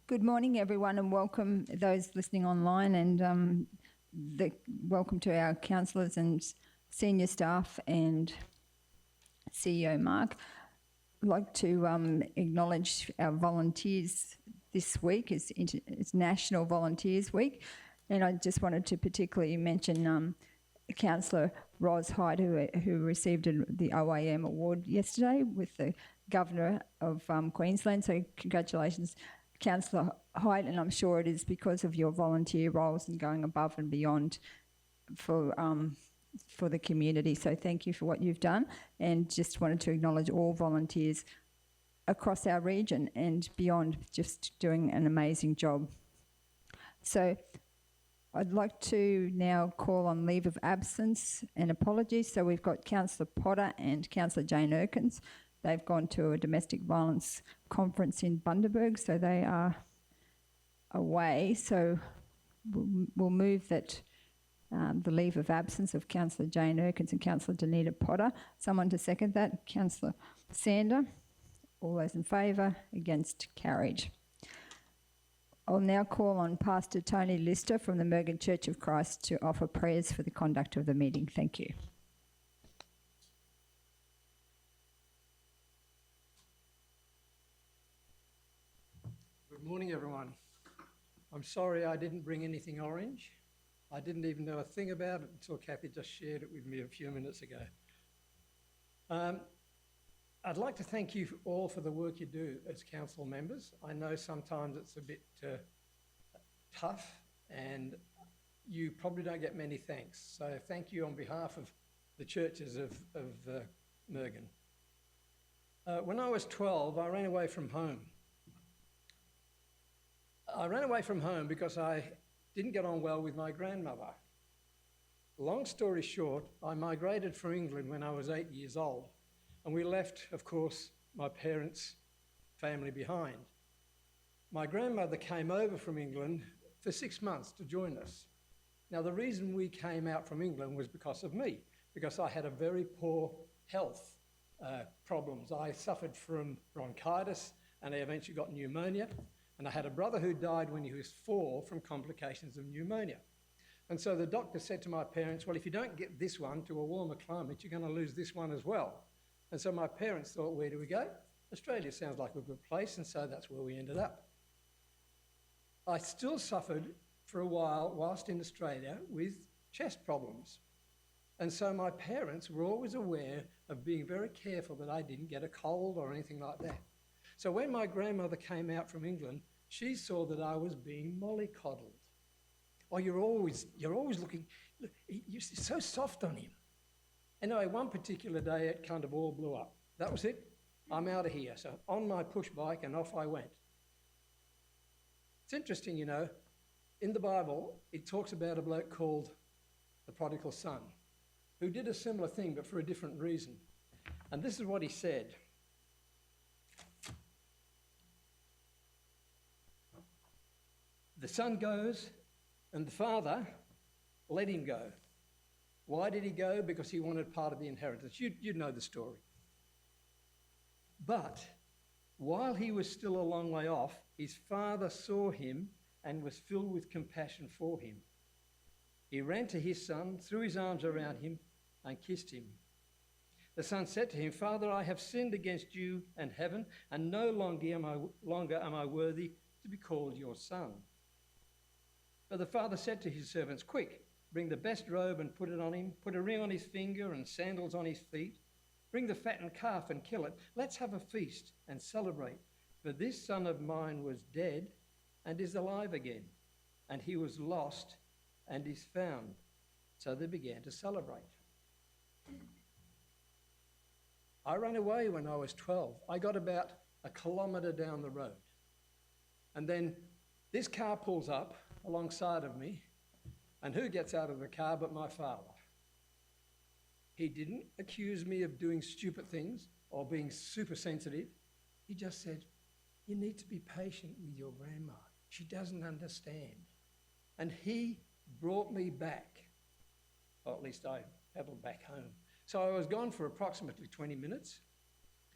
Good morning, everyone, and welcome those listening online, and welcome to our councillors and senior staff and CEO Mark. I'd like to acknowledge our volunteers this week. It's National Volunteers Week, and I just wanted to particularly mention Councillor Ros Hyde, who received the OAM award yesterday with the Governor of Queensland. So congratulations, Councillor Hyde, and I'm sure it is because of your volunteer roles and going above and beyond for the community. So thank you for what you've done, and just wanted to acknowledge all volunteers across our region and beyond, just doing an amazing job. So I'd like to now call on leave of absence and apologies. So we've got Councillor Potter and Councillor Jane Erkins. They've gone to a domestic violence conference in Bundaberg, so they are away. So we'll move that the leave of absence of Councillor Jane Erkins and Councillor Danita Potter. Someone to second that? Councillor Sander. All those in favour? Against? Carried. I'll now call on Pastor Tony Lister from the Mergen Church of Christ to offer prayers for the conduct of the meeting. Thank you. Good morning, everyone. I'm sorry I didn't bring anything orange. I didn't even know a thing about it until Kathy just shared it with me a few minutes ago. I'd like to thank you all for the work you do as council members. I know sometimes it's a bit tough and you probably don't get many thanks. So thank you on behalf of the churches of Mergen. When I was 12, I ran away from home. I ran away from home because I didn't get on well with my grandmother. Long story short, I migrated from England when I was 8 years old, and we left, of course, my parents' family behind. My grandmother came over from England for 6 months to join us. Now, the reason we came out from England was because of me, because I had a very poor health problems. I suffered from bronchitis and I eventually got pneumonia. And I had a brother who died when he was 4 from complications of pneumonia. And so the doctor said to my parents, well, if you don't get this one to a warmer climate, you're going to lose this one as well. And so my parents thought, where do we go? Australia sounds like a good place, and so that's where we ended up. I still suffered for a while whilst in Australia with chest problems. And so my parents were always aware of being very careful that I didn't get a cold or anything like that. So when my grandmother came out from England, she saw that I was being mollycoddled. Oh, you're always looking, look, you're so soft on him. Anyway, one particular day it kind of all blew up. That was it. I'm out of here. So on my push bike and off I went. It's interesting, you know, in the Bible, it talks about a bloke called the prodigal son who did a similar thing, but for a different reason. And this is what he said. The son goes and the father let him go. Why did he go? Because he wanted part of the inheritance. You know the story. But while he was still a long way off, his father saw him and was filled with compassion for him. He ran to his son, threw his arms around him and kissed him. The son said to him, Father, I have sinned against you and heaven, and no longer am I worthy to be called your son. But the father said to his servants, quick, bring the best robe and put it on him, put a ring on his finger and sandals on his feet. Bring the fattened calf and kill it. Let's have a feast and celebrate. For this son of mine was dead and is alive again, and he was lost and is found. So they began to celebrate. I ran away when I was 12. I got about a kilometre down the road. And then this car pulls up alongside of me, and who gets out of the car but my father? He didn't accuse me of doing stupid things or being super sensitive. He just said, you need to be patient with your grandma. She doesn't understand. And he brought me back, or at least I pedalled back home. So I was gone for approximately 20 minutes,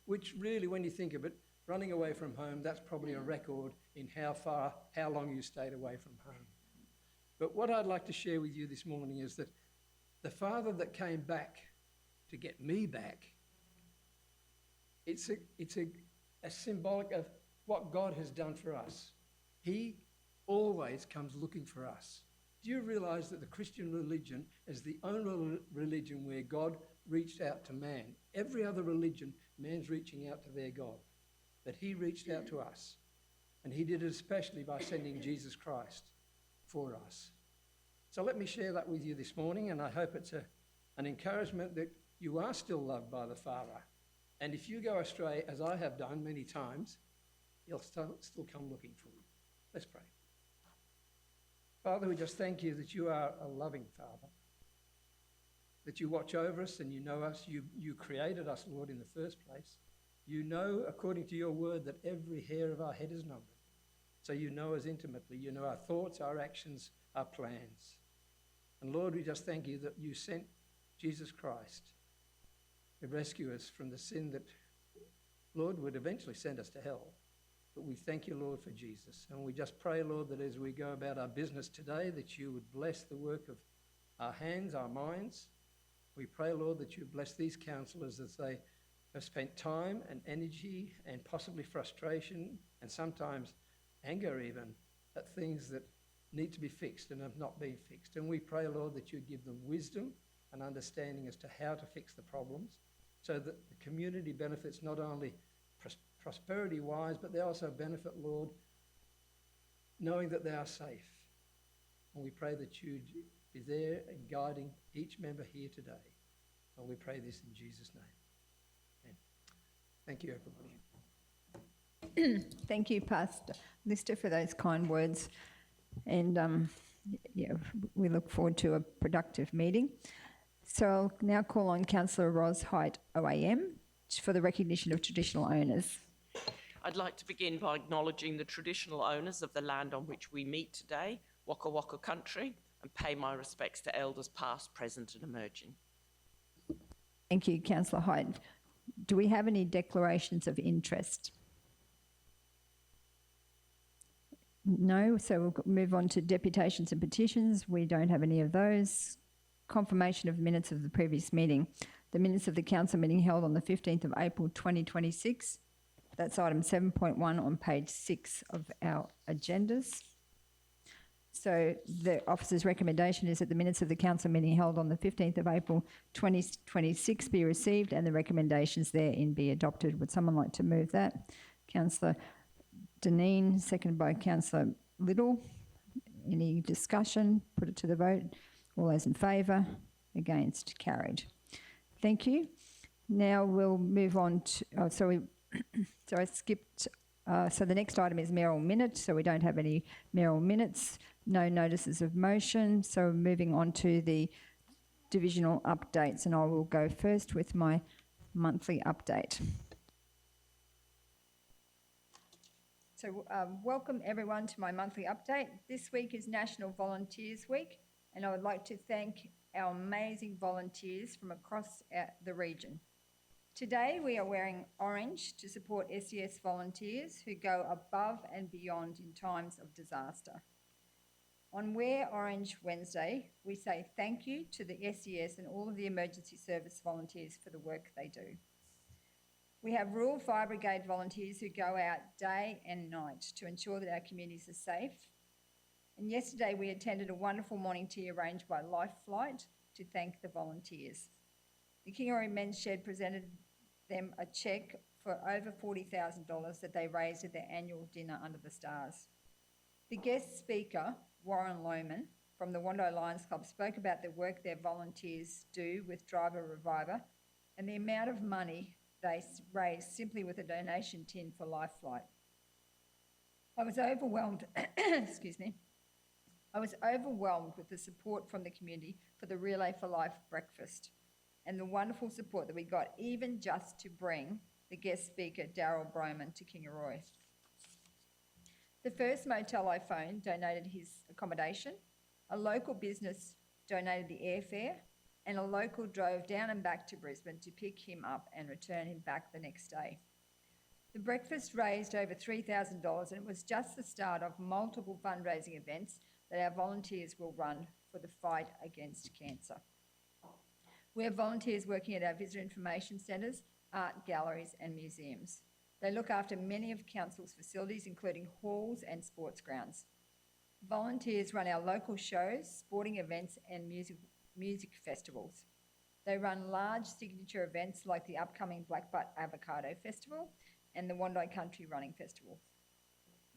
which really, when you think of it, running away from home, that's probably a record in how long you stayed away from home. But what I'd like to share with you this morning is that the Father that came back to get me back, it's a symbolic of what God has done for us. He always comes looking for us. Do you realise that the Christian religion is the only religion where God reached out to man? Every other religion, man's reaching out to their God. But he reached out to us. And he did it especially by sending Jesus Christ for us. So let me share that with you this morning, and I hope it's an encouragement that you are still loved by the Father. And if you go astray, as I have done many times, he'll still come looking for you. Let's pray. Father, we just thank you that you are a loving Father, that you watch over us and you know us. You created us, Lord, in the first place. You know, according to your word, that every hair of our head is numbered. So you know us intimately. You know our thoughts, our actions, our plans. And Lord, we just thank you that you sent Jesus Christ to rescue us from the sin that, Lord, would eventually send us to hell. But we thank you, Lord, for Jesus. And we just pray, Lord, that as we go about our business today, that you would bless the work of our hands, our minds. We pray, Lord, that you bless these counsellors as they have spent time and energy and possibly frustration and sometimes anger even at things that need to be fixed and have not been fixed. And we pray, Lord, that you give them wisdom and understanding as to how to fix the problems so that the community benefits not only prosperity-wise, but they also benefit, Lord, knowing that they are safe. And we pray that you'd be there and guiding each member here today. And we pray this in Jesus' name. Amen. Thank you, everybody. Thank you, Pastor Lister, for those kind words. And we look forward to a productive meeting. So I'll now call on Councillor Ros Height OAM for the recognition of traditional owners. I'd like to begin by acknowledging the traditional owners of the land on which we meet today, Waka Waka Country, and pay my respects to elders past, present and emerging. Thank you, Councillor Height. Do we have any declarations of interest? No, so we'll move on to deputations and petitions. We don't have any of those. Confirmation of minutes of the previous meeting. The minutes of the council meeting held on the 15th of April 2026. That's item 7.1 on page 6 of our agendas. So the officer's recommendation is that the minutes of the council meeting held on the 15th of April 2026 be received and the recommendations therein be adopted. Would someone like to move that? Councillor Deneen, seconded by Councillor Little. Any discussion? Put it to the vote. All those in favour? Against? Carried. Thank you. Now we'll move on to... So I skipped... so the next item is mayoral minutes. So we don't have any mayoral minutes. No notices of motion. So moving on to the divisional updates. And I will go first with my monthly update. So welcome everyone to my monthly update. This week is National Volunteers Week, and I would like to thank our amazing volunteers from across the region. Today we are wearing orange to support SES volunteers who go above and beyond in times of disaster. On Wear Orange Wednesday, we say thank you to the SES and all of the emergency service volunteers for the work they do. We have Rural Fire Brigade volunteers who go out day and night to ensure that our communities are safe. And yesterday we attended a wonderful morning tea arranged by Life Flight to thank the volunteers. The Kingaroy Men's Shed presented them a cheque for over $40,000 that they raised at their annual dinner under the stars. The guest speaker, Warren Lohman from the Wando Lions Club, spoke about the work their volunteers do with Driver Reviver and the amount of money they raised simply with a donation tin for Life Flight. I was overwhelmed, excuse me. I was overwhelmed with the support from the community for the Relay for Life breakfast and the wonderful support that we got even just to bring the guest speaker, Daryl Broman, to Kingaroy. The first motel I phoned donated his accommodation, a local business donated the airfare, and a local drove down and back to Brisbane to pick him up and return him back the next day. The breakfast raised over $3,000 and it was just the start of multiple fundraising events that our volunteers will run for the fight against cancer. We have volunteers working at our visitor information centres, art galleries and museums. They look after many of Council's facilities, including halls and sports grounds. Volunteers run our local shows, sporting events and music festivals. They run large signature events like the upcoming Blackbutt Avocado Festival and the Wandai Country Running Festival.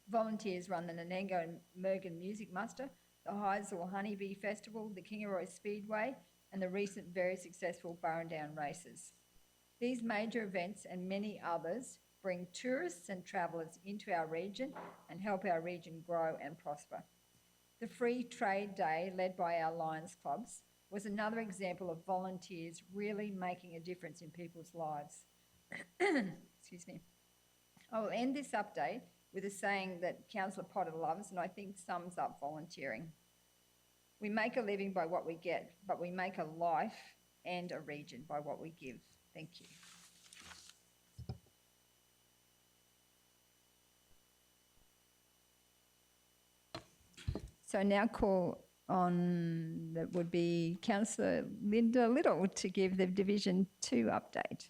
Volunteers run the Nanango and Mergen Music Muster, the Heisel Honeybee Festival, the Kingaroy Speedway, and the recent very successful Burrendown races. These major events and many others bring tourists and travellers into our region and help our region grow and prosper. The Free Trade Day, led by our Lions clubs, was another example of volunteers really making a difference in people's lives. Excuse me. I will end this update with a saying that Councillor Potter loves and I think sums up volunteering. We make a living by what we get, but we make a life and a region by what we give. Thank you. So now call on, that would be Councillor Linda Little to give the Division 2 update.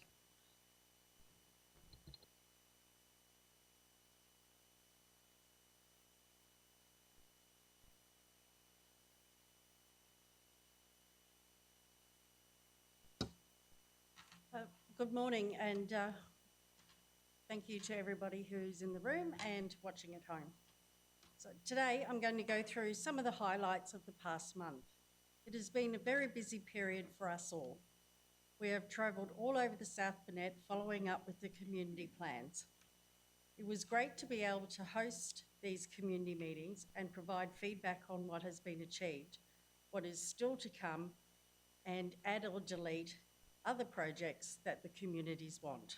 Good morning and thank you to everybody who's in the room and watching at home. So today I'm going to go through some of the highlights of the past month. It has been a very busy period for us all. We have travelled all over the South Burnett following up with the community plans. It was great to be able to host these community meetings and provide feedback on what has been achieved, what is still to come, and add or delete other projects that the communities want.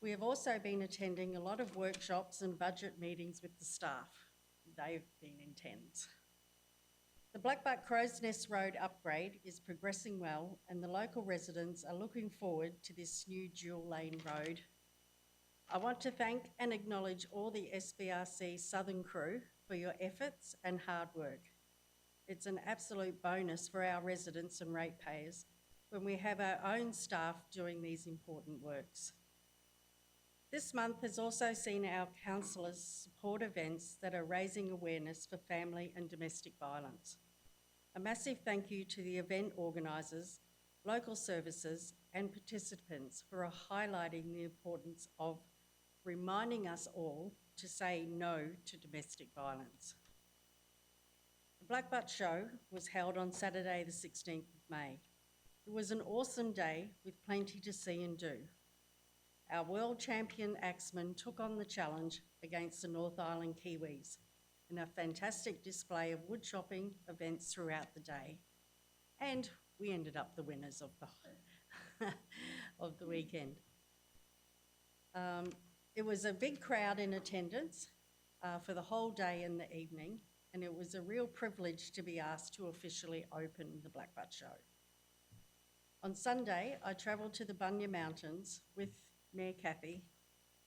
We have also been attending a lot of workshops and budget meetings with the staff. They've been intense. The Blackbutt Crow's Nest Road upgrade is progressing well and the local residents are looking forward to this new dual lane road. I want to thank and acknowledge all the SBRC Southern crew for your efforts and hard work. It's an absolute bonus for our residents and ratepayers when we have our own staff doing these important works. This month has also seen our councillors support events that are raising awareness for family and domestic violence. A massive thank you to the event organisers, local services and participants for highlighting the importance of reminding us all to say no to domestic violence. The Blackbutt Show was held on Saturday the 16th of May. It was an awesome day with plenty to see and do. Our world champion axemen took on the challenge against the North Island Kiwis in a fantastic display of wood chopping events throughout the day. And we ended up the winners of the, of the weekend. It was a big crowd in attendance for the whole day and the evening, and it was a real privilege to be asked to officially open the Blackbutt Show. On Sunday, I travelled to the Bunya Mountains with Mayor Kathy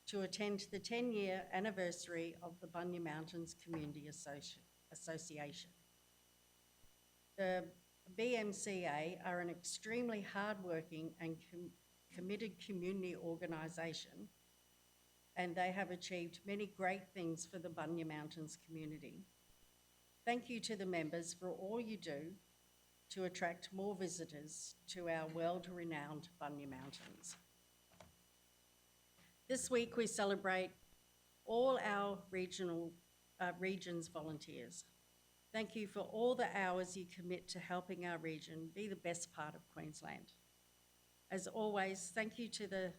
to attend the 10-year anniversary of the Bunya Mountains Community Association. The BMCA are an extremely hard-working and committed community organisation, and they have achieved many great things for the Bunya Mountains community. Thank you to the members for all you do to attract more visitors to our world-renowned Bunya Mountains. This week we celebrate all our region's volunteers. Thank you for all the hours you commit to helping our region be the best part of Queensland. As always, thank you to the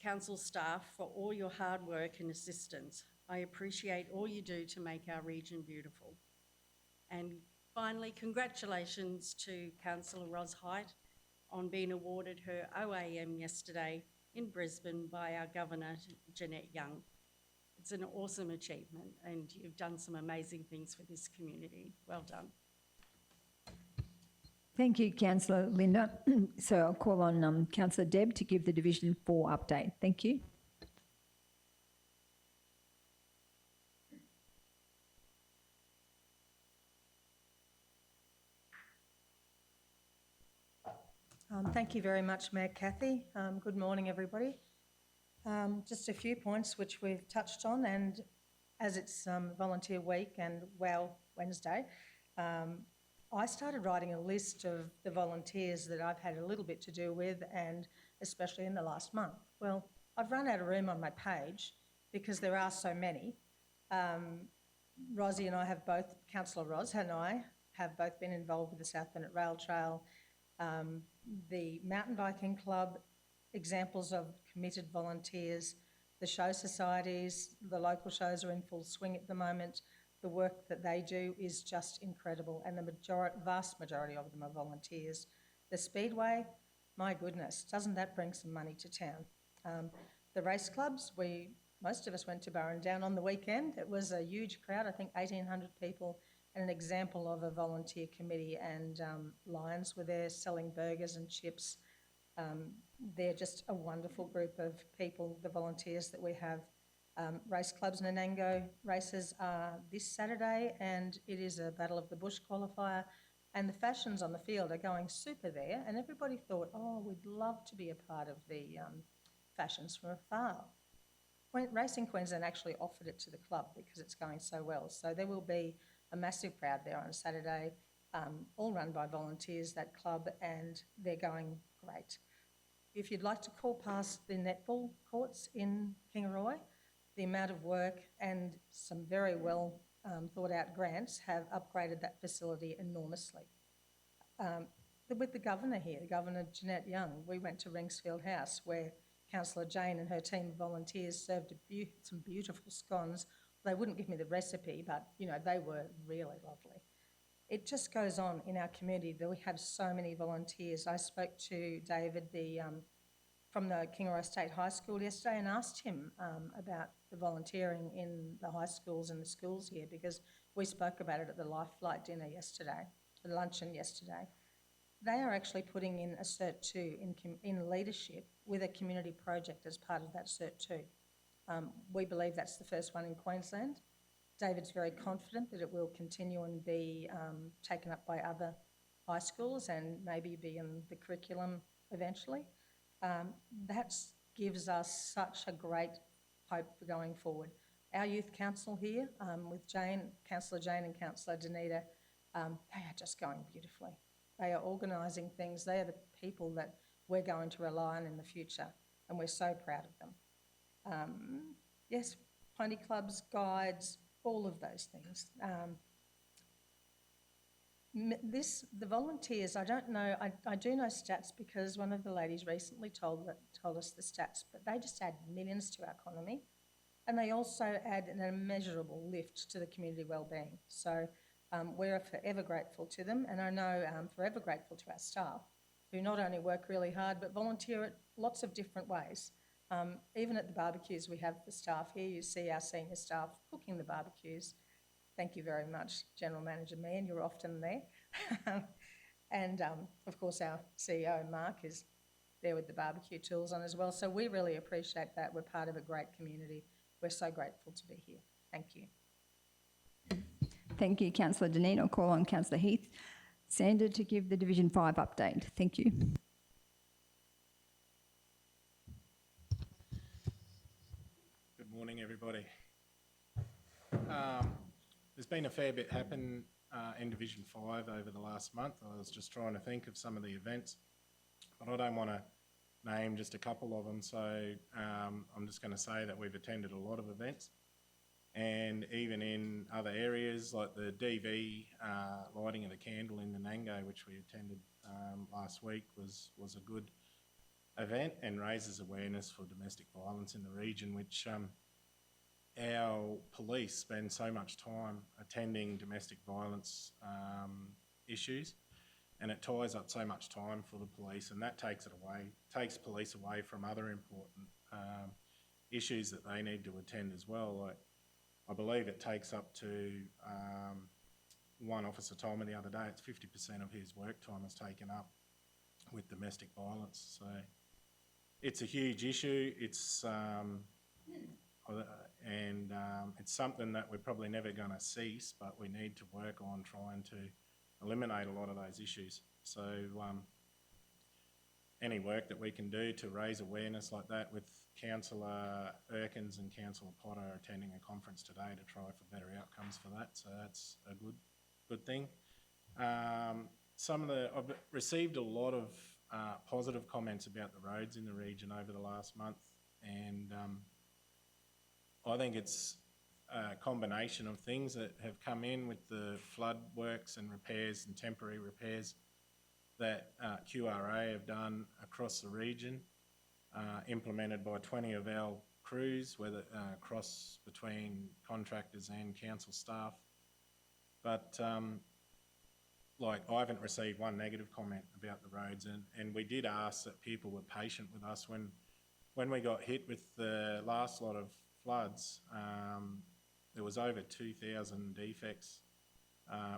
council staff for all your hard work and assistance. I appreciate all you do to make our region beautiful. And finally, congratulations to Councillor Ros Height on being awarded her OAM yesterday in Brisbane by our Governor, Jeanette Young. It's an awesome achievement and you've done some amazing things for this community. Well done. Thank you, Councillor Linda. So I'll call on Councillor Deb to give the Division 4 update. Thank you. Thank you very much, Mayor Cathy. Good morning, everybody. Just a few points which we've touched on, and as it's Volunteer Week and Wow Wednesday, I started writing a list of the volunteers that I've had a little bit to do with, and especially in the last month. Well, I've run out of room on my page because there are so many. Rosie and I have both, Councillor Ros and I, have both been involved with the South Bennett Rail Trail, the Mountain Biking Club, examples of committed volunteers, the show societies, the local shows are in full swing at the moment. The work that they do is just incredible, and the vast majority of them are volunteers. The Speedway, my goodness, doesn't that bring some money to town? The race clubs, most of us went to Burrendown on the weekend. It was a huge crowd, I think 1,800 people, and an example of a volunteer committee, and Lions were there selling burgers and chips. They're just a wonderful group of people, the volunteers that we have. Race clubs, Nanango races are this Saturday, and it is a Battle of the Bush qualifier, and the fashions on the field are going super there, and everybody thought, oh, we'd love to be a part of the fashions from afar. Racing Queensland actually offered it to the club because it's going so well, so there will be a massive crowd there on Saturday, all run by volunteers, that club, and they're going great. If you'd like to call past the netball courts in Kingaroy, the amount of work and some very well thought out grants have upgraded that facility enormously. With the Governor here, Governor Jeanette Young, we went to Ringsfield House where Councillor Jane and her team of volunteers served some beautiful scones. They wouldn't give me the recipe, but you know, they were really lovely. It just goes on in our community that we have so many volunteers. I spoke to David from the Kingaroy State High School yesterday and asked him about the volunteering in the high schools and the schools here, because we spoke about it at the Life Flight dinner yesterday, the luncheon yesterday. They are actually putting in a Cert 2 in leadership with a community project as part of that Cert 2. We believe that's the first one in Queensland. David's very confident that it will continue and be taken up by other high schools and maybe be in the curriculum eventually. That gives us such a great hope for going forward. Our youth council here with Councillor Jane and Councillor Danita, they are just going beautifully. They are organising things. They are the people that we're going to rely on in the future, and we're so proud of them. Yes, pony clubs, guides, all of those things. The volunteers, I don't know, I do know stats because one of the ladies recently told us the stats, but they just add millions to our economy, and they also add an immeasurable lift to the community wellbeing. So we're forever grateful to them, and I know forever grateful to our staff, who not only work really hard but volunteer at lots of different ways. Even at the barbecues we have for staff here, you see our senior staff cooking the barbecues. Thank you very much, General Manager Meehan, you're often there. And of course our CEO, Mark, is there with the barbecue tools on as well. So we really appreciate that. We're part of a great community. We're so grateful to be here. Thank you. Thank you, Councillor Deneen. I'll call on Councillor Heath Sander to give the Division 5 update. Thank you. Good morning, everybody. There's been a fair bit happen in Division 5 over the last month. I was just trying to think of some of the events, but I don't want to name just a couple of them, so I'm just going to say that we've attended a lot of events, and even in other areas like the DV lighting of the candle in Nanango, which we attended last week, was a good event and raises awareness for domestic violence in the region, which our police spend so much time attending domestic violence issues, and it ties up so much time for the police, and that takes police away from other important issues that they need to attend as well. Like, I believe it takes up to, one officer told me the other day, it's 50% of his work time is taken up with domestic violence. So it's a huge issue. It's it's something that we're probably never going to cease, but we need to work on trying to eliminate a lot of those issues. So any work that we can do to raise awareness like that, with Councillor Erkins and Councillor Potter attending a conference today to try for better outcomes for that. So that's a good thing. I've received a lot of positive comments about the roads in the region over the last month, and I think it's a combination of things that have come in with the flood works and repairs and temporary repairs that QRA have done across the region, implemented by 20 of our crews, whether cross between contractors and council staff. But like, I haven't received one negative comment about the roads, and we did ask that people were patient with us when we got hit with the last lot of floods. There was over 2,000 defects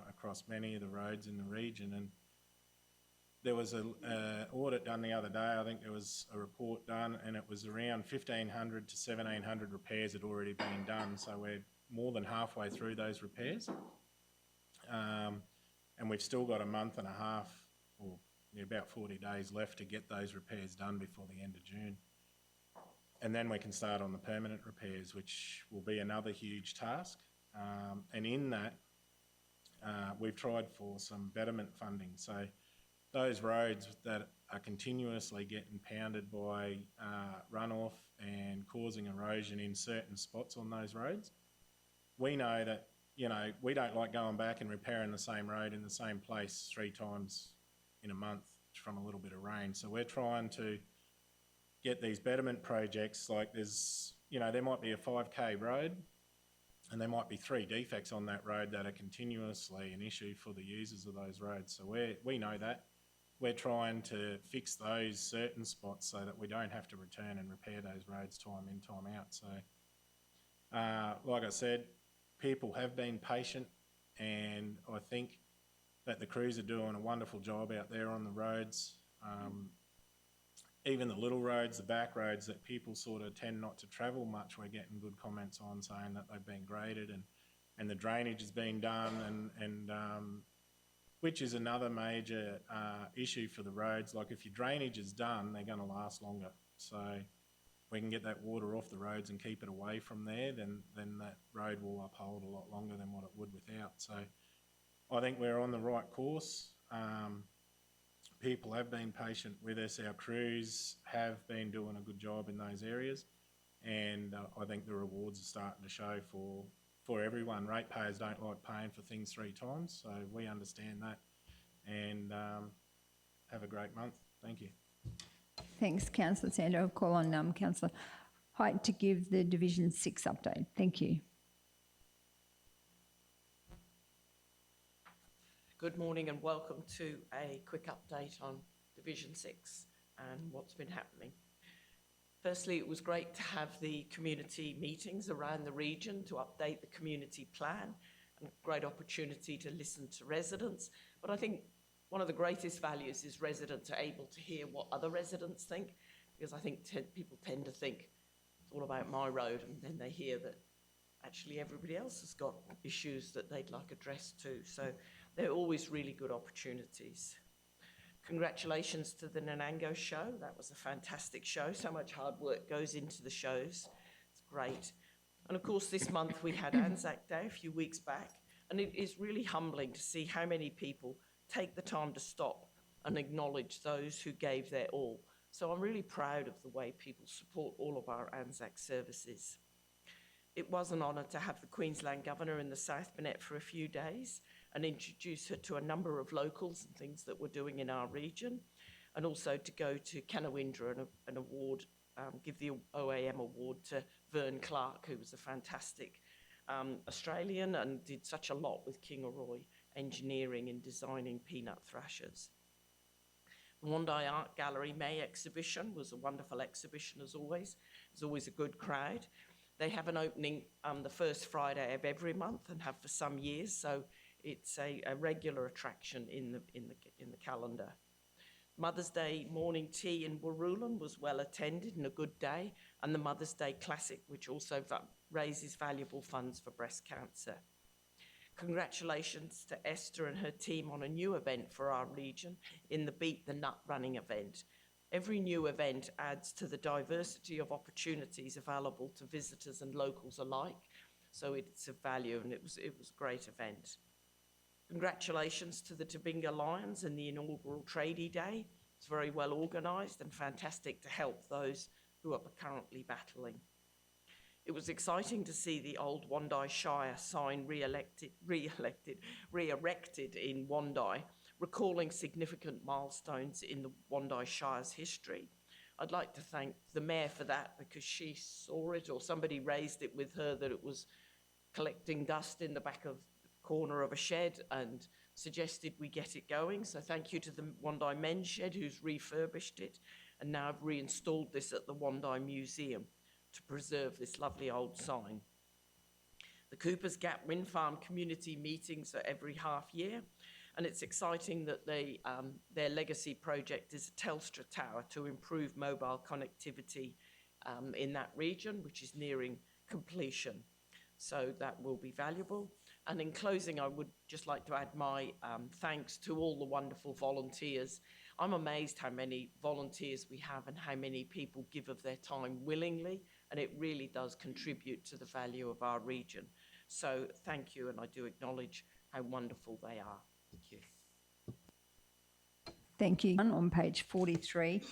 across many of the roads in the region, and there was an audit done the other day. I think there was a report done, and it was around 1,500 to 1,700 repairs had already been done. So we're more than halfway through those repairs. And we've still got a month and a half, or about 40 days left to get those repairs done before the end of June. And then we can start on the permanent repairs, which will be another huge task. And in that, we've tried for some betterment funding. So those roads that are continuously getting pounded by runoff and causing erosion in certain spots on those roads, we know that, you know, we don't like going back and repairing the same road in the same place 3 times in a month from a little bit of rain. So we're trying to get these betterment projects, like there's, you know, there might be a 5K road and there might be 3 defects on that road that are continuously an issue for the users of those roads. So we know that. We're trying to fix those certain spots so that we don't have to return and repair those roads time in, time out. So, like I said, people have been patient, and I think that the crews are doing a wonderful job out there on the roads. Even the little roads, the back roads that people sort of tend not to travel much, we're getting good comments on, saying that they've been graded and the drainage has been done, and which is another major issue for the roads. Like, if your drainage is done, they're going to last longer. So if we can get that water off the roads and keep it away from there, then that road will uphold a lot longer than what it would without. So I think we're on the right course. People have been patient with us. Our crews have been doing a good job in those areas, and I think the rewards are starting to show for everyone. Ratepayers don't like paying for things 3 times, so we understand that. And have a great month. Thank you. Thanks, Councillor Sando. I'll call on Councillor Height to give the Division 6 update. Thank you. Good morning and welcome to a quick update on Division 6 and what's been happening. Firstly, it was great to have the community meetings around the region to update the community plan, and a great opportunity to listen to residents. But I think one of the greatest values is residents are able to hear what other residents think, because I think people tend to think it's all about my road, and then they hear that actually everybody else has got issues that they'd like addressed too. So they're always really good opportunities. Congratulations to the Nanango show. That was a fantastic show. So much hard work goes into the shows. It's great. And of course, this month we had Anzac Day a few weeks back, and it is really humbling to see how many people take the time to stop and acknowledge those who gave their all. So I'm really proud of the way people support all of our Anzac services. It was an honour to have the Queensland Governor in the South Burnett for a few days and introduce her to a number of locals and things that we're doing in our region, and also to go to Canowindra and an award, give the OAM award to Vern Clark, who was a fantastic Australian and did such a lot with Kingaroy engineering and designing peanut thrashers. The Wondai Art Gallery May exhibition was a wonderful exhibition as always. There's always a good crowd. They have an opening the first Friday of every month and have for some years, so it's a regular attraction in the calendar. Mother's Day morning tea in Waroolan was well attended and a good day, and the Mother's Day Classic, which also raises valuable funds for breast cancer. Congratulations to Esther and her team on a new event for our region in the Beat the Nut running event. Every new event adds to the diversity of opportunities available to visitors and locals alike. So it's of value, and it was a great event. Congratulations to the Tobinga Lions and the inaugural Tradie Day. It's very well organised and fantastic to help those who are currently battling. It was exciting to see the old Wondai Shire sign re-erected in Wondai, recalling significant milestones in the Wondai Shire's history. I'd like to thank the Mayor for that, because she saw it, or somebody raised it with her, that it was collecting dust in the back of the corner of a shed, and suggested we get it going. So thank you to the Wondai Men's Shed, who's refurbished it, and now have reinstalled this at the Wondai Museum to preserve this lovely old sign. The Coopers Gap Wind Farm community meetings are every half year, and it's exciting that their legacy project is a Telstra tower to improve mobile connectivity in that region, which is nearing completion. So that will be valuable. And in closing, I would just like to add my thanks to all the wonderful volunteers. I'm amazed how many volunteers we have and how many people give of their time willingly, and it really does contribute to the value of our region. So thank you, and I do acknowledge how wonderful they are. Thank you. Thank you. On page 43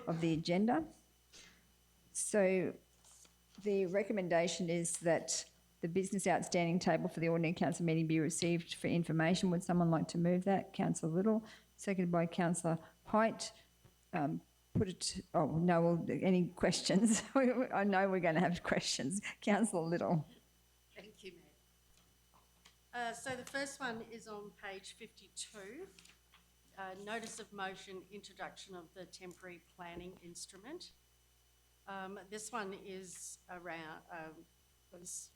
of the agenda. So the recommendation is that the business outstanding table for the ordinary council meeting be received for information. Would someone like to move that? Councillor Little, seconded by Councillor Height. Any questions? I know we're going to have questions. Councillor Little. Thank you, Mayor. So the first one is on page 52. Notice of motion, introduction of the temporary planning instrument. This one is around, was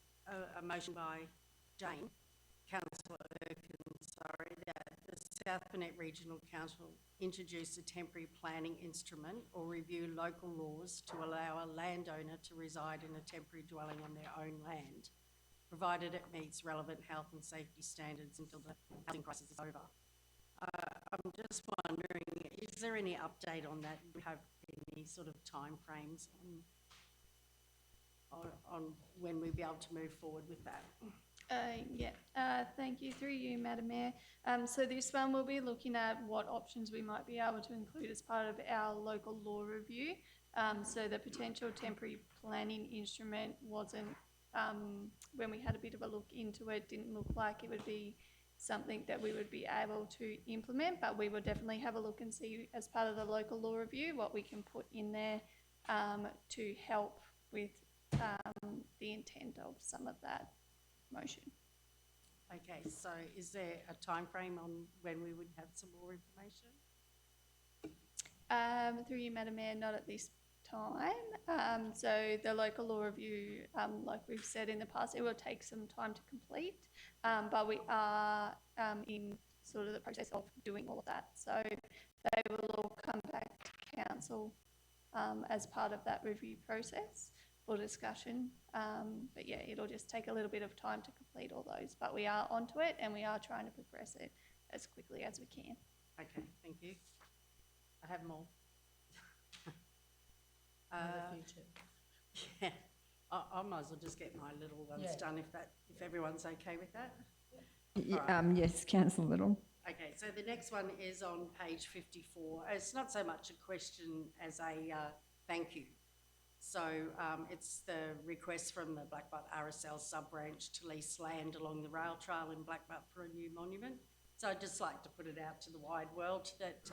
a motion by Jane, Councillor Erkin, that the South Burnett Regional Council introduce a temporary planning instrument or review local laws to allow a landowner to reside in a temporary dwelling on their own land, provided it meets relevant health and safety standards until the housing crisis is over. I'm just wondering, is there any update on that? Do we have any sort of timeframes on when we'll be able to move forward with that? Thank you. Through you, Madam Mayor. So this one we'll be looking at what options we might be able to include as part of our local law review. So the potential temporary planning instrument wasn't, when we had a bit of a look into it, didn't look like it would be something that we would be able to implement, but we will definitely have a look and see as part of the local law review what we can put in there to help with the intent of some of that motion. Okay, so is there a time frame on when we would have some more information? Through you, Madam Mayor, not at this time. So the local law review, like we've said in the past, it will take some time to complete, but we are in sort of the process of doing all of that. So they will all come back to council as part of that review process for discussion. But yeah, it'll just take a little bit of time to complete all those, but we are onto it and we are trying to progress it as quickly as we can. Okay, thank you. I have more. Yeah, I might as well just get my little ones done if everyone's okay with that. Right. Yes, Councillor Little. Okay, so the next one is on page 54. It's not so much a question as a thank you. So it's the request from the Blackbutt RSL sub-branch to lease land along the rail trail in Blackbutt for a new monument. So I'd just like to put it out to the wide world that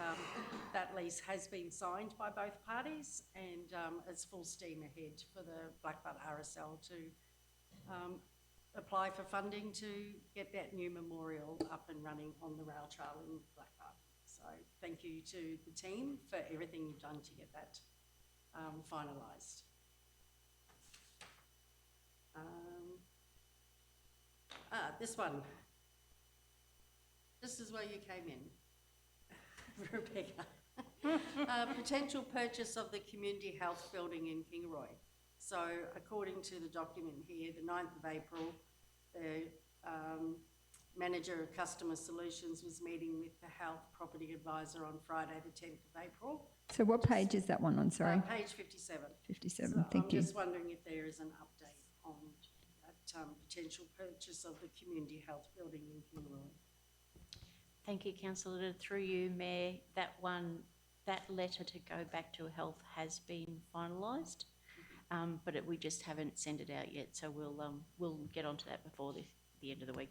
that lease has been signed by both parties, and it's full steam ahead for the Blackbutt RSL to apply for funding to get that new memorial up and running on the rail trail in Blackbutt. So thank you to the team for everything you've done to get that finalised. This one. This is where you came in, Rebecca. Potential purchase of the community health building in Kingaroy. So according to the document here, the 9th of April, the Manager of Customer Solutions was meeting with the Health Property Advisor on Friday, the 10th of April. So what page is that one on, sorry? Page 57. 57, So thank you. I'm just wondering if there is an update on that potential purchase of the community health building in Kingaroy. Thank you, Councillor. Through you, Mayor, that letter to go back to health has been finalised, but we just haven't sent it out yet, so we'll get onto that before the end of the week.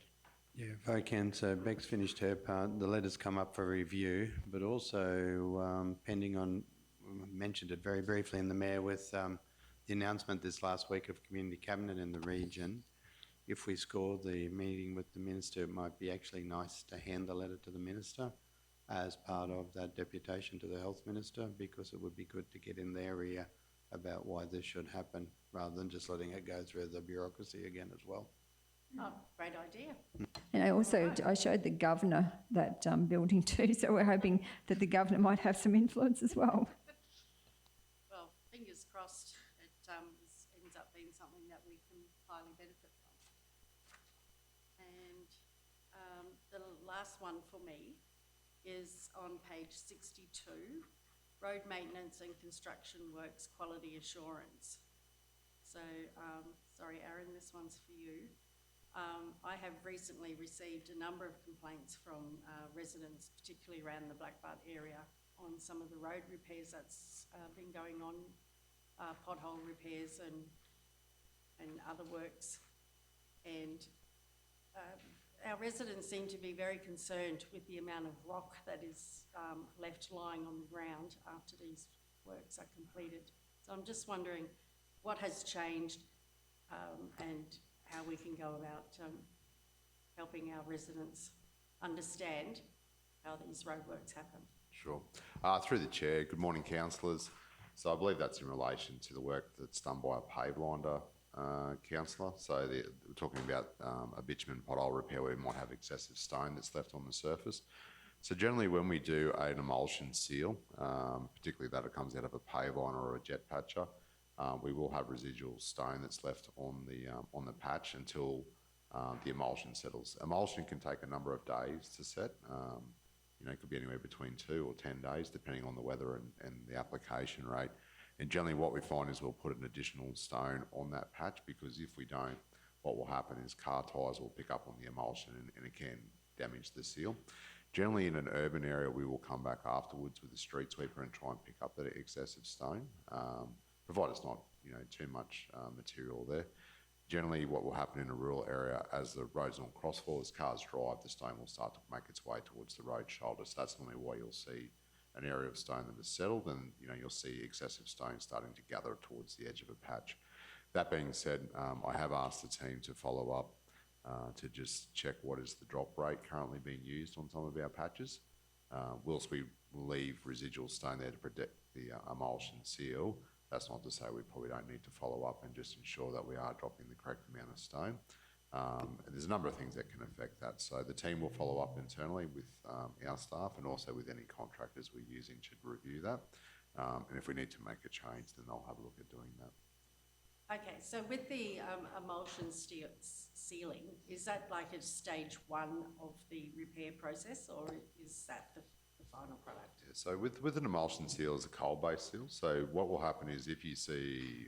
Yeah, if I can. So Beck's finished her part. The letter's come up for review, but also pending on, mentioned it very briefly in the Mayor with the announcement this last week of Community Cabinet in the region. If we score the meeting with the Minister, it might be actually nice to hand the letter to the Minister as part of that deputation to the Health Minister, because it would be good to get in their ear about why this should happen, rather than just letting it go through the bureaucracy again as well. Oh, great idea. And I showed the Governor that building too, so we're hoping that the Governor might have some influence as well. Well, fingers crossed it ends up being something that we can highly benefit from. And the last one for me is on page 62, Road Maintenance and Construction Works Quality Assurance. So, sorry Aaron, this one's for you. I have recently received a number of complaints from residents, particularly around the Blackbutt area, on some of the road repairs that's been going on, pothole repairs and other works. And our residents seem to be very concerned with the amount of rock that is left lying on the ground after these works are completed. So I'm just wondering what has changed and how we can go about helping our residents understand how these roadworks happen. Sure. Through the chair, good morning, councillors. So I believe that's in relation to the work that's done by a pavelinder councillor. So we're talking about a bitumen pothole repair where we might have excessive stone that's left on the surface. So generally when we do an emulsion seal, particularly that it comes out of a pavelinder or a jet patcher, we will have residual stone that's left on the patch until the emulsion settles. Emulsion can take a number of days to set. It could be anywhere between 2 or 10 days, depending on the weather and the application rate. And generally what we find is we'll put an additional stone on that patch, because if we don't, what will happen is car tyres will pick up on the emulsion and it can damage the seal. Generally in an urban area, we will come back afterwards with a street sweeper and try and pick up that excessive stone. Provided it's not, too much material there. Generally, what will happen in a rural area, as the road's on crossfall, as cars drive, the stone will start to make its way towards the road shoulder. So that's normally why you'll see an area of stone that is settled, and you'll see excessive stone starting to gather towards the edge of a patch. That being said, I have asked the team to follow up to just check what is the drop rate currently being used on some of our patches. Whilst we leave residual stone there to protect the emulsion seal, that's not to say we probably don't need to follow up and just ensure that we are dropping the correct amount of stone. There's a number of things that can affect that. So the team will follow up internally with our staff and also with any contractors we're using to review that. And if we need to make a change, then they'll have a look at doing that. Okay, so with the emulsion sealing, is that like a stage 1 of the repair process, or is that the final product? Yeah, so with an emulsion seal is a coal-based seal. So what will happen is if you see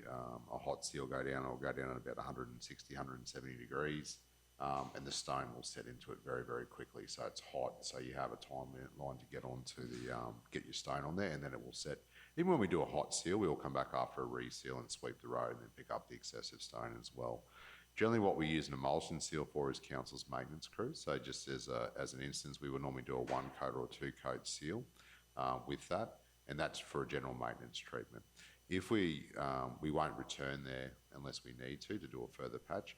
a hot seal go down, it'll go down at about 160, 170 degrees, and the stone will set into it very, very quickly. So it's hot, so you have a timeline to get onto get your stone on there, and then it will set. Even when we do a hot seal, we will come back after a reseal and sweep the road and then pick up the excessive stone as well. Generally what we use an emulsion seal for is council's maintenance crew. So just as an instance, we would normally do a 1 coat or a 2 coat seal with that, and that's for a general maintenance treatment. If we won't return there unless we need to do a further patch.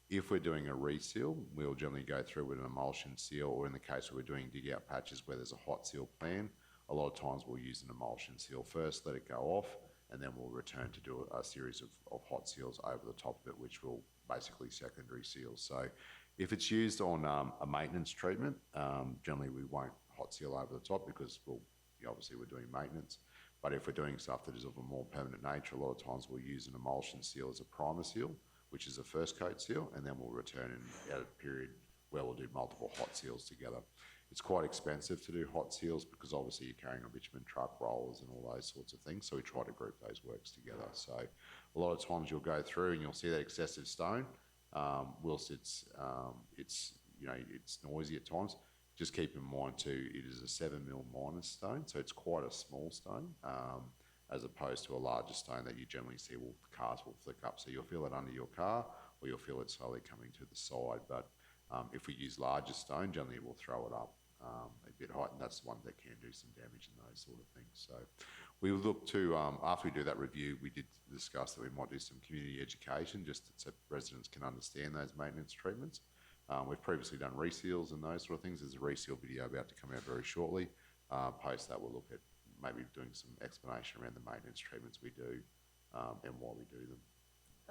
If we're doing a reseal, we'll generally go through with an emulsion seal, or in the case where we're doing dig out patches where there's a hot seal plan, a lot of times we'll use an emulsion seal first, let it go off, and then we'll return to do a series of hot seals over the top of it, which will basically secondary seals. So if it's used on a maintenance treatment, generally we won't hot seal over the top because obviously we're doing maintenance. But if we're doing stuff that is of a more permanent nature, a lot of times we'll use an emulsion seal as a primer seal, which is a first coat seal, and then we'll return at a period where we'll do multiple hot seals together. It's quite expensive to do hot seals because obviously you're carrying a bitumen truck, rollers and all those sorts of things. So we try to group those works together. So a lot of times you'll go through and you'll see that excessive stone, whilst it's noisy at times. Just keep in mind too, it is a 7mm minus stone, so it's quite a small stone, as opposed to a larger stone that you generally see cars will flick up. So you'll feel it under your car, or you'll feel it slowly coming to the side. But if we use larger stone, generally it will throw it up a bit high, and that's the one that can do some damage and those sort of things. So we look to, after we do that review, we did discuss that we might do some community education just so residents can understand those maintenance treatments. We've previously done reseals and those sort of things. There's a reseal video about to come out very shortly. Post that, we'll look at maybe doing some explanation around the maintenance treatments we do and why we do them.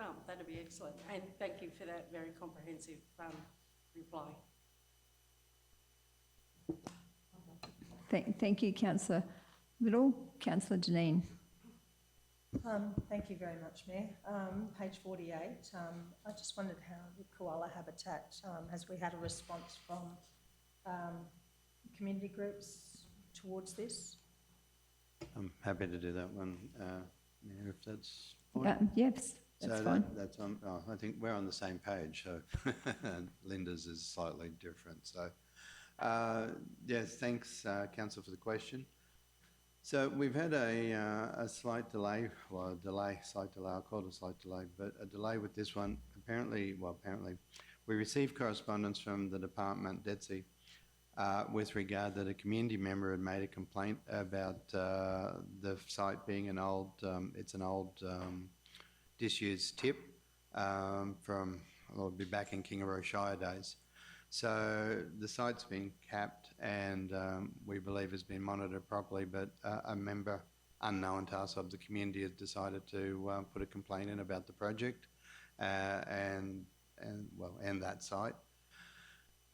Oh, that'd be excellent. And thank you for that very comprehensive reply. Thank you, Councillor Little. Councillor Janine. Thank you very much, Mayor. Page 48, I just wondered how the koala habitat, has we had a response from community groups towards this? I'm happy to do that one, Mayor, if that's fine. Yes, that's So fine. that's on, I think we're on the same page, so Linda's is slightly different. So, yes, thanks, Councillor, for the question. So we've had a slight delay, slight delay, I'll call it a slight delay, but a delay with this one. Apparently, we received correspondence from the department, DETSI, with regard that a community member had made a complaint about the site being an old, it's an old disused tip from, well, it'd be back in Kingaroy Shire days. So the site's been capped and we believe has been monitored properly, but a member unknown to us of the community has decided to put a complaint in about the project and that site.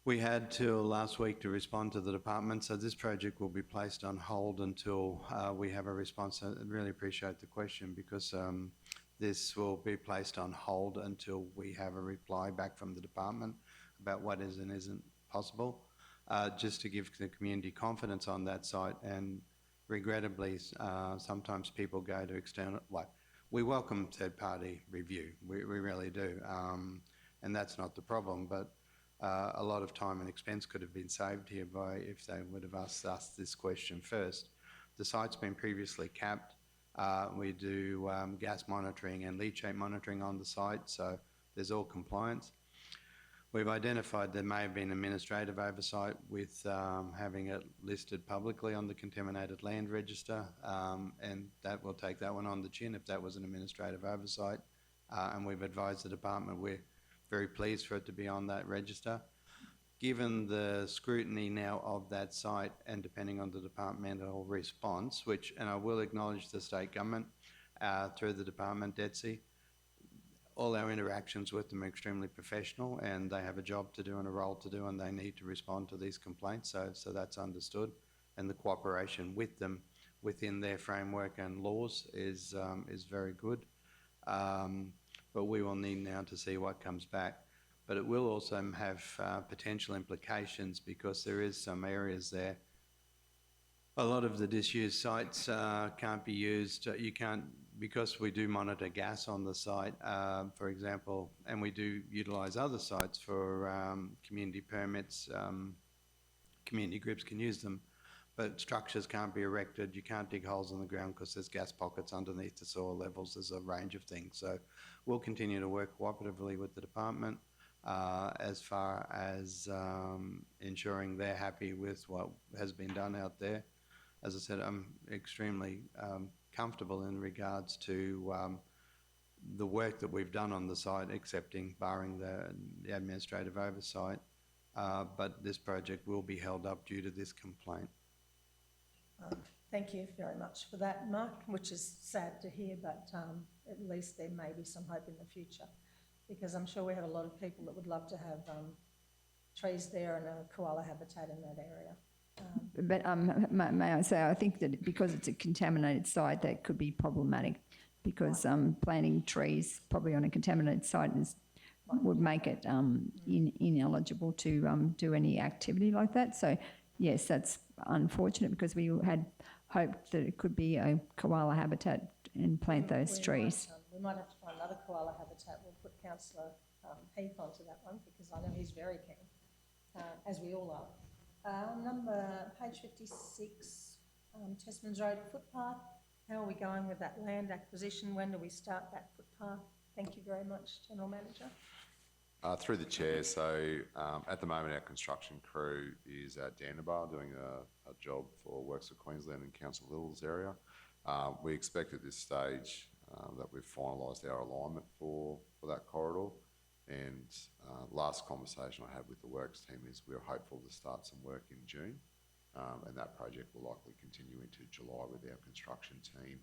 We had till last week to respond to the department, so this project will be placed on hold until we have a response. I really appreciate the question because this will be placed on hold until we have a reply back from the department about what is and isn't possible, just to give the community confidence on that site. And regrettably, sometimes people go to external, we welcome third-party review, we really do, and that's not the problem, but a lot of time and expense could have been saved here by if they would have asked us this question first. The site's been previously capped. We do gas monitoring and leachate monitoring on the site, so there's all compliance. We've identified there may have been administrative oversight with having it listed publicly on the Contaminated Land Register, and that will take that one on the chin if that was an administrative oversight. And we've advised the department we're very pleased for it to be on that register. Given the scrutiny now of that site and depending on the departmental response, and I will acknowledge the state government through the department, DETSI, all our interactions with them are extremely professional and they have a job to do and a role to do and they need to respond to these complaints. So that's understood, and the cooperation with them within their framework and laws is very good. But we will need now to see what comes back. But it will also have potential implications because there is some areas there. A lot of the disused sites can't be used. You can't, because we do monitor gas on the site, for example, and we do utilise other sites for community permits. Community groups can use them, but structures can't be erected. You can't dig holes in the ground because there's gas pockets underneath the soil levels. There's a range of things. So we'll continue to work cooperatively with the department as far as ensuring they're happy with what has been done out there. As I said, I'm extremely comfortable in regards to the work that we've done on the site, barring the administrative oversight, but this project will be held up due to this complaint. Thank you very much for that, Mark, which is sad to hear, but at least there may be some hope in the future, because I'm sure we have a lot of people that would love to have trees there and a koala habitat in that area. But may I say, I think that because it's a contaminated site, that could be problematic because planting trees probably on a contaminated site is would make it ineligible to do any activity like that. So yes, that's unfortunate because we had hoped that it could be a koala habitat and plant those trees. We might have to find another koala habitat. We'll put Councillor Heath onto that one because I know he's very keen, as we all are. Page 56, Tesmans Road footpath. How are we going with that land acquisition? When do we start that footpath? Thank you very much, General Manager. Through the chair, so at the moment our construction crew is at Dandabar doing a job for Works of Queensland in Council Hill's area. We expect at this stage that we've finalised our alignment for that corridor, and last conversation I had with the Works team is we're hopeful to start some work in June, and that project will likely continue into July with our construction team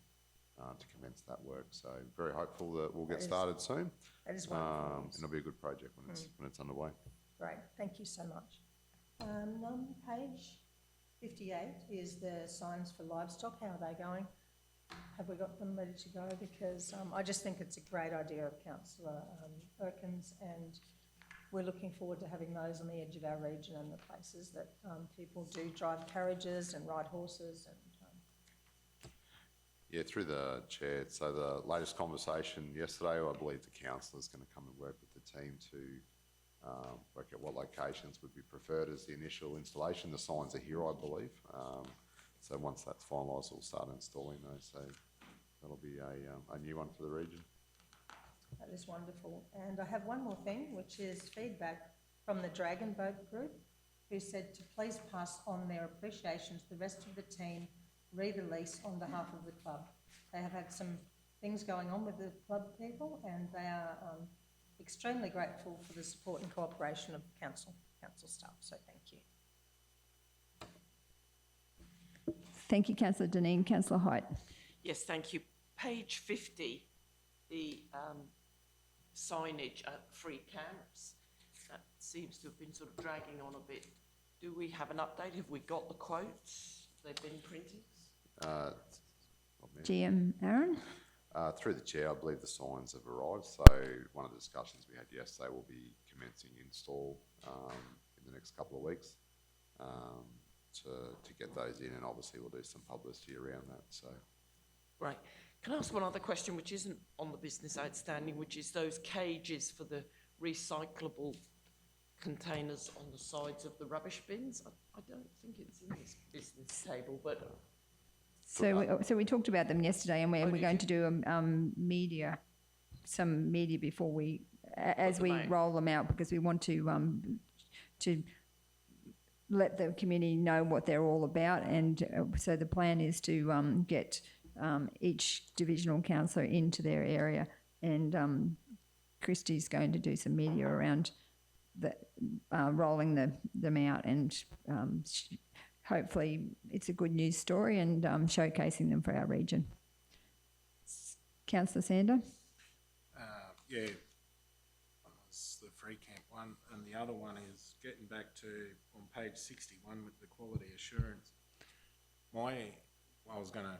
to commence that work. So very hopeful that we'll get started soon. That is wonderful. And it'll be a good project when it's underway. Great, thank you so much. On page 58 is the signs for livestock. How are they going? Have we got them ready to go? Because I just think it's a great idea of Councillor Perkins, and we're looking forward to having those on the edge of our region and the places that people do drive carriages and ride horses. And Yeah, through the chair. So the latest conversation yesterday, I believe the councillor is going to come and work with the team to work out what locations would be preferred as the initial installation. The signs are here, I believe. So once that's finalised, we'll start installing those. So that'll be a new one for the region. that is wonderful. And I have one more thing, which is feedback from the Dragon Boat Group, who said to please pass on their appreciation to the rest of the team re the lease on behalf of the club. They have had some things going on with the club people, and they are extremely grateful for the support and cooperation of council staff. So thank you. Thank you, Councillor Dineen. Councillor Height. Yes, thank you. Page 50, the signage at free camps, that seems to have been sort of dragging on a bit. Do we have an update? Have we got the quotes? They've been printed? GM Aaron. Through the chair, I believe the signs have arrived. So one of the discussions we had yesterday will be commencing install in the next couple of weeks to get those in, and obviously we'll do some publicity around that. So, Right. Can I ask one other question, which isn't on the business outstanding, which is those cages for the recyclable containers on the sides of the rubbish bins? I don't think it's in this business table, but... So we talked about them yesterday, and we're did going you? to do some media before as we roll them out, because we want to let the community know what they're all about, and so the plan is to get each divisional councillor into their area, and Christy's going to do some media around rolling them out, and hopefully it's a good news story and showcasing them for our region. Councillor Sander? Yeah, that's the free camp one, and the other one is getting back to on page 61 with the quality assurance. I was going to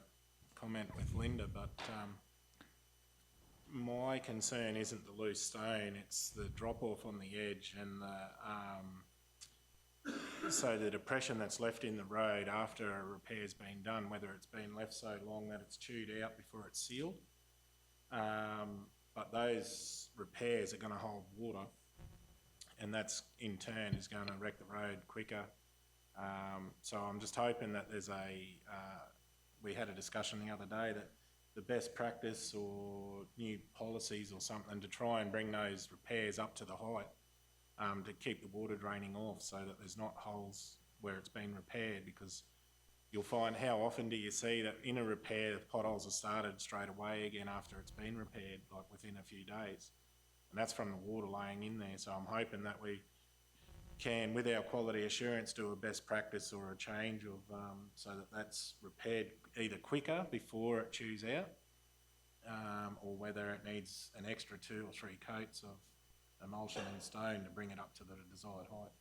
comment with Linda, but my concern isn't the loose stone, it's the drop off on the edge and so the depression that's left in the road after a repair's been done, whether it's been left so long that it's chewed out before it's sealed. But those repairs are going to hold water, and that's in turn is going to wreck the road quicker. So I'm just hoping that there's we had a discussion the other day that the best practice or new policies or something to try and bring those repairs up to the height to keep the water draining off, so that there's not holes where it's been repaired, because you'll find how often do you see that in a repair the potholes are started straight away again after it's been repaired, like within a few days, and that's from the water laying in there. So I'm hoping that we can, with our quality assurance, do a best practice or a change of so that that's repaired either quicker before it chews out, or whether it needs an extra 2 or 3 coats of emulsion and stone to bring it up to the desired height.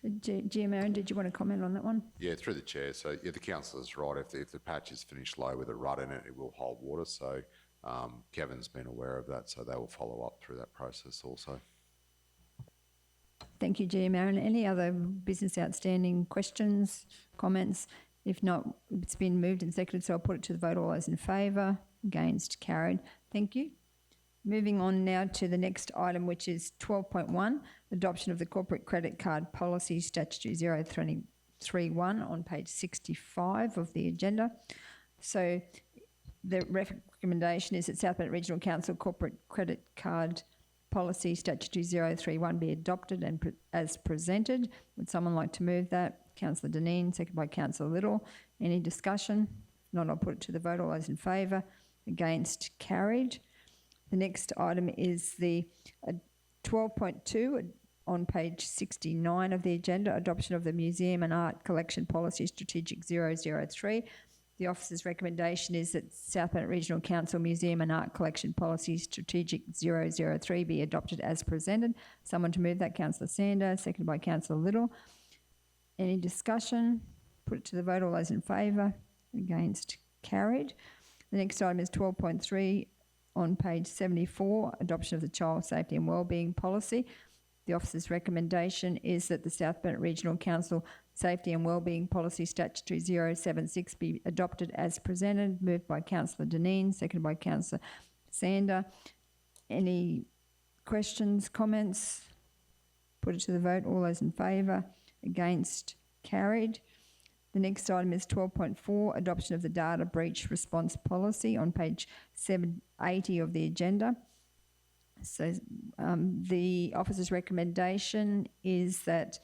So GM Aaron, did you want to comment on that one? yeah, through the chair. So yeah, the councillor's right. If the patch is finished low with a rut in it, it will hold water. So Kevin's been aware of that, so they will follow up through that process also. Thank you, G. Marin. Any other business outstanding questions, comments? If not, it's been moved and seconded, so I'll put it to the vote. All those in favour? Against? Carried. Thank you. Moving on now to the next item, which is 12.1, adoption of the corporate credit card policy, statutory 031 on page 65 of the agenda. So the recommendation is that South Bennett Regional Council corporate credit card policy statutory 031 be adopted and as presented. Would someone like to move that? Councillor Dineen, seconded by Councillor Little. Any discussion? If not, I'll put it to the vote. All those in favour? Against? Carried. The next item is the 12.2 on page 69 of the agenda, adoption of the Museum and Art Collection Policy Strategic 003. The officer's recommendation is that South Bennett Regional Council Museum and Art Collection Policy Strategic 003 be adopted as presented. Someone to move that? Councillor Sander, seconded by Councillor Little. Any discussion? Put it to the vote. All those in favour? Against? Carried. The next item is 12.3 on page 74, adoption of the Child Safety and Wellbeing Policy. The officer's recommendation is that the South Bennett Regional Council Safety and Wellbeing Policy Statutory 076 be adopted as presented. Moved by Councillor Dineen, seconded by Councillor Sander. Any questions, comments? Put it to the vote. All those in favour? Against? Carried. The next item is 12.4, adoption of the Data Breach Response Policy on page 780 of the agenda. So the officer's recommendation is that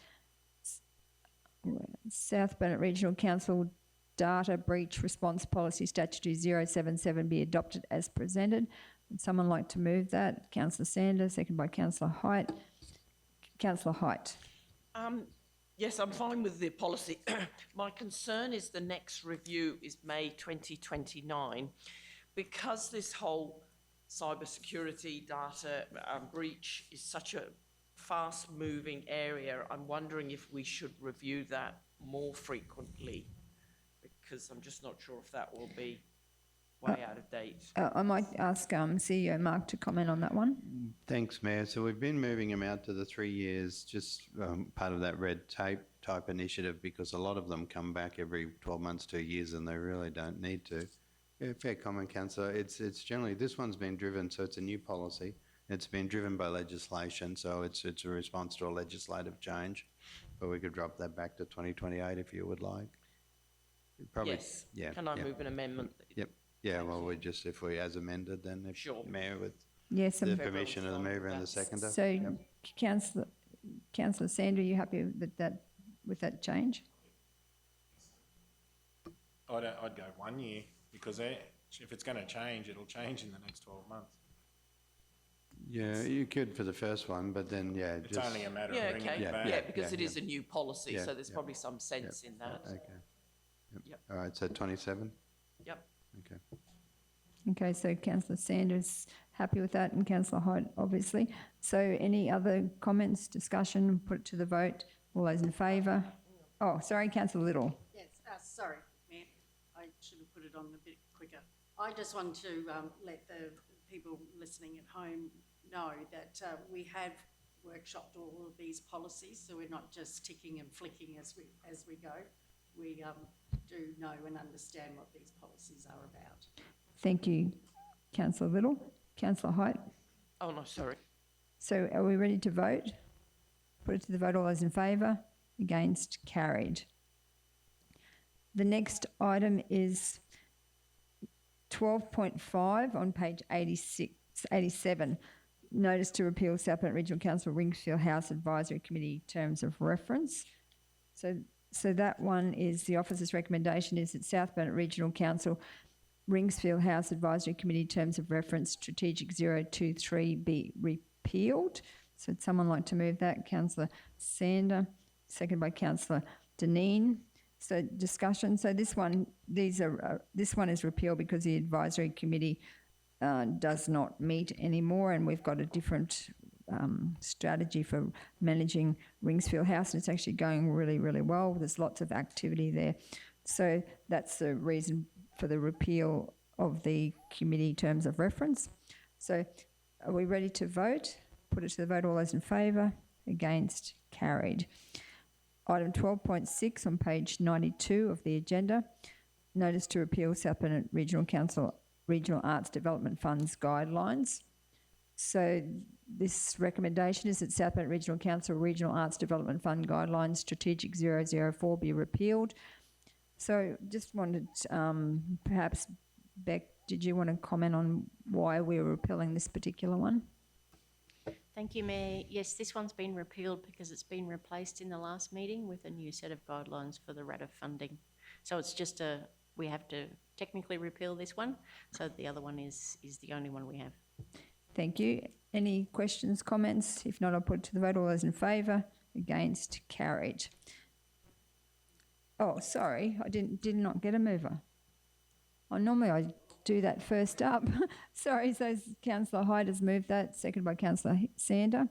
South Bennett Regional Council Data Breach Response Policy Statutory 077 be adopted as presented. Would someone like to move that? Councillor Sanders, seconded by Councillor Height. Councillor Height. Yes, I'm fine with the policy. My concern is the next review is May 2029. Because this whole cybersecurity data breach is such a fast-moving area, I'm wondering if we should review that more frequently, because I'm just not sure if that will be way out of date. I might ask CEO Mark to comment on that one. Thanks, Mayor. So we've been moving them out to the 3 years, just part of that red tape type initiative, because a lot of them come back every 12 months, 2 years, and they really don't need to. Yeah, fair comment, Councillor. It's generally, this one's been driven, so it's a new policy. It's been driven by legislation, so it's a response to a legislative change. But we could drop that back to 2028 if you would like. Probably, Yes. Yeah. Can I yeah. move an amendment? Yep. Yeah, well, we just, if we, as amended, then if Sure. Mayor with Yes, the Everyone's permission of the fine mover with and the that. seconder. so Yep. Councillor Sandra, are you happy with that change? I'd go 1 year, because if it's going to change, it'll change in the next 12 months. Yeah, you could for the first one, but then, yeah, It's just... only a matter Yeah, of bringing okay. it back. Yeah, because it yeah. is a new policy, Yeah, so there's yeah. probably some sense in that. Okay. Yep. Yep. All right, so 27? Yep. Okay. Okay, so Councillor Sanders happy with that, and Councillor Hyde, obviously. So any other comments, discussion? Put it to the vote. All those in favour? Oh, sorry, Councillor Little. Yes, sorry, Mayor, I should have put it on a bit quicker. I just want to let the people listening at home know that we have workshopped all of these policies, so we're not just ticking and flicking as we go. We do know and understand what these policies are about. Thank you, Councillor Little. Councillor Height. Oh, no, sorry. So are we ready to vote? Put it to the vote. All those in favour? Against? Carried. The next item is 12.5 on page 87. Notice to repeal South Bennett Regional Council Ringsfield House Advisory Committee terms of reference. So that one is the officer's recommendation is that South Bennett Regional Council Ringsfield House Advisory Committee terms of reference strategic 023 be repealed. So would someone like to move that? Councillor Sander, seconded by Councillor Dineen. So discussion. So this one is repealed because the advisory committee does not meet anymore, and we've got a different strategy for managing Ringsfield House, and it's actually going really, really well. There's lots of activity there. So that's the reason for the repeal of the committee terms of reference. So are we ready to vote? Put it to the vote. All those in favour? Against? Carried. Item 12.6 on page 92 of the agenda. Notice to repeal South Bennett Regional Council Regional Arts Development Fund's guidelines. So this recommendation is that South Bennett Regional Council Regional Arts Development Fund Guidelines Strategic 004 be repealed. So just wanted, perhaps, Beck, did you want to comment on why we're repealing this particular one? Thank you, Mayor. Yes, this one's been repealed because it's been replaced in the last meeting with a new set of guidelines for the rate of funding. So it's just we have to technically repeal this one, so the other one is the only one we have. Thank you. Any questions, comments? If not, I'll put it to the vote. All those in favour? Against? Carried. Oh, sorry, I did not get a mover. Oh, normally I do that first up. Sorry, so Councillor Hyde has moved that, seconded by Councillor Sander.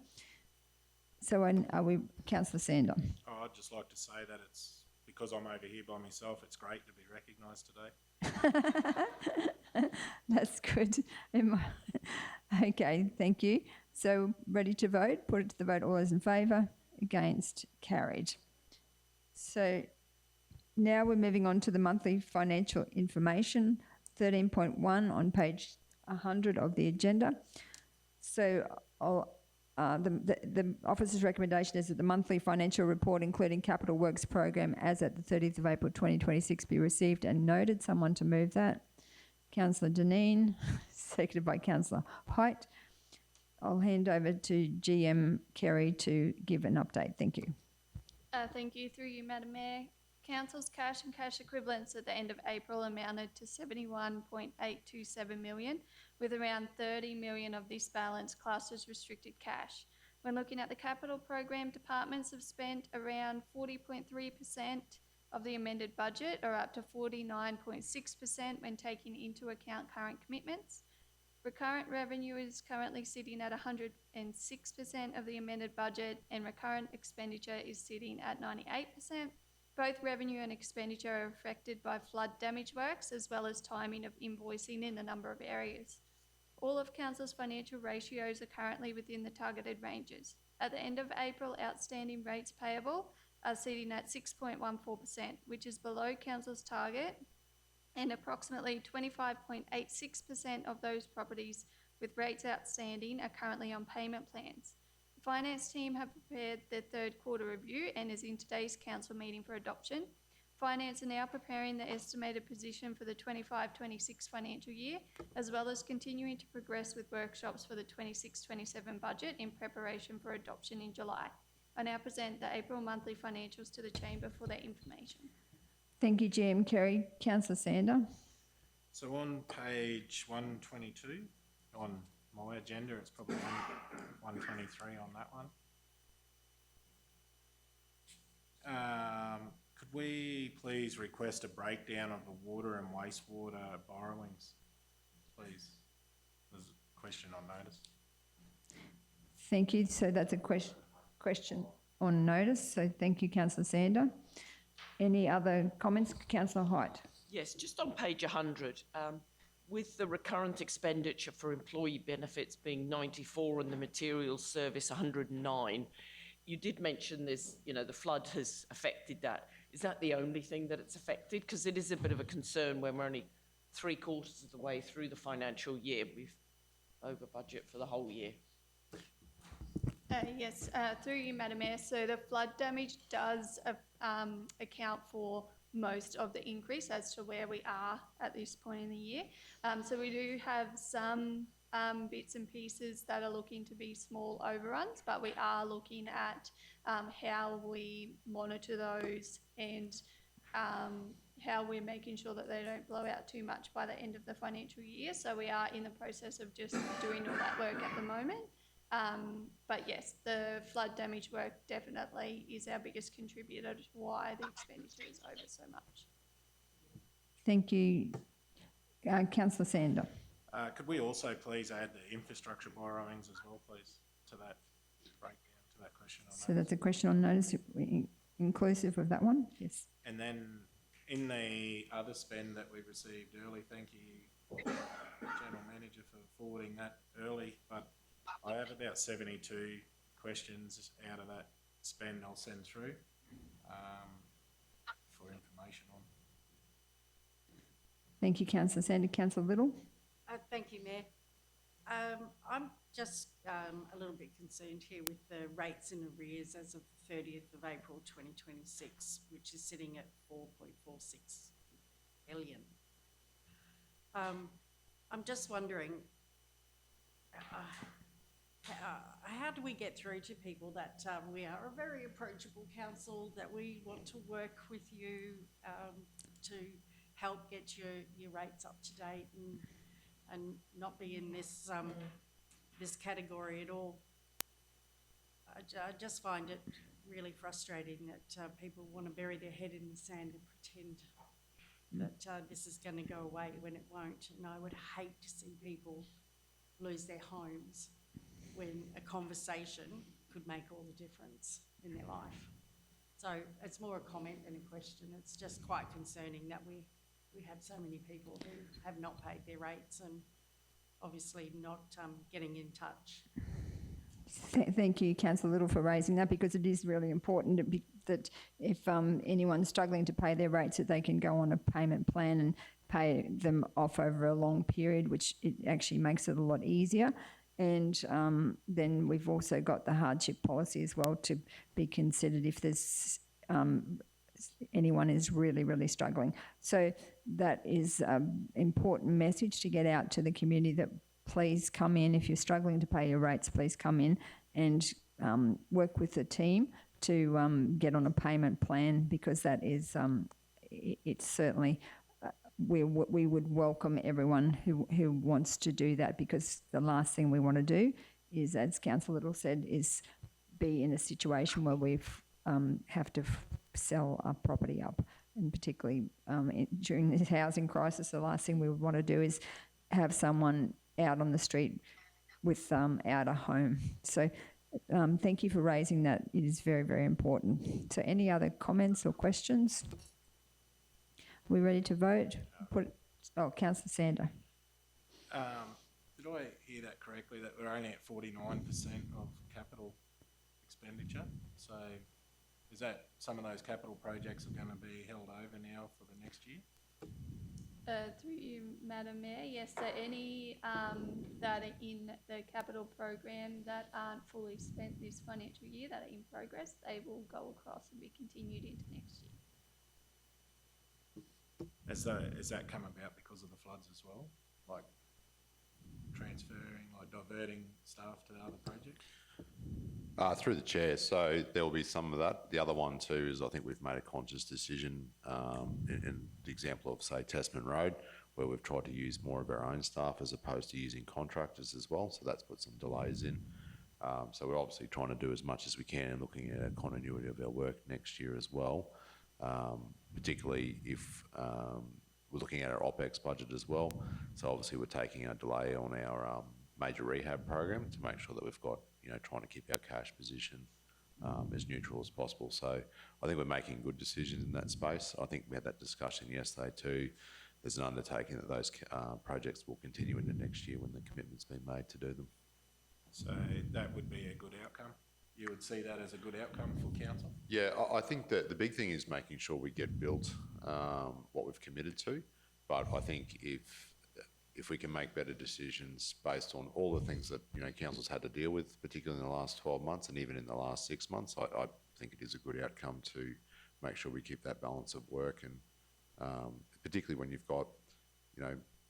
So are we, Councillor Sander? Oh, I'd just like to say that it's because I'm over here by myself, it's great to be recognised today. That's good. Okay, thank you. So ready to vote? Put it to the vote. All those in favour? Against? Carried. So now we're moving on to the monthly financial information, 13.1 on page 100 of the agenda. So the officer's recommendation is that the monthly financial report, including capital works program, as at the 30th of April 2026, be received and noted. Someone to move that. Councillor Deneen, seconded by Councillor Height. I'll hand over to GM Kerry to give an update. Thank you. Thank you. Through you, Madam Mayor. Council's cash and cash equivalents at the end of April amounted to 71.827 million, with around 30 million of this balance classed as restricted cash. When looking at the capital program, departments have spent around 40.3% of the amended budget, or up to 49.6% when taking into account current commitments. Recurrent revenue is currently sitting at 106% of the amended budget, and recurrent expenditure is sitting at 98%. Both revenue and expenditure are affected by flood damage works, as well as timing of invoicing in a number of areas. All of Council's financial ratios are currently within the targeted ranges. At the end of April, outstanding rates payable are sitting at 6.14%, which is below Council's target, and approximately 25.86% of those properties with rates outstanding are currently on payment plans. The finance team have prepared their third quarter review and is in today's council meeting for adoption. Finance are now preparing the estimated position for the 25-26 financial year, as well as continuing to progress with workshops for the 26-27 budget in preparation for adoption in July. I now present the April monthly financials to the Chamber for their information. Thank you, GM Kerry. Councillor Sander. So on page 122, on my agenda, it's probably 123 on that one. Could we please request a breakdown of the water and wastewater borrowings, please? There's a question on notice. Thank you. So that's a question on notice. So thank you, Councillor Sander. Any other comments? Councillor Height. Yes, just on page 100, with the recurrent expenditure for employee benefits being 94 and the materials service 109, you did mention this, the flood has affected that. Is that the only thing that it's affected? Because it is a bit of a concern when we're only 3/4 of the way through the financial year. We've over budget for the whole year. Yes, through you, Madam Mayor. So the flood damage does account for most of the increase as to where we are at this point in the year. So we do have some bits and pieces that are looking to be small overruns, but we are looking at how we monitor those and how we're making sure that they don't blow out too much by the end of the financial year. So we are in the process of just doing all that work at the moment. But yes, the flood damage work definitely is our biggest contributor to why the expenditure is over so much. Thank you. Councillor Sander. Could we also please add the infrastructure borrowings as well, please, to that breakdown, to that question on So that's a question on notice, inclusive of that one? Yes. And then in the other spend that we received early, thank you, General Manager for forwarding that early, but I have about 72 questions out of that spend I'll send through for information on. Thank you, Councillor Sander. Councillor Little? Thank you, Mayor. I'm just a little bit concerned here with the rates in arrears as of the 30th of April 2026, which is sitting at 4.46 billion. I'm just wondering, how do we get through to people that we are a very approachable council, that we want to work with you to help get your rates up to date and not be in this this category at all? I just find it really frustrating that people want to bury their head in the sand and pretend that this is going to go away when it won't. And I would hate to see people lose their homes when a conversation could make all the difference in their life. So it's more a comment than a question. It's just quite concerning that we have so many people who have not paid their rates and obviously not getting in touch. Thank you, Councillor Little, for raising that, because it is really important that if anyone's struggling to pay their rates, that they can go on a payment plan and pay them off over a long period, which it actually makes it a lot easier. And then we've also got the hardship policy as well to be considered if there's anyone is really, really struggling. So that is an important message to get out to the community, that please come in. If you're struggling to pay your rates, please come in and work with the team to get on a payment plan, because that is, it's certainly, we would welcome everyone who wants to do that, because the last thing we want to do is, as Councillor Little said, is be in a situation where we have to sell our property up. And particularly during this housing crisis, the last thing we would want to do is have someone out on the street without a home. So thank you for raising that. It is very, very important. So any other comments or questions? Are we ready to vote? Councillor Sander. Did I hear that correctly, that we're only at 49% of capital expenditure? So is that some of those capital projects are going to be held over now for the next year? Through you, Madam Mayor, yes, so any that are in the capital program that aren't fully spent this financial year, that are in progress, they will go across and be continued into next year. Has that come about because of the floods as well? Like transferring, like diverting staff to other projects? Through the chair, so there will be some of that. The other one too is I think we've made a conscious decision in the example of, say, Testman Road, where we've tried to use more of our own staff as opposed to using contractors as well. So that's put some delays in. So we're obviously trying to do as much as we can and looking at a continuity of our work next year as well, particularly if we're looking at our OPEX budget as well. So obviously we're taking a delay on our major rehab program to make sure that we've got, trying to keep our cash position as neutral as possible. So I think we're making good decisions in that space. I think we had that discussion yesterday too. There's an undertaking that those projects will continue into next year when the commitment's been made to do them. So that would be a good outcome? You would see that as a good outcome for council? Yeah, I think that the big thing is making sure we get built what we've committed to. But I think if we can make better decisions based on all the things that council's had to deal with, particularly in the last 12 months and even in the last 6 months, I think it is a good outcome to make sure we keep that balance of work, and particularly when you've got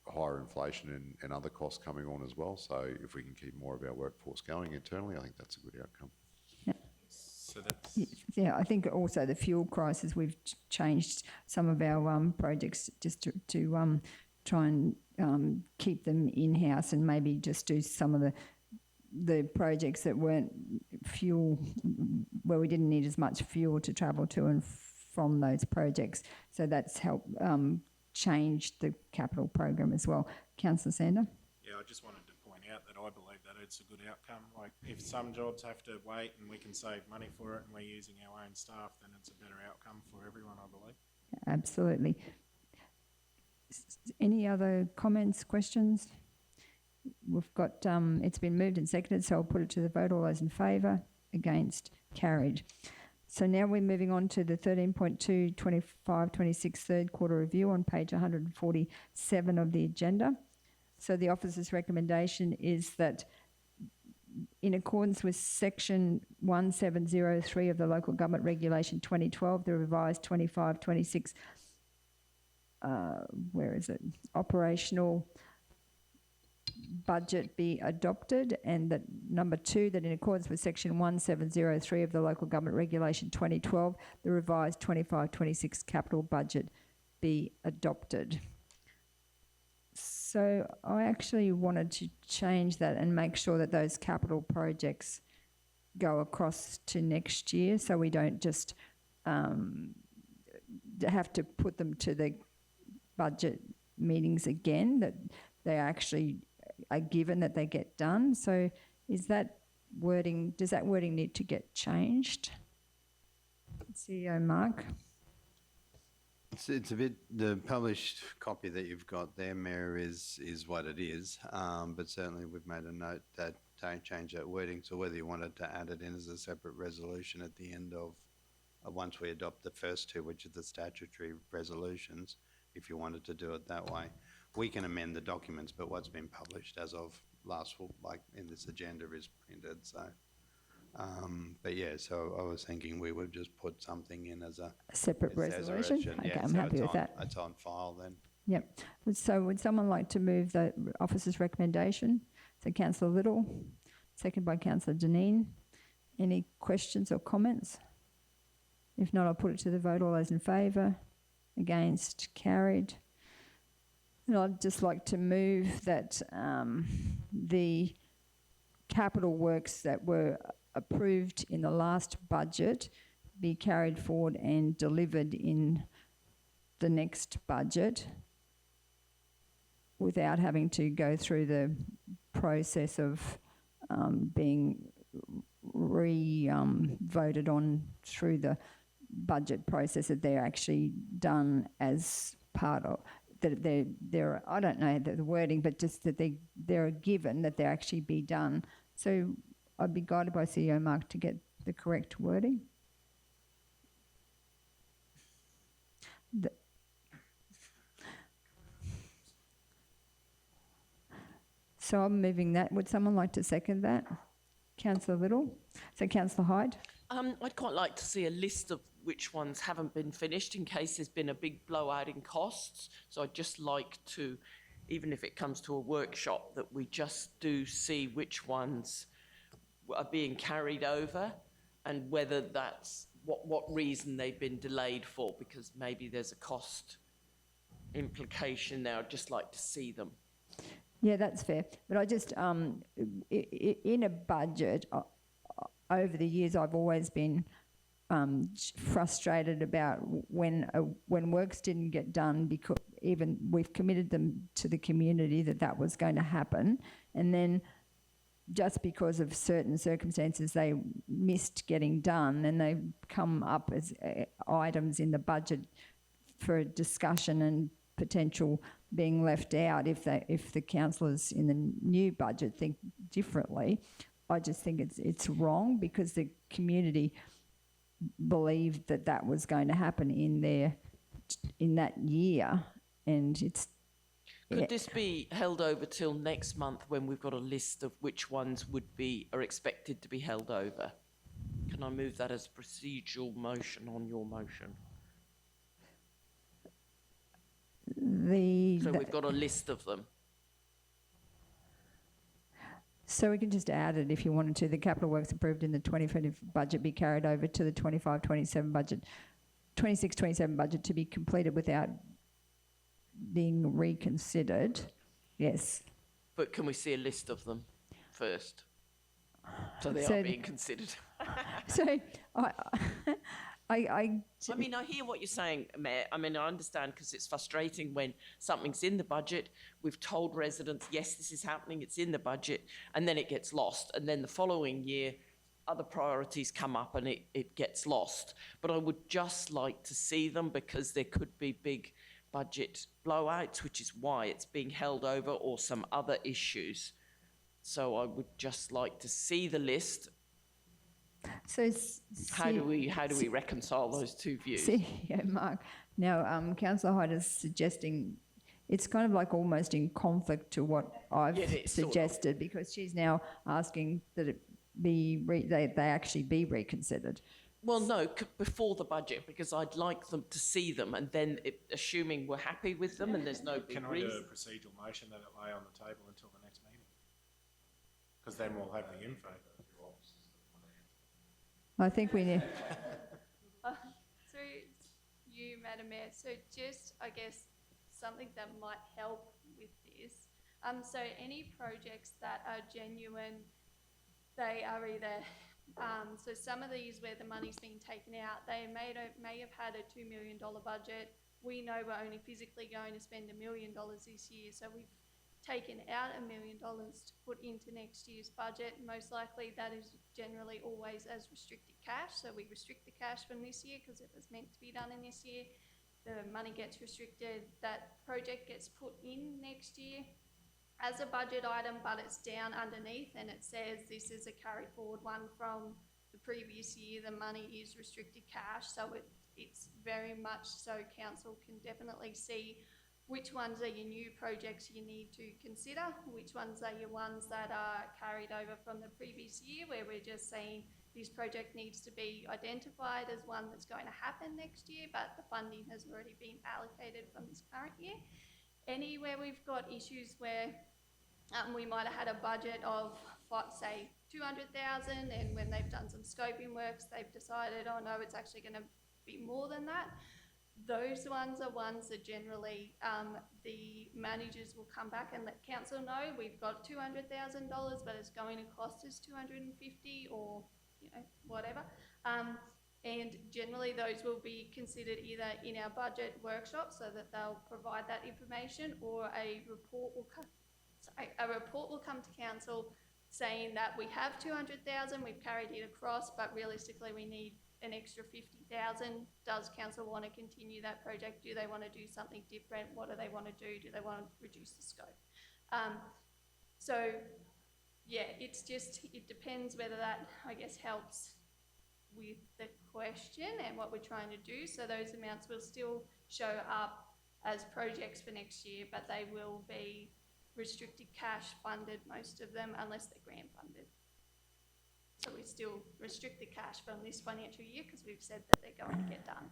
higher inflation and other costs coming on as well. So if we can keep more of our workforce going internally, I think that's a good outcome. So that's... Yeah, I think also the fuel crisis, we've changed some of our projects just to try and keep them in-house, and maybe just do some of the projects that weren't fuel, where we didn't need as much fuel to travel to and from those projects. So that's helped change the capital program as well. Councillor Sander? Yeah, I just wanted to point out that I believe that it's a good outcome. Like, if some jobs have to wait and we can save money for it and we're using our own staff, then it's a better outcome for everyone, I believe. Absolutely. Any other comments, questions? We've got, it's been moved and seconded, so I'll put it to the vote. All those in favour? Against? Carried. So now we're moving on to the 13.2 25-26 third quarter review on page 147 of the agenda. So the officer's recommendation is that in accordance with section 1703 of the Local Government Regulation 2012, the revised 25-26 operational budget be adopted, and that number 2, that in accordance with section 1703 of the Local Government Regulation 2012, the revised 25-26 capital budget be adopted. So I actually wanted to change that and make sure that those capital projects go across to next year, so we don't just have to put them to the budget meetings again, that they actually are given that they get done. So does that wording need to get changed? CEO Mark? It's a bit, the published copy that you've got there, Mayor, is what it is. But certainly we've made a note that don't change that wording. So whether you wanted to add it in as a separate resolution at the end of, once we adopt the first two, which are the statutory resolutions, if you wanted to do it that way. We can amend the documents, but what's been published as of like in this agenda is printed. So, but yeah, so I was thinking we would just put something in as a separate resolution? Okay, yeah, I'm so happy with that. It's on file then. Yep. So would someone like to move the officer's recommendation? So Councillor Little, second by Councillor Deneen. Any questions or comments? If not, I'll put it to the vote. All those in favour? Against? Carried. And I'd just like to move that the capital works that were approved in the last budget be carried forward and delivered in the next budget without having to go through the process of being voted on through the budget process, that they're actually done as part of, that they're I don't know the wording, but just that they're given that they actually be done. So I'd be guided by CEO Mark to get the correct wording. So I'm moving that. Would someone like to second that? Councillor Little. So Councillor Hyde. I'd quite like to see a list of which ones haven't been finished in case there's been a big blowout in costs. So I'd just like to, even if it comes to a workshop, that we just do see which ones are being carried over and whether that's what reason they've been delayed for, because maybe there's a cost implication there. I'd just like to see them. Yeah, that's fair. But I just, in a budget, over the years, I've always been frustrated about when works didn't get done, because even we've committed them to the community that was going to happen, and then just because of certain circumstances they missed getting done, and they come up as items in the budget for discussion and potential being left out if the councillors in the new budget think differently. I just think it's wrong, because the community believed that was going to happen in that year, and it's. Could this be held over till next month when we've got a list of which ones are expected to be held over? Can I move that as a procedural motion on your motion? So we've got a list of them. So we can just add it if you wanted to. The capital works approved in the 2020 budget be carried over to the 25-27 budget, 26-27 budget to be completed without being reconsidered. Yes. But can we see a list of them first? So they are being considered. So I mean, I hear what you're saying, Mayor. I mean, I understand, because it's frustrating when something's in the budget, we've told residents, yes, this is happening, it's in the budget, and then it gets lost. And then the following year, other priorities come up and it gets lost. But I would just like to see them, because there could be big budget blowouts, which is why it's being held over, or some other issues. So I would just like to see the list. So How do we reconcile those two views? CEO Mark, now Councillor Hyde is suggesting it's kind of like almost in conflict to what I've Yeah, it is, sort of. suggested, because she's now asking that it be they actually be reconsidered. Well, no, before the budget, because I'd like them to see them, and then assuming we're happy with them and there's no big Can I do reason. a procedural motion that it lay on the table until the next meeting? Because then we'll have the info. I think we need. Through you, Madam Mayor, so just, I guess, something that might help with this. So any projects that are genuine, they are either, so some of these where the money's been taken out, they may have had a $2 million budget. We know we're only physically going to spend $1 million this year, so we've taken out $1 million to put into next year's budget. Most likely that is generally always as restricted cash, so we restrict the cash from this year because it was meant to be done in this year. The money gets restricted, that project gets put in next year as a budget item, but it's down underneath and it says this is a carry forward one from the previous year. The money is restricted cash, so it's very much so council can definitely see which ones are your new projects you need to consider, which ones are your ones that are carried over from the previous year, where we're just saying this project needs to be identified as one that's going to happen next year, but the funding has already been allocated from this current year. Anywhere we've got issues where we might have had a budget of, say, 200,000, and when they've done some scoping works, they've decided, oh no, it's actually going to be more than that. Those ones are ones that generally the managers will come back and let council know we've got $200,000, but it's going to cost us 250 or whatever. And generally those will be considered either in our budget workshop so that they'll provide that information, or a report will come to council saying that we have 200,000, we've carried it across, but realistically we need an extra 50,000. Does council want to continue that project? Do they want to do something different? What do they want to do? Do they want to reduce the scope? So yeah, it depends whether that, I guess, helps with the question and what we're trying to do. So those amounts will still show up as projects for next year, but they will be restricted cash funded, most of them, unless they're grant funded. So we still restrict the cash from this financial year because we've said that they're going to get done.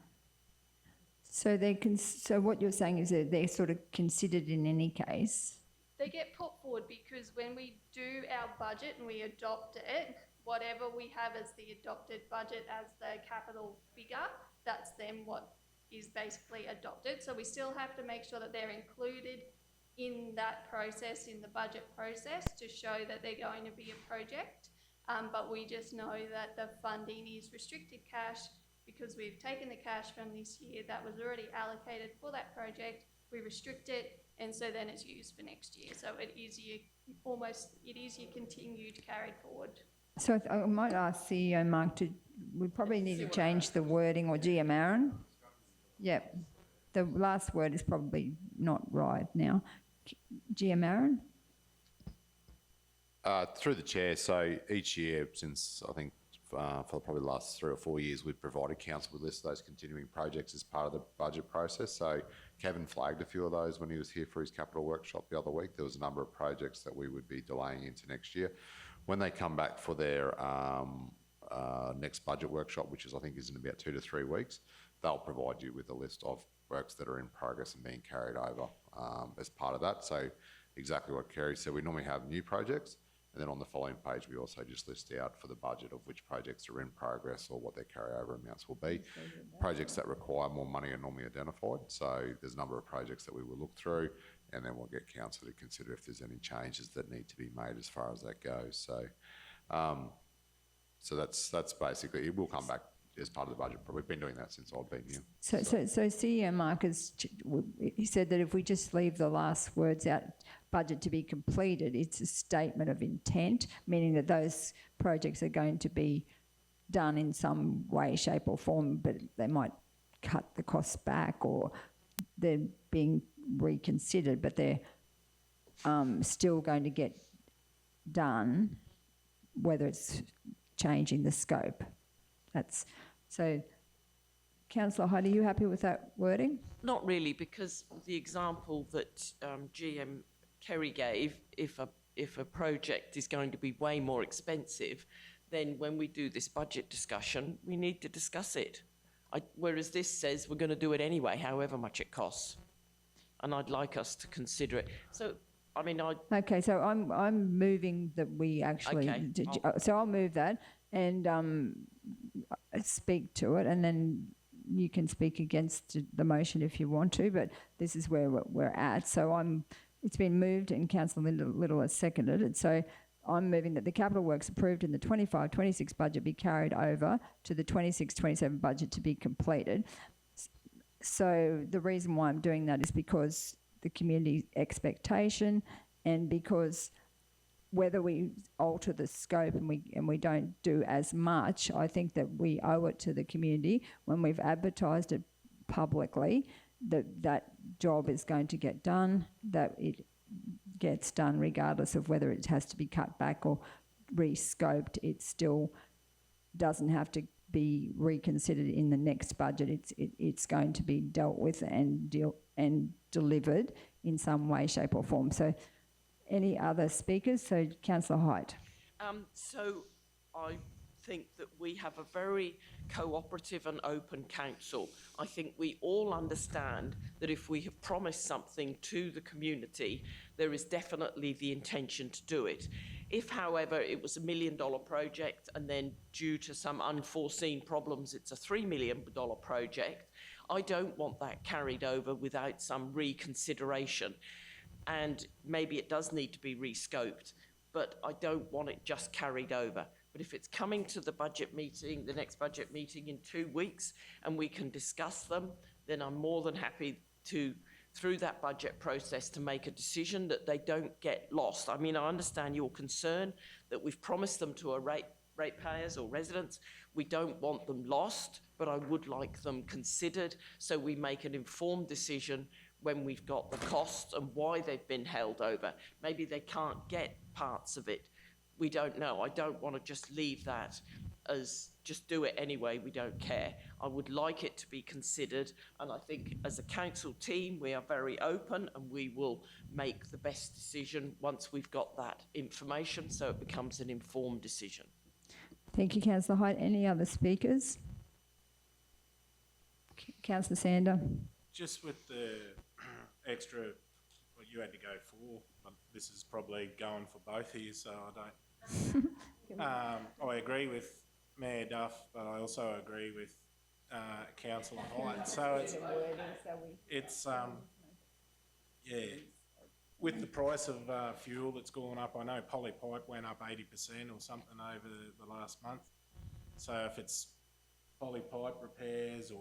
So so what you're saying is that they're sort of considered in any case? They get put forward because when we do our budget and we adopt it, whatever we have as the adopted budget as the capital figure, that's then what is basically adopted. So we still have to make sure that they're included in that process, in the budget process, to show that they're going to be a project. But we just know that the funding is restricted cash because we've taken the cash from this year that was already allocated for that project. We restrict it, and so then it's used for next year. So it is your continued carried forward. So I might ask CEO Mark we probably need to change the wording, or GM Aaron. Yep, the last word is probably not right now. GM Aaron? Through the chair, so each year since I think for probably the last 3 or 4 years, we've provided council with a list of those continuing projects as part of the budget process. So Kevin flagged a few of those when he was here for his capital workshop the other week. There was a number of projects that we would be delaying into next year. When they come back for their next budget workshop, which I think is in about 2 to 3 weeks, they'll provide you with a list of works that are in progress and being carried over as part of that. So exactly what Kerry said, we normally have new projects, and then on the following page we also just list out for the budget of which projects are in progress or what their carryover amounts will be. Projects that require more money are normally identified, so there's a number of projects that we will look through, and then we'll get council to consider if there's any changes that need to be made as far as that goes. So so that's basically, it will come back as part of the budget. We've been doing that since I've been here. So CEO Mark he said that if we just leave the last words out, budget to be completed, it's a statement of intent, meaning that those projects are going to be done in some way, shape or form, but they might cut the costs back, or they're being reconsidered, but they're still going to get done, whether it's changing the scope. That's so. Councillor Hyde, are you happy with that wording? Not really, because the example that GM Kerry gave, if a project is going to be way more expensive, then when we do this budget discussion, we need to discuss it. Whereas this says we're going to do it anyway, however much it costs. And I'd like us to consider it. So, I mean, Okay, so I'm moving that we actually. Okay, So I'll move that and speak to it, and then you can speak against the motion if you want to. But this is where we're at. So it's been moved, and Councillor Little has seconded it. So I'm moving that the capital works approved in the 25-26 budget be carried over to the 26-27 budget to be completed. So the reason why I'm doing that is because the community expectation, and because whether we alter the scope and we don't do as much, I think that we owe it to the community when we've advertised it publicly that job is going to get done, that it gets done regardless of whether it has to be cut back or re-scoped. It still doesn't have to be reconsidered in the next budget. It's going to be dealt with and delivered in some way, shape or form. So any other speakers? So Councillor Hyde. So I think that we have a very cooperative and open council. I think we all understand that if we have promised something to the community, there is definitely the intention to do it. If, however, it was $1 million project and then due to some unforeseen problems it's a $3 million project, I don't want that carried over without some reconsideration. And maybe it does need to be rescoped, but I don't want it just carried over. But if it's coming to the budget meeting, the next budget meeting in 2 weeks, and we can discuss them, then I'm more than happy to, through that budget process, to make a decision that they don't get lost. I mean, I understand your concern that we've promised them to our ratepayers or residents. We don't want them lost, but I would like them considered so we make an informed decision when we've got the costs and why they've been held over. Maybe they can't get parts of it. We don't know. I don't want to just leave that as just do it anyway, we don't care. I would like it to be considered, and I think as a council team we are very open and we will make the best decision once we've got that information, so it becomes an informed decision. Thank you, Councillor Hyde. Any other speakers? Councillor Sander. Just with the extra, what you had to go for, but this is probably going for both here, so I don't. I agree with Mayor Duff, but I also agree with Councillor Hyde. So it's yeah, with the price of fuel that's gone up, I know poly pipe went up 80% or something over the last month. So if it's poly pipe repairs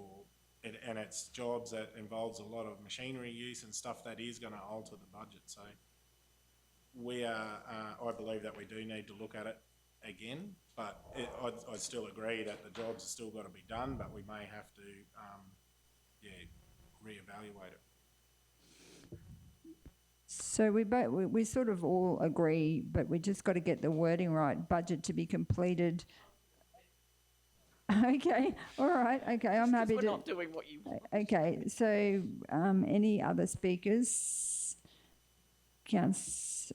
and it's jobs that involves a lot of machinery use and stuff, that is going to alter the budget. So we are, I believe that we do need to look at it again, but I'd still agree that the jobs have still got to be done, but we may have to, reevaluate it. So we sort of all agree, but we just got to get the wording right. Budget to be completed. Okay, all right. Okay, I'm happy We're to. not doing what you want. Okay, so any other speakers?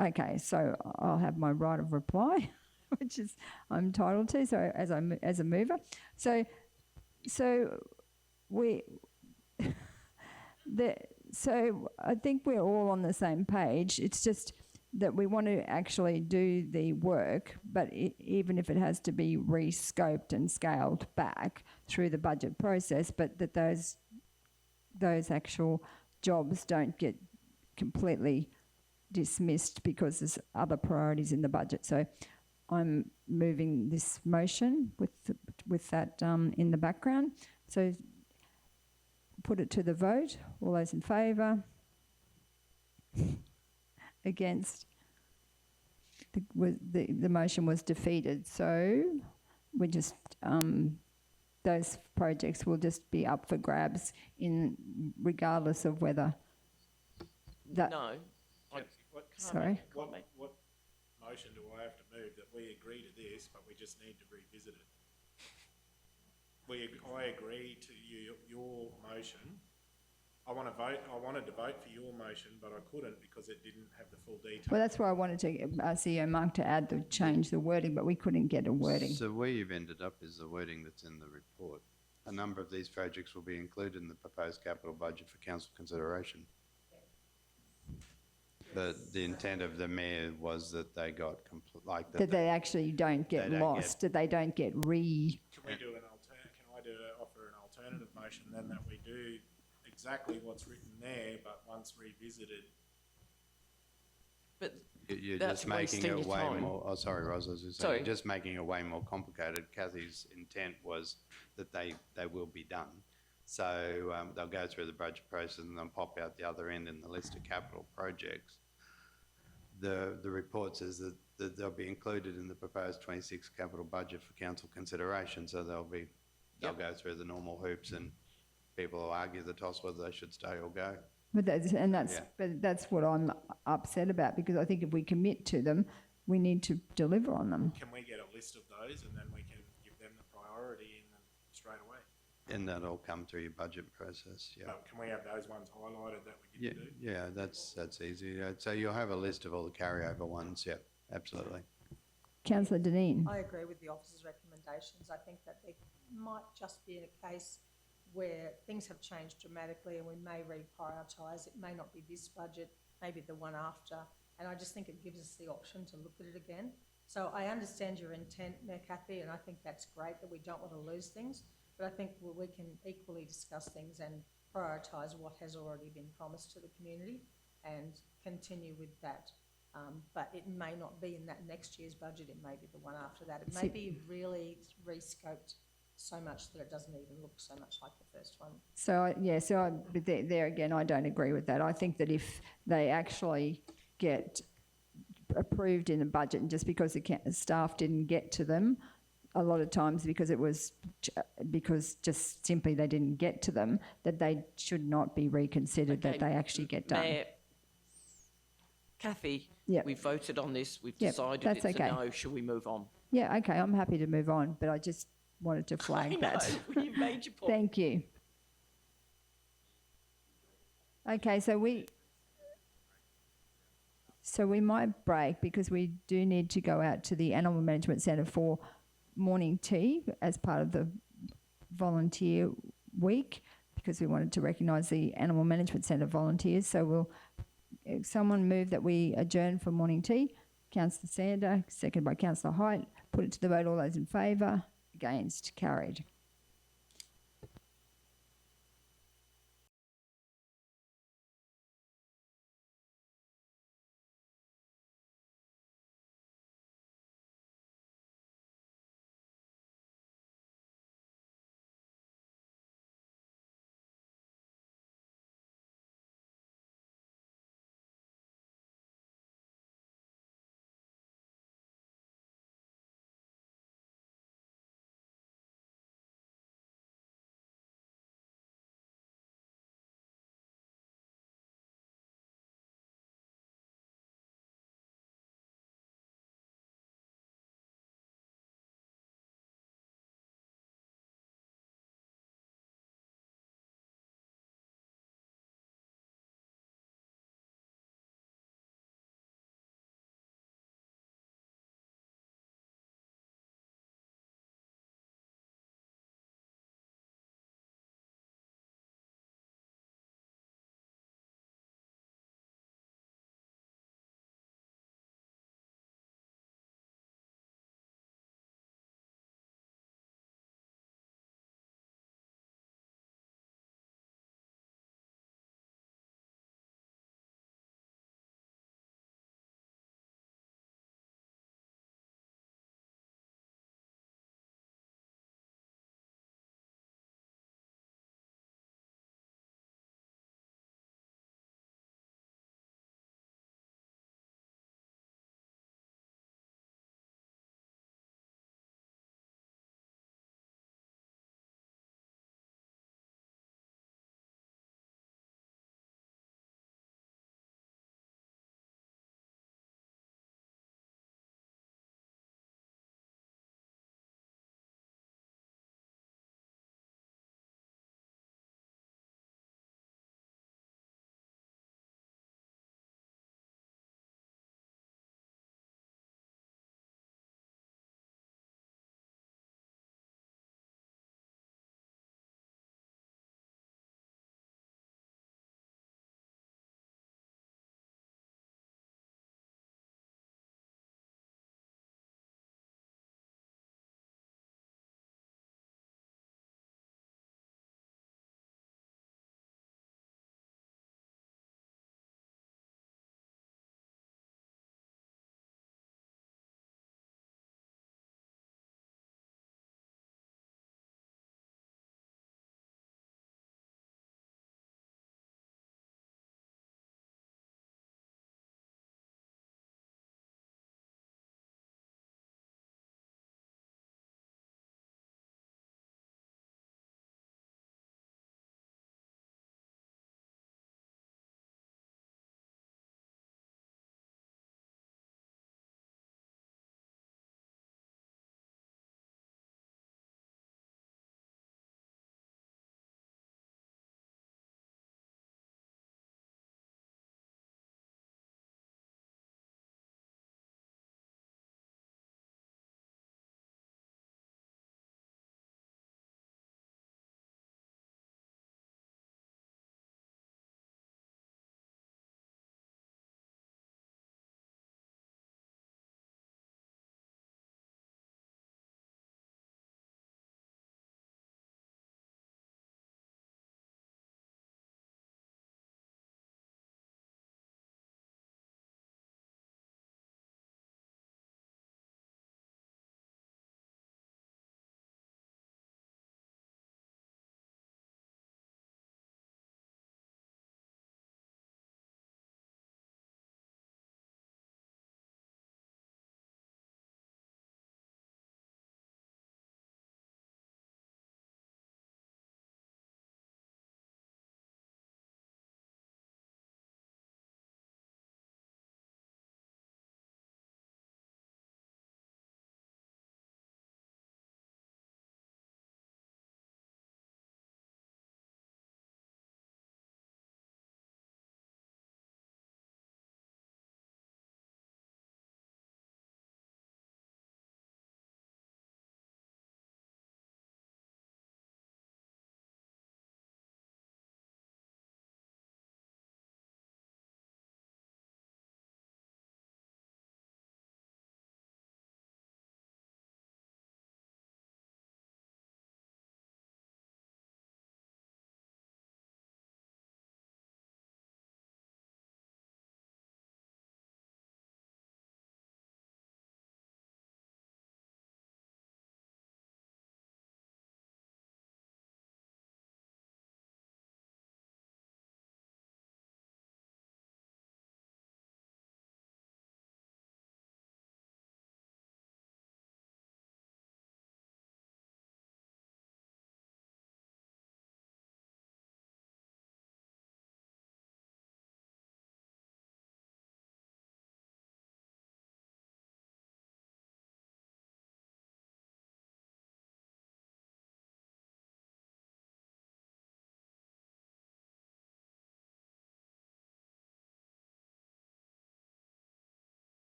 Okay, so I'll have my right of reply, which is I'm entitled to. So as a mover, so we. So I think we're all on the same page. It's just that we want to actually do the work, but even if it has to be re-scoped and scaled back through the budget process, but that those actual jobs don't get completely dismissed because there's other priorities in the budget. So I'm moving this motion with that in the background. So put it to the vote. All those in favour? Against? The motion was defeated. So we just those projects will just be up for grabs in regardless of whether that. No. Sorry. What motion do I have to move that we agree to this, but we just need to revisit it? I agree to your motion. I wanted to vote for your motion, but I couldn't because it didn't have the full detail. Well, that's why I wanted to CEO Mark to change the wording, but we couldn't get a wording. So where you've ended up is the wording that's in the report. A number of these projects will be included in the proposed capital budget for council consideration. But the intent of the mayor was that they got That they actually don't get They don't lost, that they don't get Can we do offer an alternative motion then that we do exactly what's written there, but once revisited? But You're that's just making wasting it your way time. more, oh, sorry, Ros, I was just Sorry. saying, just making it way more complicated. Kathy's intent was that they will be done. So they'll go through the budget process and then pop out the other end in the list of capital projects. The report says that they'll be included in the proposed 26 capital budget for council consideration. So they'll go through the normal hoops, and people will argue the toss whether they should stay or go. But that's what I'm upset about, because I think if we commit to them, we need to deliver on them. Can we get a list of those and then we can give them the priority and then straight away? And that'll come through your budget process, yeah. But can we have those ones highlighted that we didn't do? Yeah, that's easy. So you'll have a list of all the carryover ones, yeah, absolutely. Councillor Deneen. I agree with the officer's recommendations. I think that there might just be a case where things have changed dramatically and we may reprioritise. It may not be this budget, maybe the one after. And I just think it gives us the option to look at it again. So I understand your intent, Mayor Cathy, and I think that's great that we don't want to lose things. But I think we can equally discuss things and prioritise what has already been promised to the community and continue with that. But it may not be in that next year's budget, it may be the one after that. It may be really rescoped so much that it doesn't even look so much like the first one. But there again, I don't agree with that. I think that if they actually get approved in the budget, and just because the staff didn't get to them, a lot of times because just simply they didn't get to them, that they should not be reconsidered, that they actually get done. Mayor, Kathy, Yep. we've voted on this, we've Yep, decided that's it's okay. a no, shall we move on? Yeah, okay, I'm happy to move on, but I just wanted to flag that. You've made your point. Thank you. Okay, so we might break because we do need to go out to the Animal Management Centre for morning tea as part of the volunteer week, because we wanted to recognise the Animal Management Centre volunteers. So if someone move that we adjourn for morning tea. Councillor Sander, second by Councillor Height. Put it to the vote. All those in favour? Against? Carried.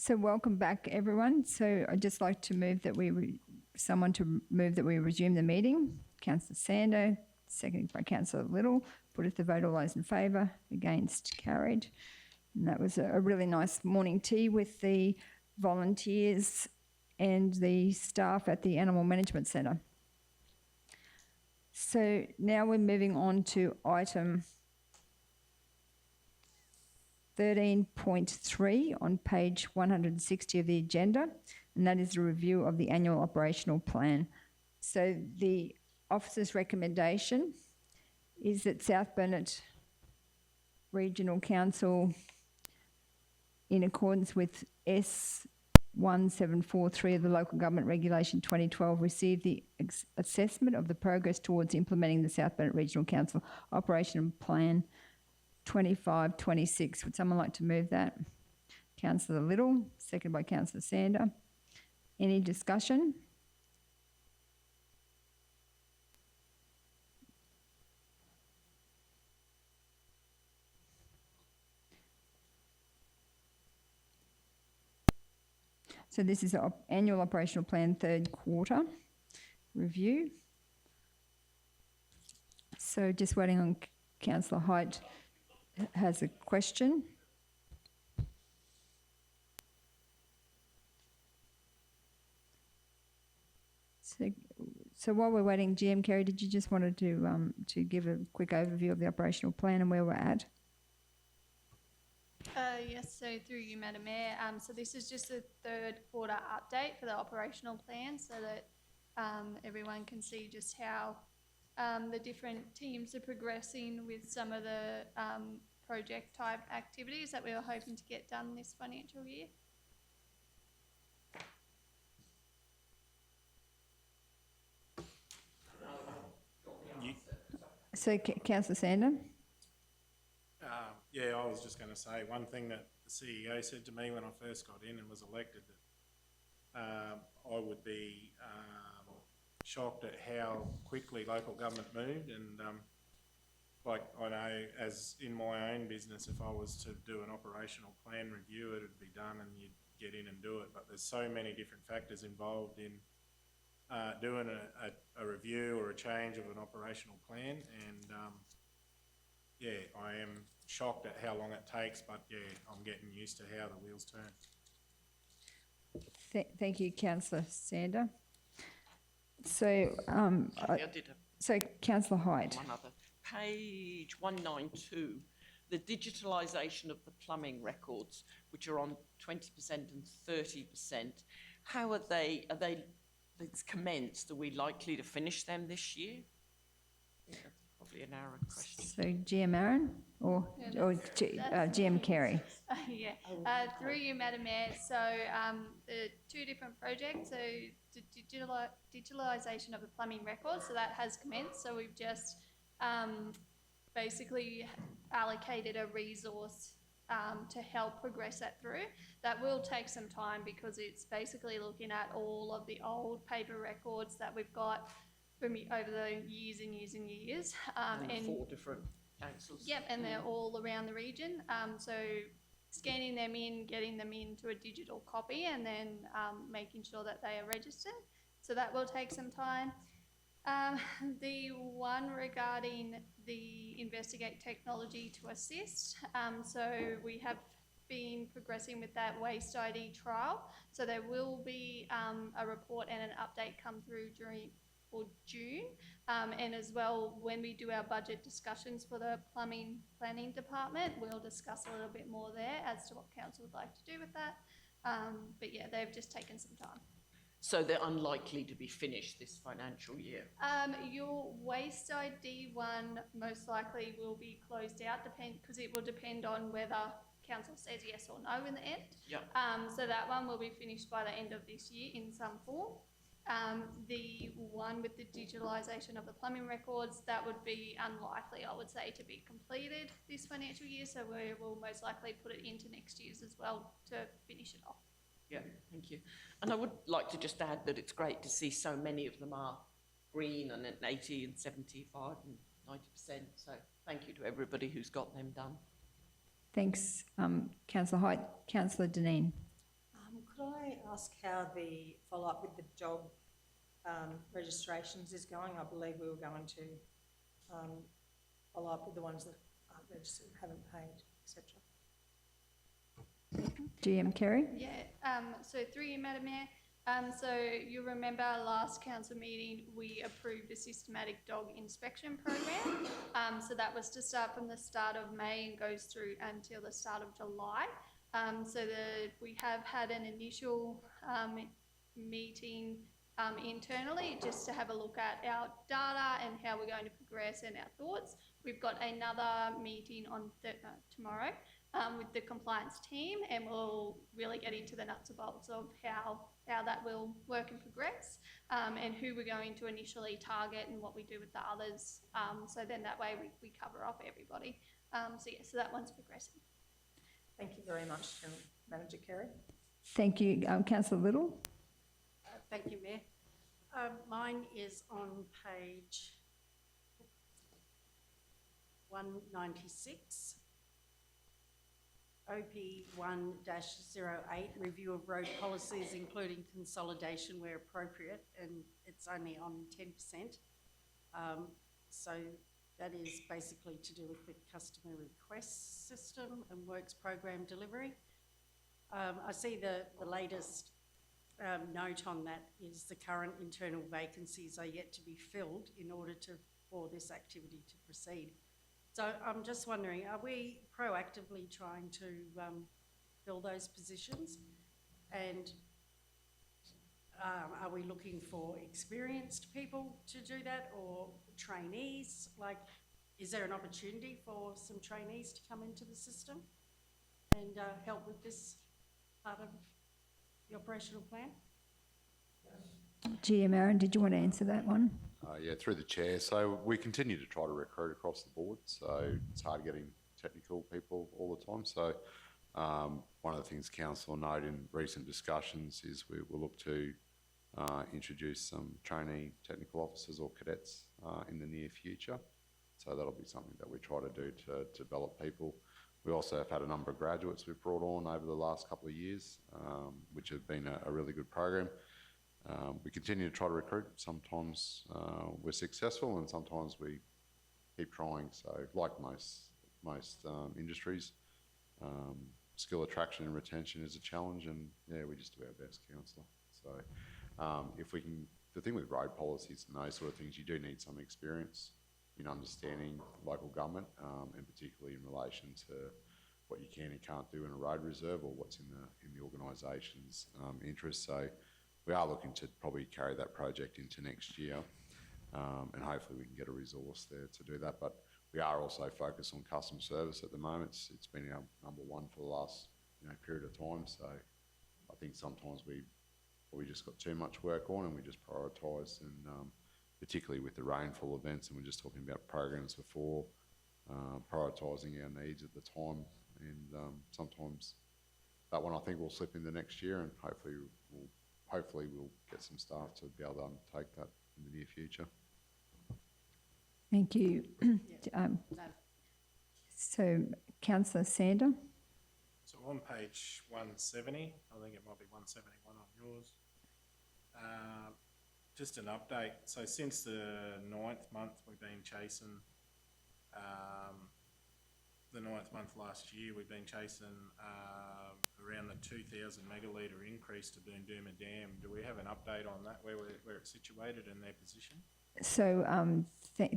So welcome back, everyone. So I'd just like to move that someone to move that we resume the meeting. Councillor Sander, seconded by Councillor Little. Put it to the vote. All those in favour? Against? Carried. And that was a really nice morning tea with the volunteers and the staff at the Animal Management Centre. So now we're moving on to item 13.3 on page 160 of the agenda, and that is a review of the annual operational plan. So the officer's recommendation is that South Burnett Regional Council, in accordance with S1743 of the Local Government Regulation 2012, receive the assessment of the progress towards implementing the South Burnett Regional Council Operational Plan 25-26. Would someone like to move that? Councillor Little, seconded by Councillor Sander. Any discussion? So this is an annual operational plan third quarter review. So just waiting on Councillor Height has a question. So while we're waiting, GM Kerry, did you just wanted to give a quick overview of the operational plan and where we're at? Yes, so through you, Madam Mayor. So this is just a third quarter update for the operational plan so that everyone can see just how the different teams are progressing with some of the project type activities that we were hoping to get done this financial year. So Councillor Sander? Yeah, I was just going to say one thing that the CEO said to me when I first got in and was elected, that I would be shocked at how quickly local government moved, and like I know as in my own business, if I was to do an operational plan review, it would be done and you'd get in and do it, but there's so many different factors involved in doing a review or a change of an operational plan, and yeah, I am shocked at how long it takes, but yeah, I'm getting used to how the wheels turn. Thank you, Councillor Sander. So, I did so Councillor Height. one other. Page 192, the digitalisation of the plumbing records, which are on 20% and 30%. How are they, it's commenced, are we likely to finish them this year? I think that's probably an Aaron question. So GM Aaron or GM Kerry? Yeah, through you, Madam Mayor. So the two different projects, so the digitalisation of the plumbing records, so that has commenced. So we've just basically allocated a resource to help progress that through. That will take some time because it's basically looking at all of the old paper records that we've got from over the years and years and years. And 4 different councils. Yep, and they're all around the region. So scanning them in, getting them into a digital copy, and then making sure that they are registered. So that will take some time. The one regarding the investigate technology to assist. So we have been progressing with that waste ID trial. So there will be a report and an update come through for June. And as well, when we do our budget discussions for the plumbing planning department, we'll discuss a little bit more there as to what council would like to do with that. But yeah, they've just taken some time. So they're unlikely to be finished this financial year? Your waste ID one most likely will be closed out, because it will depend on whether council says yes or no in the end. Yep. So that one will be finished by the end of this year in some form. The one with the digitalisation of the plumbing records, that would be unlikely, I would say, to be completed this financial year. So we will most likely put it into next year's as well to finish it off. Yeah, thank you. And I would like to just add that it's great to see so many of them are green and at 80 and 75 and 90%. So thank you to everybody who's got them done. Thanks, Councillor Height. Councillor Dineen. Could I ask how the follow-up with the job registrations is going? I believe we were going to follow up with the ones that aren't registered, haven't paid, etc. GM Kerry? Yeah, so through you, Madam Mayor. So you'll remember last council meeting, we approved a systematic dog inspection program. So that was to start from the start of May and goes through until the start of July. We have had an initial meeting internally just to have a look at our data and how we're going to progress and our thoughts. We've got another meeting on tomorrow with the compliance team, and we'll really get into the nuts and bolts of how that will work and progress, and who we're going to initially target and what we do with the others. So then that way we cover off everybody. So that one's progressing. Thank you very much, Manager Kerry. Thank you. Councillor Little? Thank you, Mayor. Mine is on page 196. OP1-08, review of road policies, including consolidation where appropriate, and it's only on 10%. So that is basically to do with the customer request system and works program delivery. I see the latest note on that is the current internal vacancies are yet to be filled in order for this activity to proceed. So I'm just wondering, are we proactively trying to fill those positions? And are we looking for experienced people to do that, or trainees? Like, is there an opportunity for some trainees to come into the system and help with this part of the operational plan? GM Aaron, did you want to answer that one? Yeah, through the chair. So we continue to try to recruit across the board. So it's hard getting technical people all the time. So one of the things council noted in recent discussions is we will look to introduce some trainee technical officers or cadets in the near future. So that'll be something that we try to do to develop people. We also have had a number of graduates we've brought on over the last couple of years, which have been a really good program. We continue to try to recruit. Sometimes we're successful and sometimes we keep trying. So like most industries, skill attraction and retention is a challenge, and yeah, we just do our best, councillor. So if we can, the thing with road policies and those sort of things, you do need some experience in understanding local government, and particularly in relation to what you can and can't do in a road reserve, or what's in the organisation's interest. So we are looking to probably carry that project into next year, and hopefully we can get a resource there to do that. But we are also focused on customer service at the moment. It's been our number one for the last period of time. So I think sometimes we just got too much work on and we just prioritise, and particularly with the rainfall events, and we're just talking about programs before, prioritising our needs at the time, and sometimes that one I think will slip into next year, and hopefully we'll get some staff to be able to undertake that in the near future. Thank you. So, Councillor Sander? So on page 170, I think it might be 171 on yours, just an update. So since the 9th month, we've been chasing, the 9th month last year, we've been chasing around the 2,000 megalitre increase to Boondooma Dam. Do we have an update on that, where it's situated and their position? So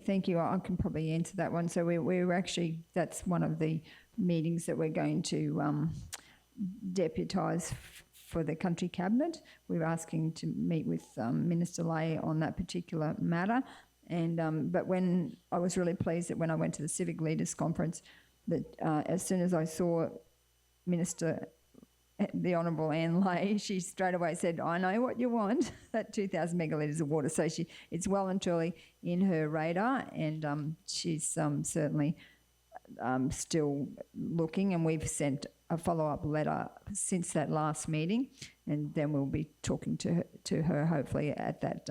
thank you. I can probably answer that one. So we're actually, that's one of the meetings that we're going to deputise for the country cabinet. We're asking to meet with Minister Lay on that particular matter. And but when I was really pleased that when I went to the Civic Leaders Conference, that as soon as I saw the Honourable Anne Lay, she straight away said, "I know what you want, that 2,000 megalitres of water." So it's well and truly in her radar, and she's certainly still looking, and we've sent a follow-up letter since that last meeting, and then we'll be talking to her hopefully at that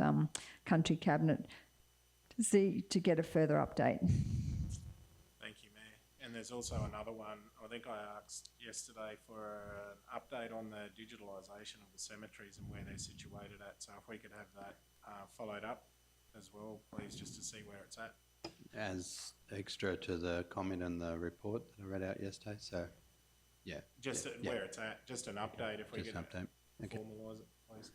country cabinet to get a further update. Thank you, Mayor. And there's also another one, I think I asked yesterday for an update on the digitalisation of the cemeteries and where they're situated at. So if we could have that followed up as well, please, just to see where it's at. As extra to the comment in the report that I read out yesterday, so, yeah. Just yeah, where it's at, just an update if we just could an update. Okay. formalise it, please.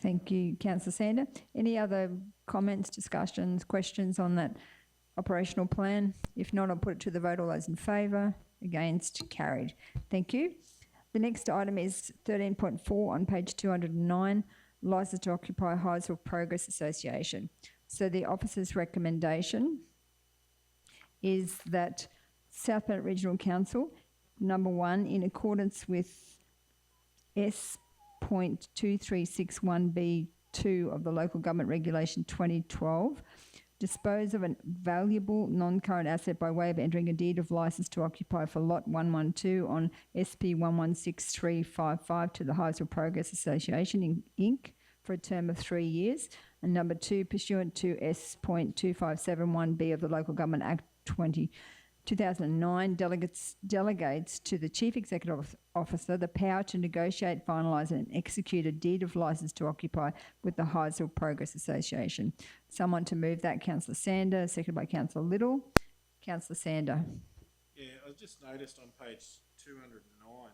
Thank you, Councillor Sander. Any other comments, discussions, questions on that operational plan? If not, I'll put it to the vote. All those in favour? Against? Carried. Thank you. The next item is 13.4 on page 209, licence to occupy Highsville Progress Association. So the officer's recommendation is that South Bennett Regional Council, number one, in accordance with S.2361B2 of the Local Government Regulation 2012, dispose of a valuable non-current asset by way of entering a deed of licence to occupy for Lot 112 on SP 116355 to the Highsville Progress Association, Inc., for a term of 3 years. And number two, pursuant to S.2571B of the Local Government Act 2009, delegates to the Chief Executive Officer the power to negotiate, finalise and execute a deed of licence to occupy with the Highsville Progress Association. Someone to move that, Councillor Sander, seconded by Councillor Little. Councillor Sander. Yeah, I just noticed on page 209,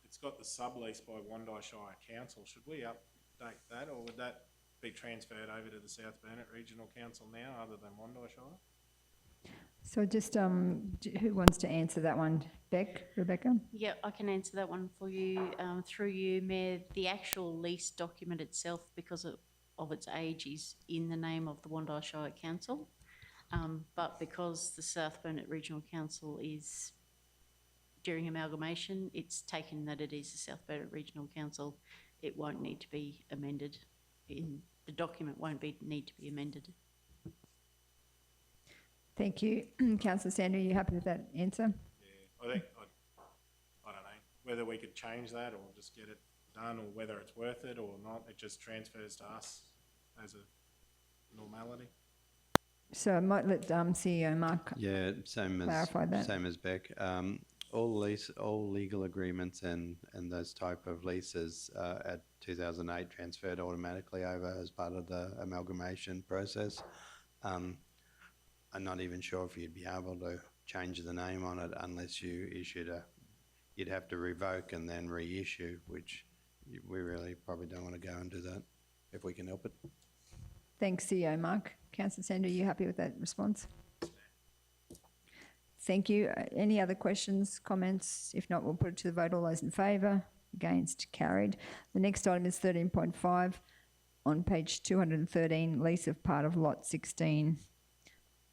it's got the sublease by Wondai Shire Council. Should we update that, or would that be transferred over to the South Burnett Regional Council now, other than Wondai Shire? So just, who wants to answer that one? Rebecca? Yeah, I can answer that one for you, through you, Mayor. The actual lease document itself, because of its age, is in the name of the Wondai Shire Council. But because the South Burnett Regional Council is during amalgamation, it's taken that it is the South Burnett Regional Council. It won't need to be amended. The document won't need to be amended. Thank you. Councillor Sander, are you happy with that answer? Yeah, I think, I don't know, whether we could change that or just get it done, or whether it's worth it or not. It just transfers to us as a normality. So I might let CEO Mark Yeah, clarify that. same as Beck. All legal agreements and those type of leases at 2008 transferred automatically over as part of the amalgamation process. I'm not even sure if you'd be able to change the name on it unless you issued you'd have to revoke and then reissue, which we really probably don't want to go and do that if we can help it. Thanks, CEO Mark. Councillor Sander, are you happy with that response? Thank you. Any other questions, comments? If not, we'll put it to the vote. All those in favour? Against? Carried. The next item is 13.5 on page 213, lease of part of Lot 16.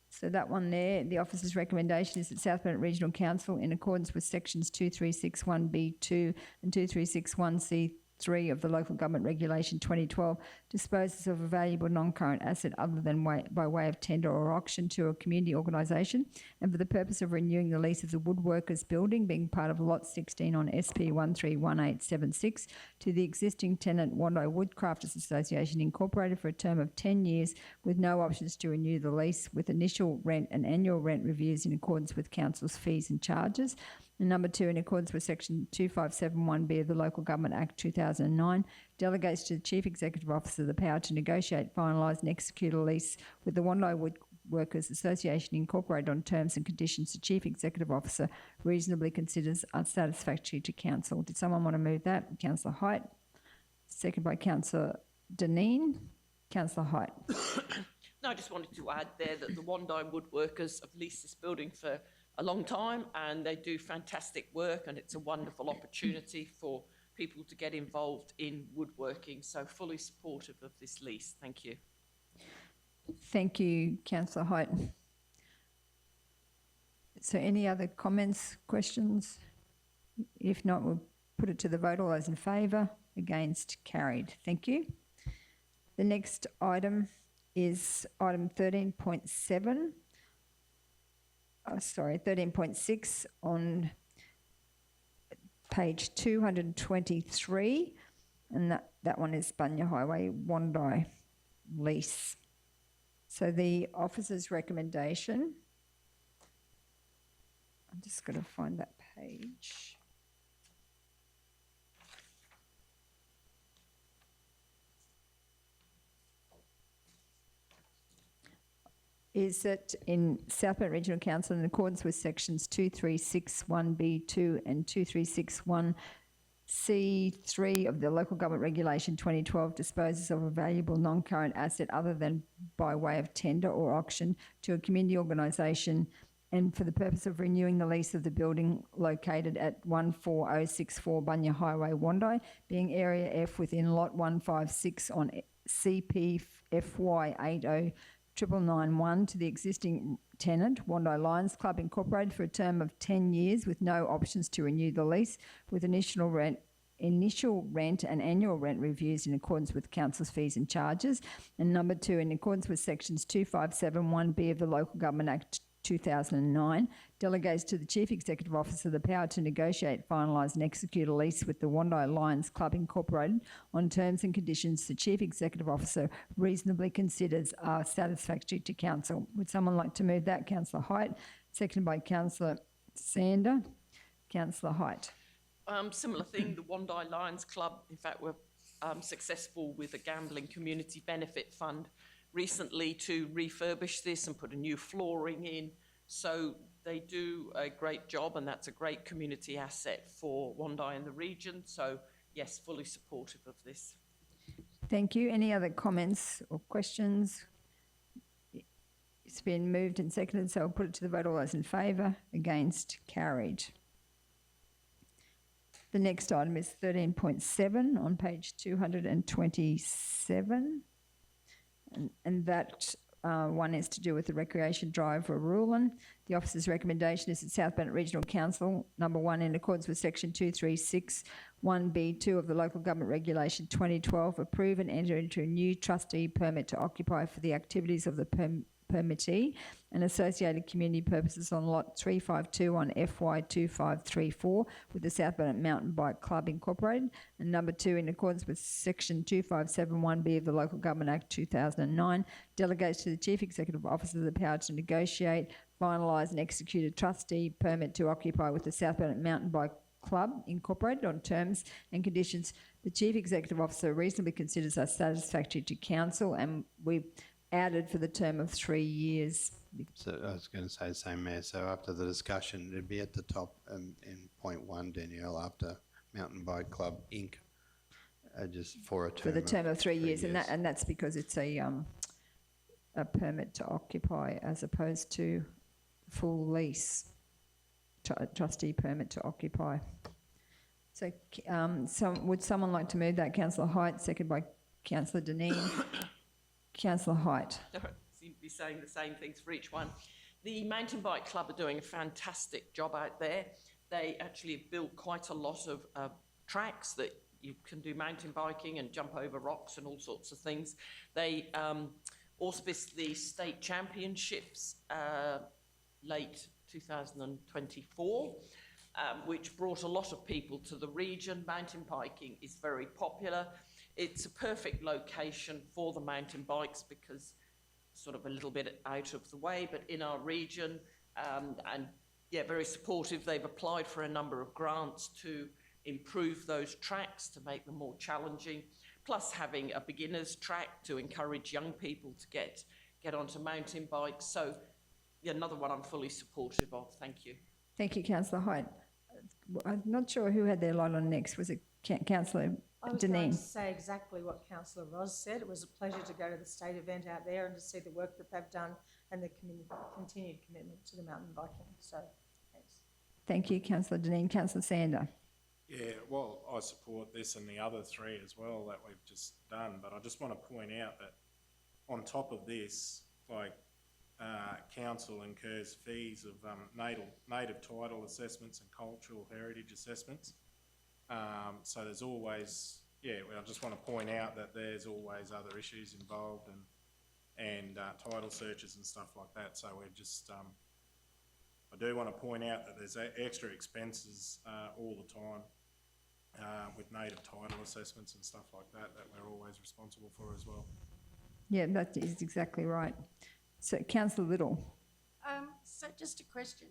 So that one there, the officer's recommendation is that South Bennett Regional Council, in accordance with sections 2361B2 and 2361C3 of the Local Government Regulation 2012, disposes of a valuable non-current asset other than by way of tender or auction to a community organisation, and for the purpose of renewing the lease of the Woodworkers Building, being part of Lot 16 on SP 131876, to the existing tenant Wondai Woodcrafters Association Incorporated for a term of 10 years with no options to renew the lease, with initial rent and annual rent reviews in accordance with council's fees and charges. And number two, in accordance with section 2571B of the Local Government Act 2009, delegates to the Chief Executive Officer the power to negotiate, finalise and execute a lease with the Wondai Woodworkers Association Incorporated on terms and conditions the Chief Executive Officer reasonably considers unsatisfactory to Council. Did someone want to move that? Councillor Height. Second by Councillor Deneen. Councillor Height. No, I just wanted to add there that the Wondai Woodworkers have leased this building for a long time, and they do fantastic work, and it's a wonderful opportunity for people to get involved in woodworking. So fully supportive of this lease. Thank you. Thank you, Councillor Height. So any other comments, questions? If not, we'll put it to the vote. All those in favour? Against? Carried. Thank you. The next item is item 13.7. 13.6 on page 223, and that one is Bunya Highway Wondai lease. So the officer's recommendation I'm just going to find that page. Is that in South Bend Regional Council in accordance with sections 2361B2 and 2361C3 of the Local Government Regulation 2012 disposes of a valuable non-current asset other than by way of tender or auction to a community organisation and for the purpose of renewing the lease of the building located at 14064 Bunya Highway, Wandai, being Area F within Lot 156 on CP FY 80991 to the existing tenant, Wandai Lions Club Incorporated, for a term of 10 years with no options to renew the lease, with initial rent and annual rent reviews in accordance with council's fees and charges. And number 2, in accordance with sections 2571B of the Local Government Act 2009, delegates to the Chief Executive Officer the power to negotiate, finalise and execute a lease with the Wandai Lions Club Incorporated on terms and conditions the Chief Executive Officer reasonably considers are satisfactory to Council. Would someone like to move that? Councillor Height, seconded by Councillor Sander. Councillor Height. Similar thing, the Wandai Lions Club, in fact, were successful with a gambling community benefit fund recently to refurbish this and put a new flooring in. So they do a great job, and that's a great community asset for Wandai and the region. So yes, fully supportive of this. Thank you. Any other comments or questions? It's been moved and seconded, so I'll put it to the vote. All those in favour? Against? Carried. The next item is 13.7 on page 227. And that one is to do with the recreation drive for Ruhlin. The officer's recommendation is that South Bend Regional Council, number 1, in accordance with section 2361B2 of the Local Government Regulation 2012, approve and enter into a new trustee permit to occupy for the activities of the permittee and associated community purposes on lot 352 on FY 2534 with the South Bend Mountain Bike Club Incorporated. And number 2, in accordance with section 2571B of the Local Government Act 2009, delegates to the Chief Executive Officer the power to negotiate, finalise and execute a trustee permit to occupy with the South Bend Mountain Bike Club Incorporated on terms and conditions the Chief Executive Officer reasonably considers are satisfactory to Council, and we added for the term of 3 years. So I was going to say the same, Mayor. So after the discussion, it'd be at the top in point 1, Danielle, after Mountain Bike Club Inc. Just for a term. For the term of 3 years, and that's because it's a permit to occupy as opposed to full lease, trustee permit to occupy. So, would someone like to move that? Councillor Height, second by Councillor Dineen. Councillor Height. Seem to be saying the same things for each one. The Mountain Bike Club are doing a fantastic job out there. They actually have built quite a lot of tracks that you can do mountain biking and jump over rocks and all sorts of things. They auspiced the state championships late 2024, which brought a lot of people to the region. Mountain biking is very popular. It's a perfect location for the mountain bikes because sort of a little bit out of the way, but in our region, and yeah, very supportive. They've applied for a number of grants to improve those tracks to make them more challenging, plus having a beginner's track to encourage young people to get onto mountain bikes. So yeah, another one I'm fully supportive of. Thank you. Thank you, Councillor Height. I'm not sure who had their light on next. Was it Councillor I was going Dineen? to say exactly what Councillor Roz said. It was a pleasure to go to the state event out there and to see the work that they've done and the continued commitment to the mountain biking. So, thanks. Thank you, Councillor Dineen. Councillor Sander. Yeah, well, I support this and the other 3 as well that we've just done, but I just want to point out that on top of this, like, council incurs fees of native title assessments and cultural heritage assessments. So there's always, I just want to point out that there's always other issues involved and title searches and stuff like that. So we're just, I do want to point out that there's extra expenses all the time with native title assessments and stuff like that we're always responsible for as well. Yeah, that is exactly right. So, Councillor Little. So just a question.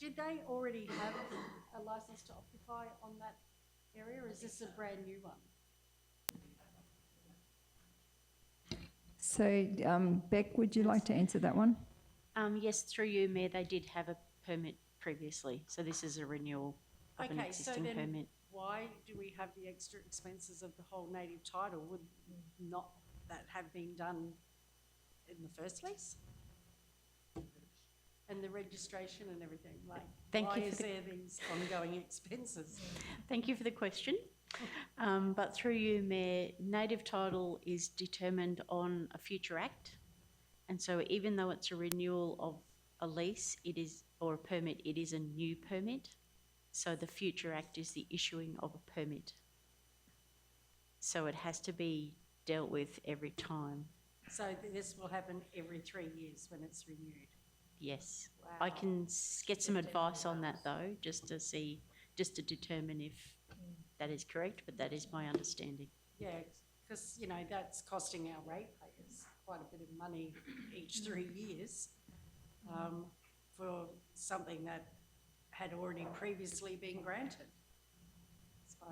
did they already have a licence to occupy on that area, or is this a brand new one? So, Beck, would you like to answer that one? Yes, through you, Mayor, they did have a permit previously, so this is a renewal of an Okay, so existing then permit. why do we have the extra expenses of the whole native title? Would not that have been done in the first lease? And the registration and everything, like, Thank why you for is the- there these ongoing expenses? Thank you for the question. But through you, Mayor, native title is determined on a future act. And so even though it's a renewal of a lease, it is, or a permit, it is a new permit. So the future act is the issuing of a permit. So it has to be dealt with every time. So this will happen every 3 years when it's renewed? Yes. I can get some advice on that though, just to determine if that is correct, but that is my understanding. Yeah, because, you know, that's costing our ratepayers quite a bit of money each 3 years for something that had already previously been granted. So,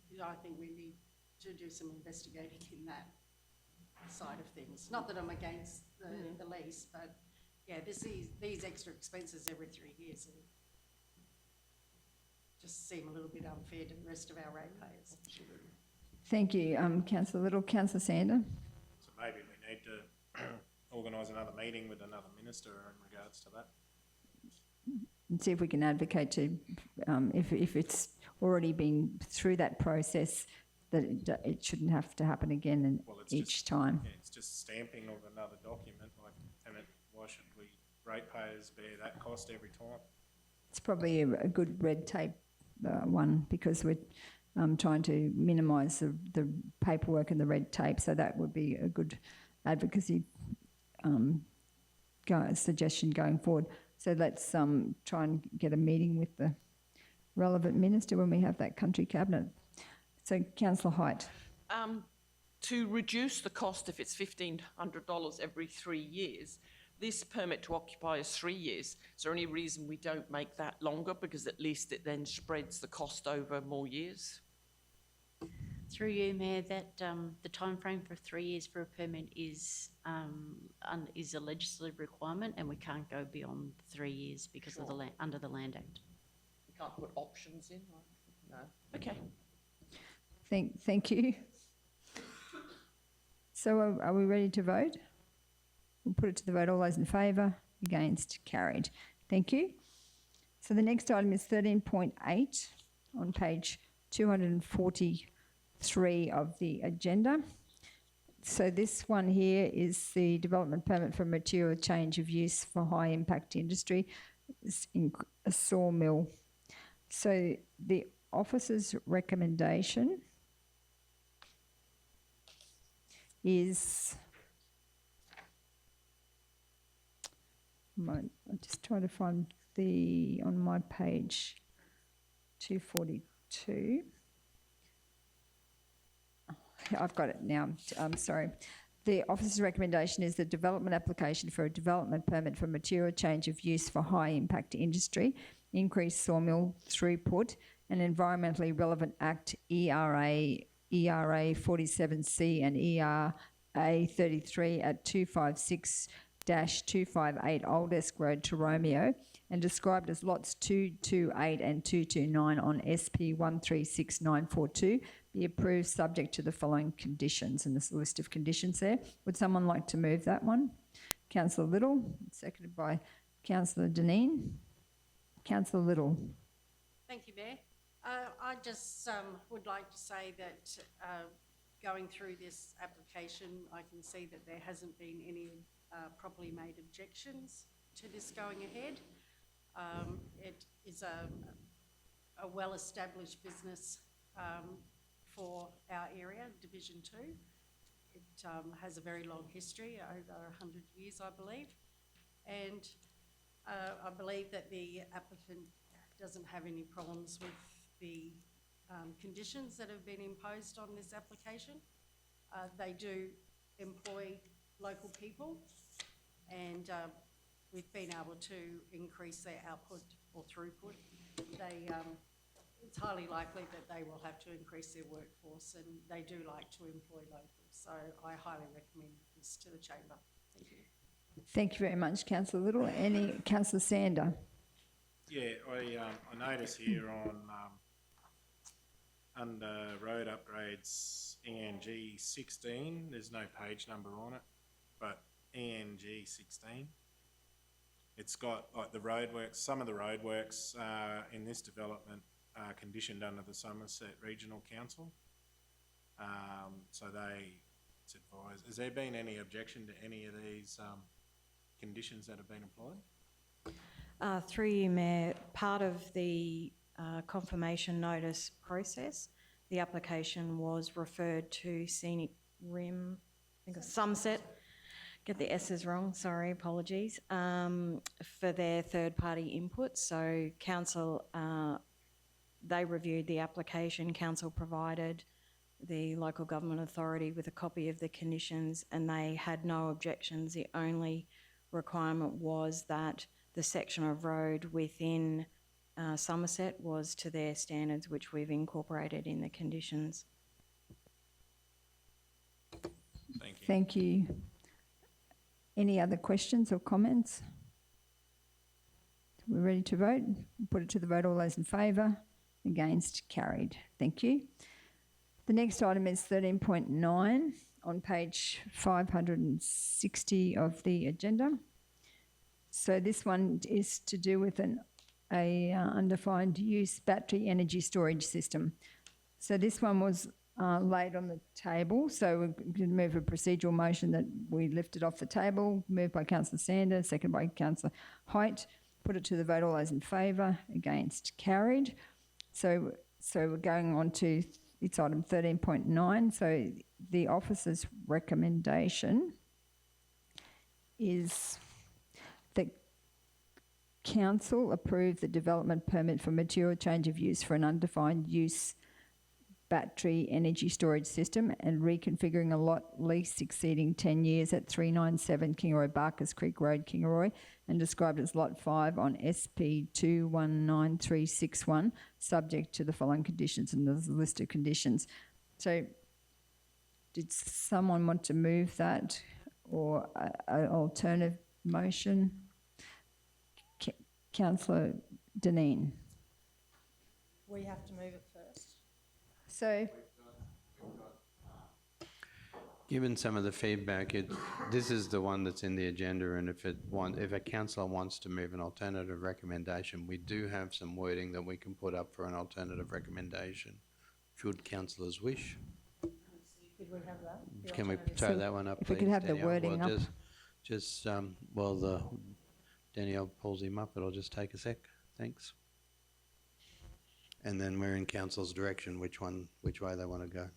you know, I think we need to do some investigating in that side of things. Not that I'm against the lease, but yeah, these extra expenses every 3 years just seem a little bit unfair to the rest of our ratepayers. Thank you, Councillor Little. Councillor Sander? So maybe we need to organise another meeting with another minister in regards to that. And see if we can advocate to, if it's already been through that process, that it shouldn't have to happen again and Well, it's each just- time. Yeah, it's just stamping of another document, like, why should we ratepayers bear that cost every time? It's probably a good red tape one, because we're trying to minimise the paperwork and the red tape, so that would be a good advocacy suggestion going forward. So let's try and get a meeting with the relevant minister when we have that country cabinet. So, Councillor Height. To reduce the cost, if it's $1,500 every 3 years, this permit to occupy is 3 years. Is there any reason we don't make that longer? Because at least it then spreads the cost over more years. Through you, Mayor, that the timeframe for 3 years for a permit is a legislative requirement, and we can't go beyond 3 years because of under the Land Act. We can't put options in, right? No. Okay. Thank you. So are we ready to vote? We'll put it to the vote. All those in favour? Against? Carried. Thank you. So the next item is 13.8 on page 243 of the agenda. So this one here is the development permit for material change of use for high impact industry. It's in a sawmill. So the officer's recommendation is, I'm just trying to find on my page 242. I've got it now. I'm sorry. The officer's recommendation is the development application for a development permit for material change of use for high impact industry, increased sawmill throughput, and environmentally relevant Act ERA 47C and ERA 33 at 256-258 Old Esk Road to Romeo, and described as lots 228 and 229 on SP 136942, be approved subject to the following conditions, and there's a list of conditions there. Would someone like to move that one? Councillor Little, seconded by Councillor Deneen. Councillor Little. Thank you, Mayor. I just would like to say that going through this application, I can see that there hasn't been any properly made objections to this going ahead. It is a well-established business for our area, Division 2. It has a very long history, over 100 years, I believe. And I believe that the applicant doesn't have any problems with the conditions that have been imposed on this application. They do employ local people, and we've been able to increase their output or throughput, it's highly likely that they will have to increase their workforce, and they do like to employ locals. So I highly recommend this to the chamber. Thank you. Thank you very much, Councillor Little. Councillor Sander? Yeah, I notice here on under road upgrades ENG 16, there's no page number on it, but ENG 16, it's got like the roadworks, some of the roadworks in this development are conditioned under the Somerset Regional Council. So it's advised. Has there been any objection to any of these conditions that have been applied? Through you, Mayor, part of the confirmation notice process, the application was referred to Scenic Rim, I think it's Somerset, get the S's wrong, sorry, apologies, for their third-party input. So council, they reviewed the application, council provided the local government authority with a copy of the conditions, and they had no objections. The only requirement was that the section of road within Somerset was to their standards, which we've incorporated in the conditions. Thank you. Thank you. Any other questions or comments? We're ready to vote. Put it to the vote. All those in favour? Against? Carried. Thank you. The next item is 13.9 on page 560 of the agenda. So this one is to do with a undefined use battery energy storage system. So this one was laid on the table. So we're going to move a procedural motion that we lift it off the table. Moved by Councillor Sander, second by Councillor Hoyt. Put it to the vote. All those in favour? Against? Carried. So we're going on to it's item 13.9. So the officer's recommendation is that council approve the development permit for material change of use for an undefined use battery energy storage system and reconfiguring a lot lease exceeding 10 years at 397 Kingaroy Barkers Creek Road, Kingaroy, and described as Lot 5 on SP 219361, subject to the following conditions, and there's a list of conditions. So did someone want to move that or an alternative motion? Councillor Dineen. We have to move it first. So, Given some of the feedback, this is the one that's in the agenda, and if a councillor wants to move an alternative recommendation, we do have some wording that we can put up for an alternative recommendation, should councillors wish. Did we have that? The Can we alternative? throw that one up, if please, we could have the Danielle? wording Well, up. Danielle pulls him up, it'll just take a sec. Thanks. And then we're in council's direction, which way they want to go.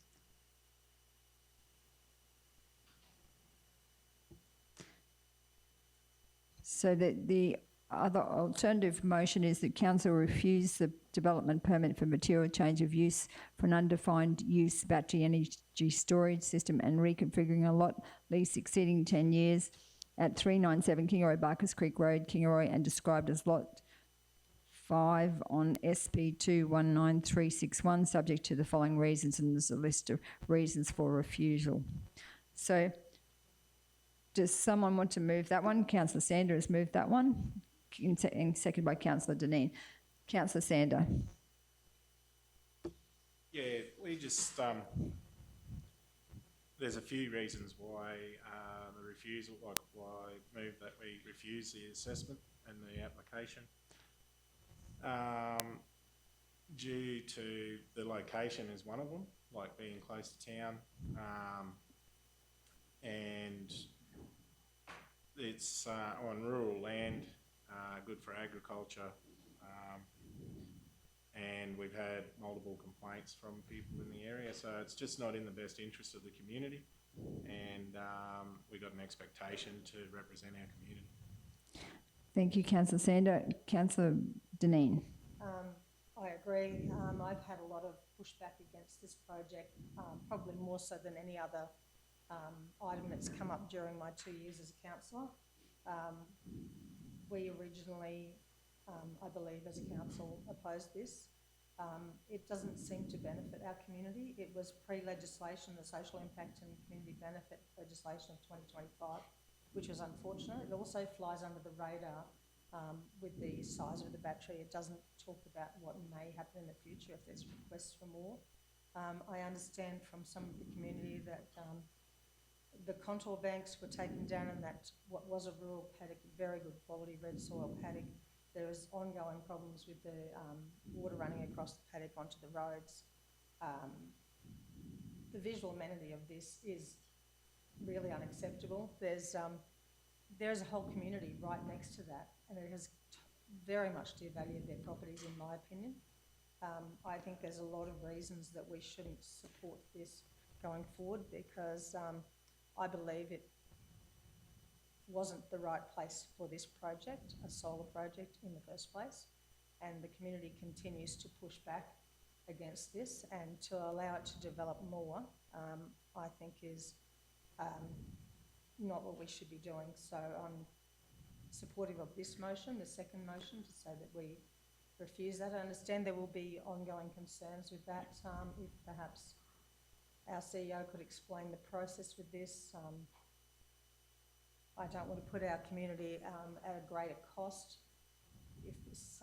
So the other alternative motion is that council refuse the development permit for material change of use for an undefined use battery energy storage system and reconfiguring a lot lease exceeding 10 years at 397 Kingaroy Barkers Creek Road, Kingaroy, and described as Lot 5 on SP 219361, subject to the following reasons, and there's a list of reasons for refusal. So does someone want to move that one? Councillor Sander has moved that one, and seconded by Councillor Dineen. Councillor Sander. Yeah, we just, there's a few reasons why the refusal, like why I move that we refuse the assessment and the application. Due to the location is one of them, like being close to town, and it's on rural land, good for agriculture, and we've had multiple complaints from people in the area, so it's just not in the best interest of the community, and we've got an expectation to represent our community. Thank you, Councillor Sander. Councillor Dineen. I agree. I've had a lot of pushback against this project, probably more so than any other item that's come up during my 2 years as a councillor. We originally I believe, as a council, opposed this. It doesn't seem to benefit our community. It was pre-legislation, the social impact and community benefit legislation of 2025, which was unfortunate. It also flies under the radar with the size of the battery. It doesn't talk about what may happen in the future if there's requests for more. I understand from some of the community that the contour banks were taken down and that what was a rural paddock, very good quality red soil paddock, there is ongoing problems with the water running across the paddock onto the roads. The visual amenity of this is really unacceptable. There's a whole community right next to that, and it has very much devalued their properties, in my opinion. I think there's a lot of reasons that we shouldn't support this going forward, because I believe it wasn't the right place for this project, a solar project, in the first place, and the community continues to push back against this, and to allow it to develop more, I think is not what we should be doing. So I'm supportive of this motion, the second motion, to say that we refuse that. I understand there will be ongoing concerns with that. If perhaps our CEO could explain the process with this. I don't want to put our community at a greater cost if this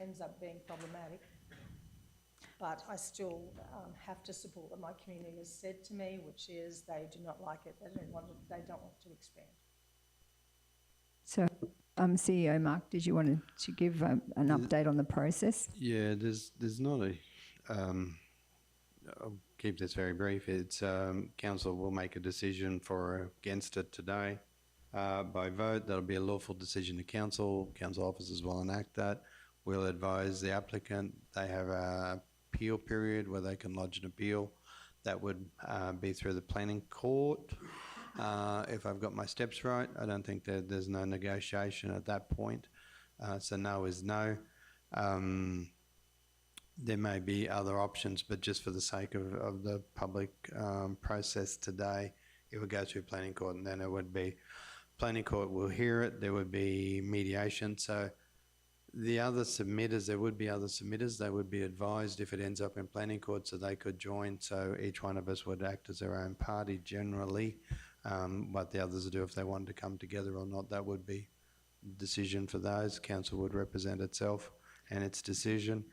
ends up being problematic. But I still have to support what my community has said to me, which is they do not like it, they don't want to expand. So, CEO Mark, did you want to give an update on the process? Yeah, there's not a. I'll keep this very brief. It's council will make a decision for or against it today by vote. That'll be a lawful decision to council. Council officers will enact that. We'll advise the applicant. They have a appeal period where they can lodge an appeal. That would be through the planning court. If I've got my steps right, I don't think that there's no negotiation at that point. So no is no. There may be other options, but just for the sake of the public process today, it would go through planning court, and then it would be planning court will hear it. There would be mediation. So the other submitters, there would be other submitters. They would be advised if it ends up in planning court, so they could join. So each one of us would act as their own party generally. What the others do, if they wanted to come together or not, that would be a decision for those. Council would represent itself and its decision.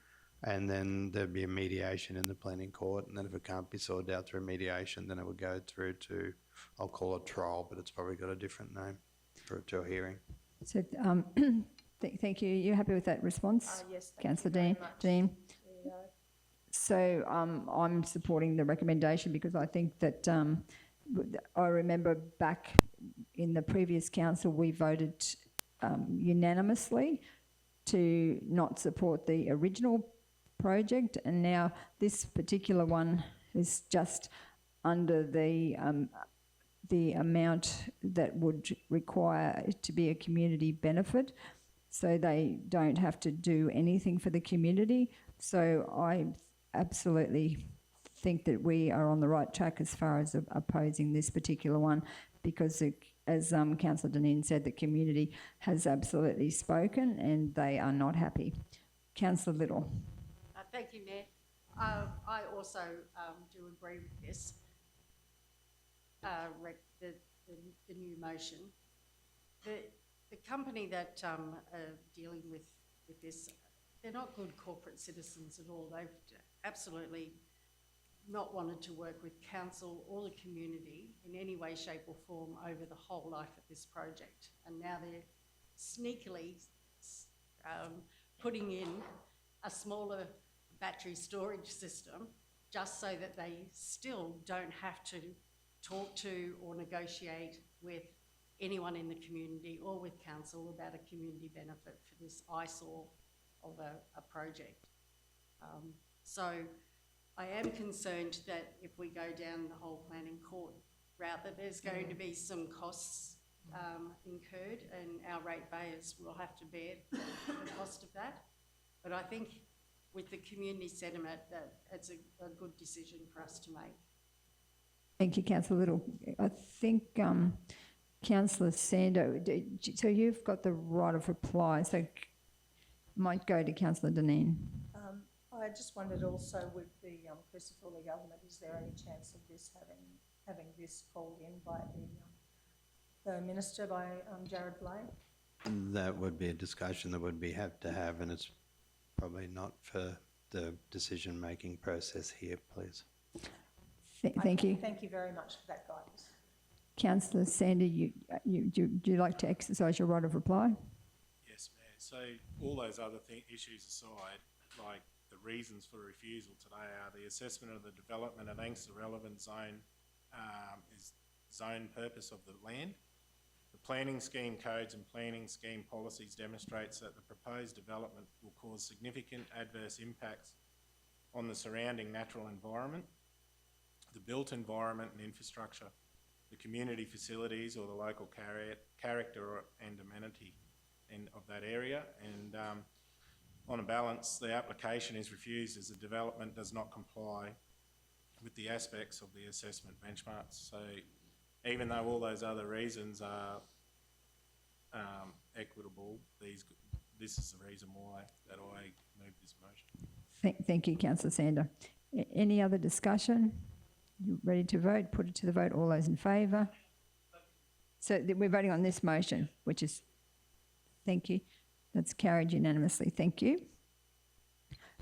And then there'd be a mediation in the planning court, and then if it can't be sorted out through mediation, then it would go through to, I'll call it trial, but it's probably got a different name, to a hearing. So, thank you. You happy with that response? Yes, thank Councillor you very Dean. much, CEO. So I'm supporting the recommendation because I think that I remember back in the previous council we voted unanimously to not support the original project, and now this particular one is just under the amount that would require it to be a community benefit, so they don't have to do anything for the community. So I absolutely think that we are on the right track as far as opposing this particular one, because as Councillor Deneen said, the community has absolutely spoken and they are not happy. Councillor Little. Thank you, Mayor. I also do agree with this, the new motion. The company that are dealing with this, they're not good corporate citizens at all. They've absolutely not wanted to work with council or the community in any way, shape or form over the whole life of this project. And now they're sneakily putting in a smaller battery storage system just so that they still don't have to talk to or negotiate with anyone in the community or with council about a community benefit for this eyesore of a project. So I am concerned that if we go down the whole planning court route, that there's going to be some costs incurred, and our ratepayers will have to bear the cost of that. But I think with the community sentiment, that it's a good decision for us to make. Thank you, Councillor Little. I think Councillor Sando, so you've got the right of reply. So Might go to councillor Dineen. I just wondered also with the Christopher government, is there any chance of this having this called in by the minister, by Jared Blake? That would be a discussion that would be have to have, and it's probably not for the decision-making process here, please. Thank you. Thank you very much for that guidance. Councillor Sander, do you like to exercise your right of reply? Yes, Mayor. So all those other issues aside, like the reasons for refusal today are the assessment of the development against the relevant zone is zone purpose of the land. The planning scheme codes and planning scheme policies demonstrates that the proposed development will cause significant adverse impacts on the surrounding natural environment, the built environment and infrastructure, the community facilities or the local character and amenity of that area. And on a balance, the application is refused as the development does not comply with the aspects of the assessment benchmarks. So even though all those other reasons are equitable, this is the reason why that I move this motion. Thank you, councillor Sander. Any other discussion? You ready to vote? Put it to the vote. All those in favour? So we're voting on this motion, which is, thank you. That's carried unanimously. Thank you.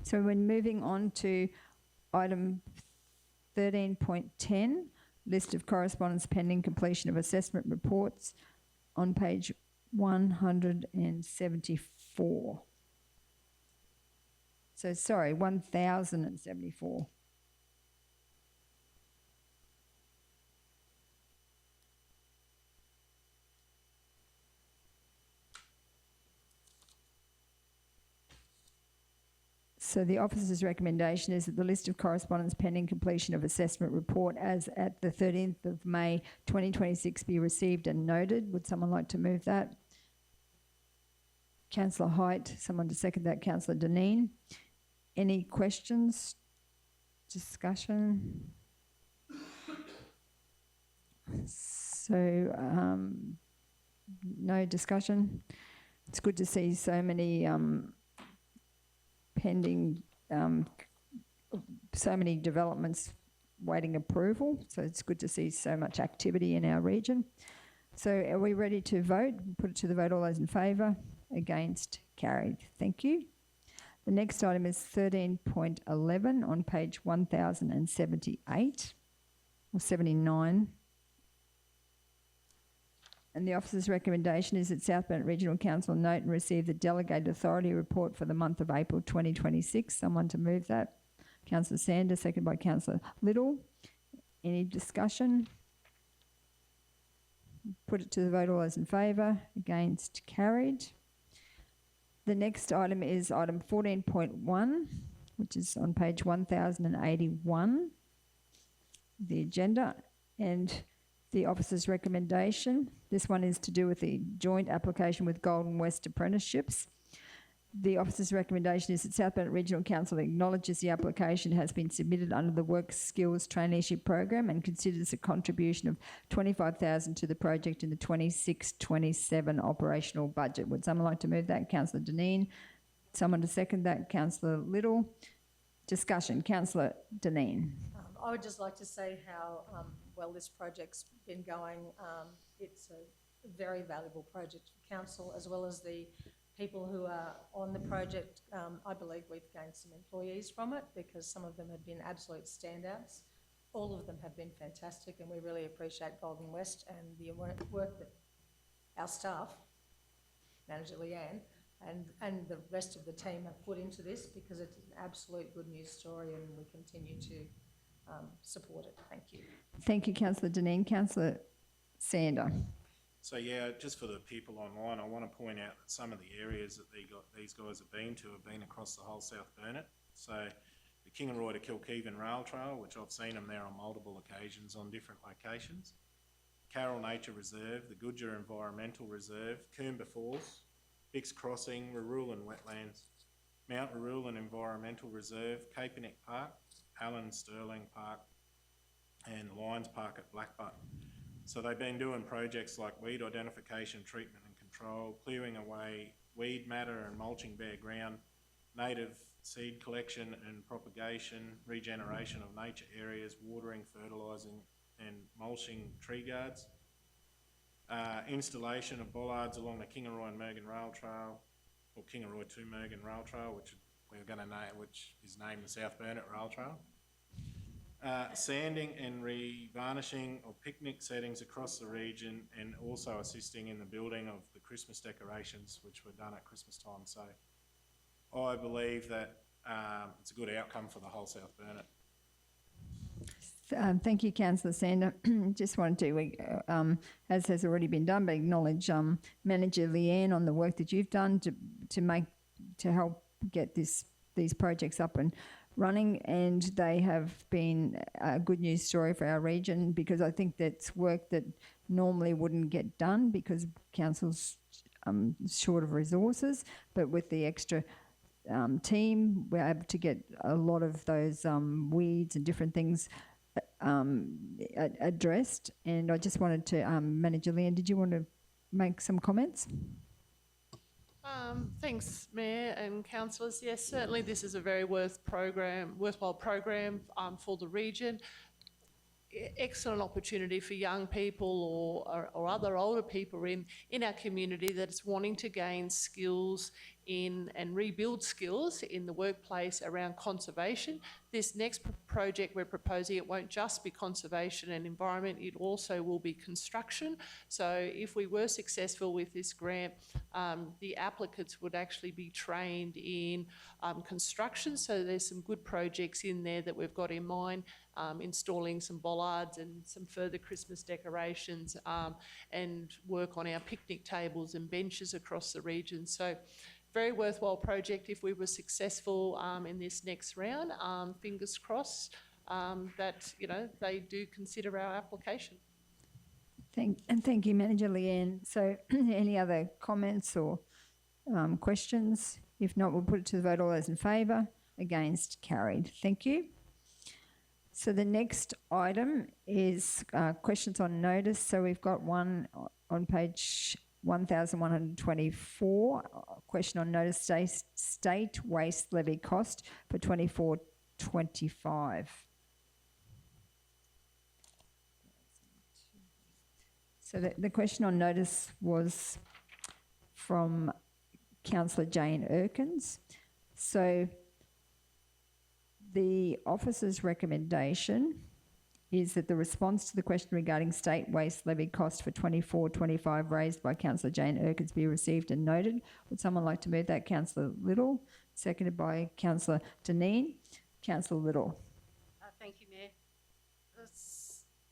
So we're moving on to item 13.10, list of correspondence pending completion of assessment reports on page 174. So sorry, 1074. So the officer's recommendation is that the list of correspondence pending completion of assessment report as at the 13th of May 2026 be received and noted. Would someone like to move that? Councillor Height, someone to second that? Councillor Dineen. Any questions? Discussion? So, no discussion. It's good to see so many pending, so many developments waiting approval. So it's good to see so much activity in our region. So are we ready to vote? Put it to the vote. All those in favour? Against? Carried. Thank you. The next item is 13.11 on page 1078 or 79. And the officer's recommendation is that South Bennett Regional Council note and receive the delegated authority report for the month of April 2026. Someone to move that? Councillor Sander, seconded by Councillor Little. Any discussion? Put it to the vote. All those in favour? Against? Carried. The next item is item 14.1, which is on page 1081, the agenda, and the officer's recommendation. This one is to do with the joint application with Golden West Apprenticeships. The officer's recommendation is that South Bennett Regional Council acknowledges the application has been submitted under the Work Skills Traineeship Program and considers a contribution of $25,000 to the project in the 26-27 operational budget. Would someone like to move that? Councillor Dineen. Someone to second that? Councillor Little. Discussion. Councillor Dineen. I would just like to say how well this project's been going. It's a very valuable project for council as well as the people who are on the project. I believe we've gained some employees from it because some of them have been absolute standouts. All of them have been fantastic, and we really appreciate Golden West and the work that our staff, Manager Leanne, and the rest of the team have put into this, because it's an absolute good news story and we continue to support it. Thank you. Thank you, Councillor Dineen. Councillor Sander. So yeah, just for the people online, I want to point out that some of the areas that these guys have been across the whole South Burnett. So the Kingaroy to Kilkeevan Rail Trail, which I've seen them there on multiple occasions on different locations. Carroll Nature Reserve, the Goodger Environmental Reserve, Coomba Falls, Bix Crossing, Rurulan Wetlands, Mount Rurulan Environmental Reserve, Capenet Park, Allen Sterling Park, and Lions Park at Blackbutt. So they've been doing projects like weed identification, treatment and control, clearing away weed matter and mulching bare ground, native seed collection and propagation, regeneration of nature areas, watering, fertilising and mulching tree guards, installation of bollards along the Kingaroy and Mergen Rail Trail, or Kingaroy to Mergen Rail Trail, which we're going to name, which is named the South Burnett Rail Trail. Sanding and re-varnishing of picnic settings across the region, and also assisting in the building of the Christmas decorations, which were done at Christmas time. So I believe that it's a good outcome for the whole South Burnett. Thank you, Councillor Sander. Just wanted to, as has already been done, but acknowledge Manager Leanne on the work that you've done to help get these projects up and running, and they have been a good news story for our region, because I think that's work that normally wouldn't get done because council's short of resources, but with the extra team, we're able to get a lot of those weeds and different things addressed. And I just wanted to, Manager Leanne, did you want to make some comments? Thanks, Mayor and councillors. Yes, certainly this is a very worthwhile program for the region. Excellent opportunity for young people or other older people in our community that's wanting to gain skills in and rebuild skills in the workplace around conservation. This next project we're proposing, it won't just be conservation and environment, it also will be construction. So if we were successful with this grant, the applicants would actually be trained in construction. So there's some good projects in there that we've got in mind, installing some bollards and some further Christmas decorations, and work on our picnic tables and benches across the region. So very worthwhile project if we were successful in this next round. Fingers crossed that, you know, they do consider our application. Thank you, Manager Leanne. So any other comments or questions? If not, we'll put it to the vote. All those in favour? Against? Carried. Thank you. So the next item is questions on notice. So we've got one on page 1124, question on notice state waste levy cost for 24-25. So the question on notice was from Councillor Jane Erkins. So the officer's recommendation is that the response to the question regarding state waste levy cost for 24-25 raised by Councillor Jane Erkins be received and noted. Would someone like to move that? Councillor Little, seconded by Councillor Deneen. Councillor Little. Thank you, Mayor.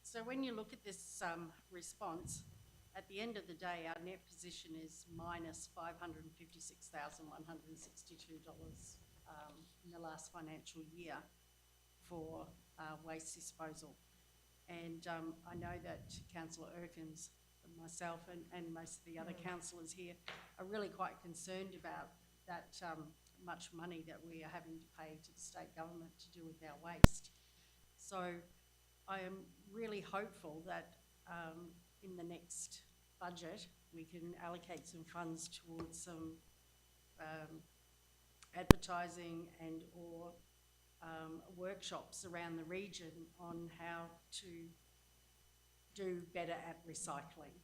So when you look at this response, at the end of the day, our net position is minus $556,162 in the last financial year for waste disposal. And I know that Councillor Erkins and myself and most of the other councillors here are really quite concerned about that much money that we are having to pay to the state government to do with our waste. So I am really hopeful that in the next budget we can allocate some funds towards some advertising and or workshops around the region on how to do better at recycling.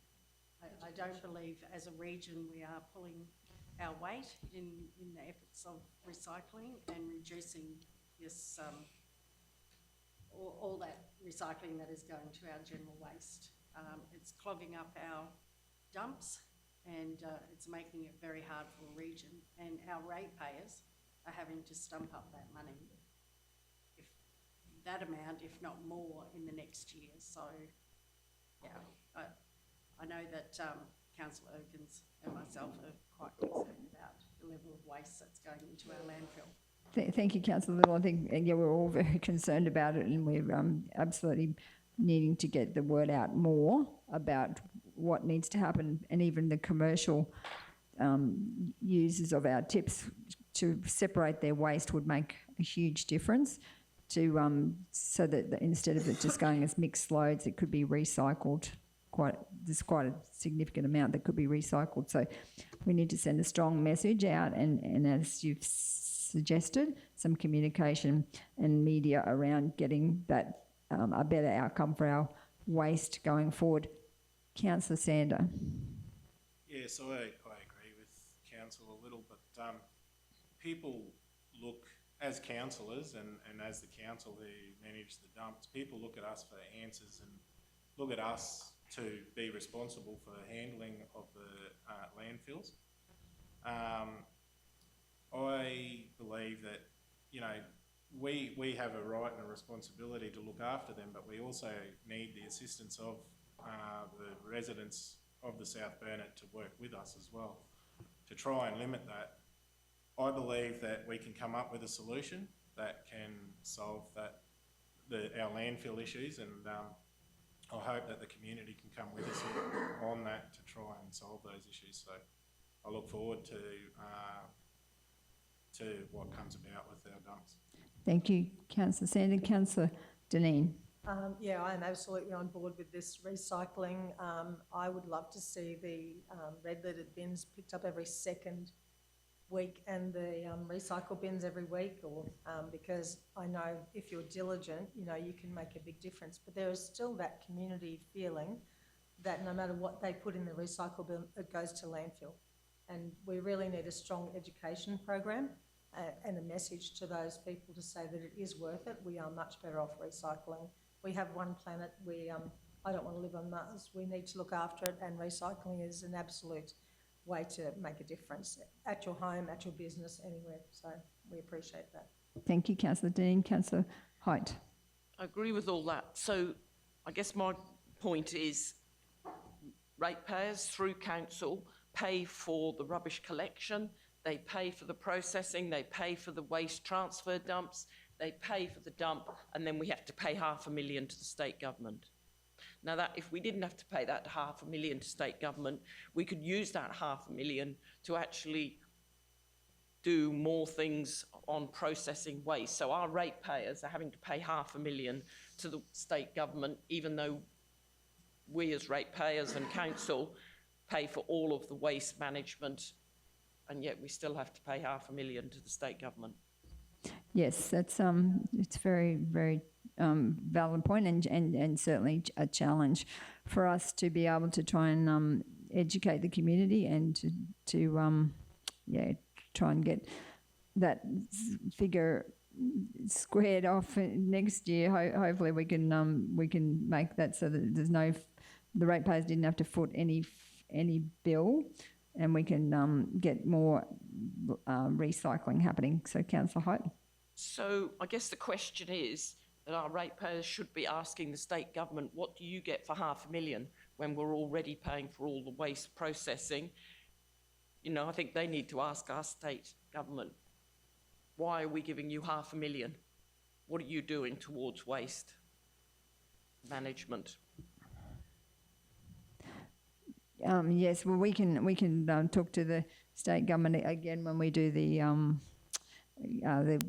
I don't believe as a region we are pulling our weight in the efforts of recycling and reducing this all that recycling that is going to our general waste. It's clogging up our dumps and it's making it very hard for a region, and our ratepayers are having to stump up that money, if that amount, if not more, in the next year. So, yeah, I know that Councillor Erkins and myself are quite concerned about the level of waste that's going into our landfill. Thank you, Councillor Little. I think we're all very concerned about it, and we're absolutely needing to get the word out more about what needs to happen, and even the commercial users of our tips to separate their waste would make a huge difference to so that instead of it just going as mixed loads, it could be recycled there's quite a significant amount that could be recycled. So we need to send a strong message out, and as you've suggested, some communication and media around getting that a better outcome for our waste going forward. Councillor Sander. Yes, I agree with council a little, but people look, as councillors and as the council who manage the dumps, people look at us for answers and look at us to be responsible for handling of the landfills. I believe that, you know, we have a right and a responsibility to look after them, but we also need the assistance of the residents of the South Burnett to work with us as well to try and limit that. I believe that we can come up with a solution that can solve our landfill issues, and I hope that the community can come with us on that to try and solve those issues. So I look forward to what comes about with our dumps. Thank you, Councillor Sander. Councillor Deneen. Yeah, I am absolutely on board with this recycling. I would love to see the red-lidded bins picked up every second week and the recycle bins every week, or because I know if you're diligent, you know, you can make a big difference. But there is still that community feeling that no matter what they put in the recycle bin, it goes to landfill. And we really need a strong education program and a message to those people to say that it is worth it. We are much better off recycling. We have one planet. I don't want to live on Mars. We need to look after it, and recycling is an absolute way to make a difference at your home, at your business, anywhere. So we appreciate that. Thank you, Councillor Deneen. Councillor Height. I agree with all that. So I guess my point is ratepayers through council pay for the rubbish collection, they pay for the processing, they pay for the waste transfer dumps, they pay for the dump, and then we have to pay $500,000 to the state government. Now, that if we didn't have to pay that $500,000 to state government, we could use that $500,000 to actually do more things on processing waste. So our ratepayers are having to pay $500,000 to the state government, even though we as ratepayers and council pay for all of the waste management, and yet we still have to pay $500,000 to the state government. Yes, that's it's very, very valid point, and certainly a challenge for us to be able to try and educate the community and to try and get that figure squared off next year. Hopefully we can make that so that there's the ratepayers didn't have to foot any bill, and we can get more recycling happening. So, Councillor Height. So I guess the question is that our ratepayers should be asking the state government, what do you get for $500,000 when we're already paying for all the waste processing? You know, I think they need to ask our state government, why are we giving you $500,000? What are you doing towards waste management? Yes, well, we can talk to the state government again when we do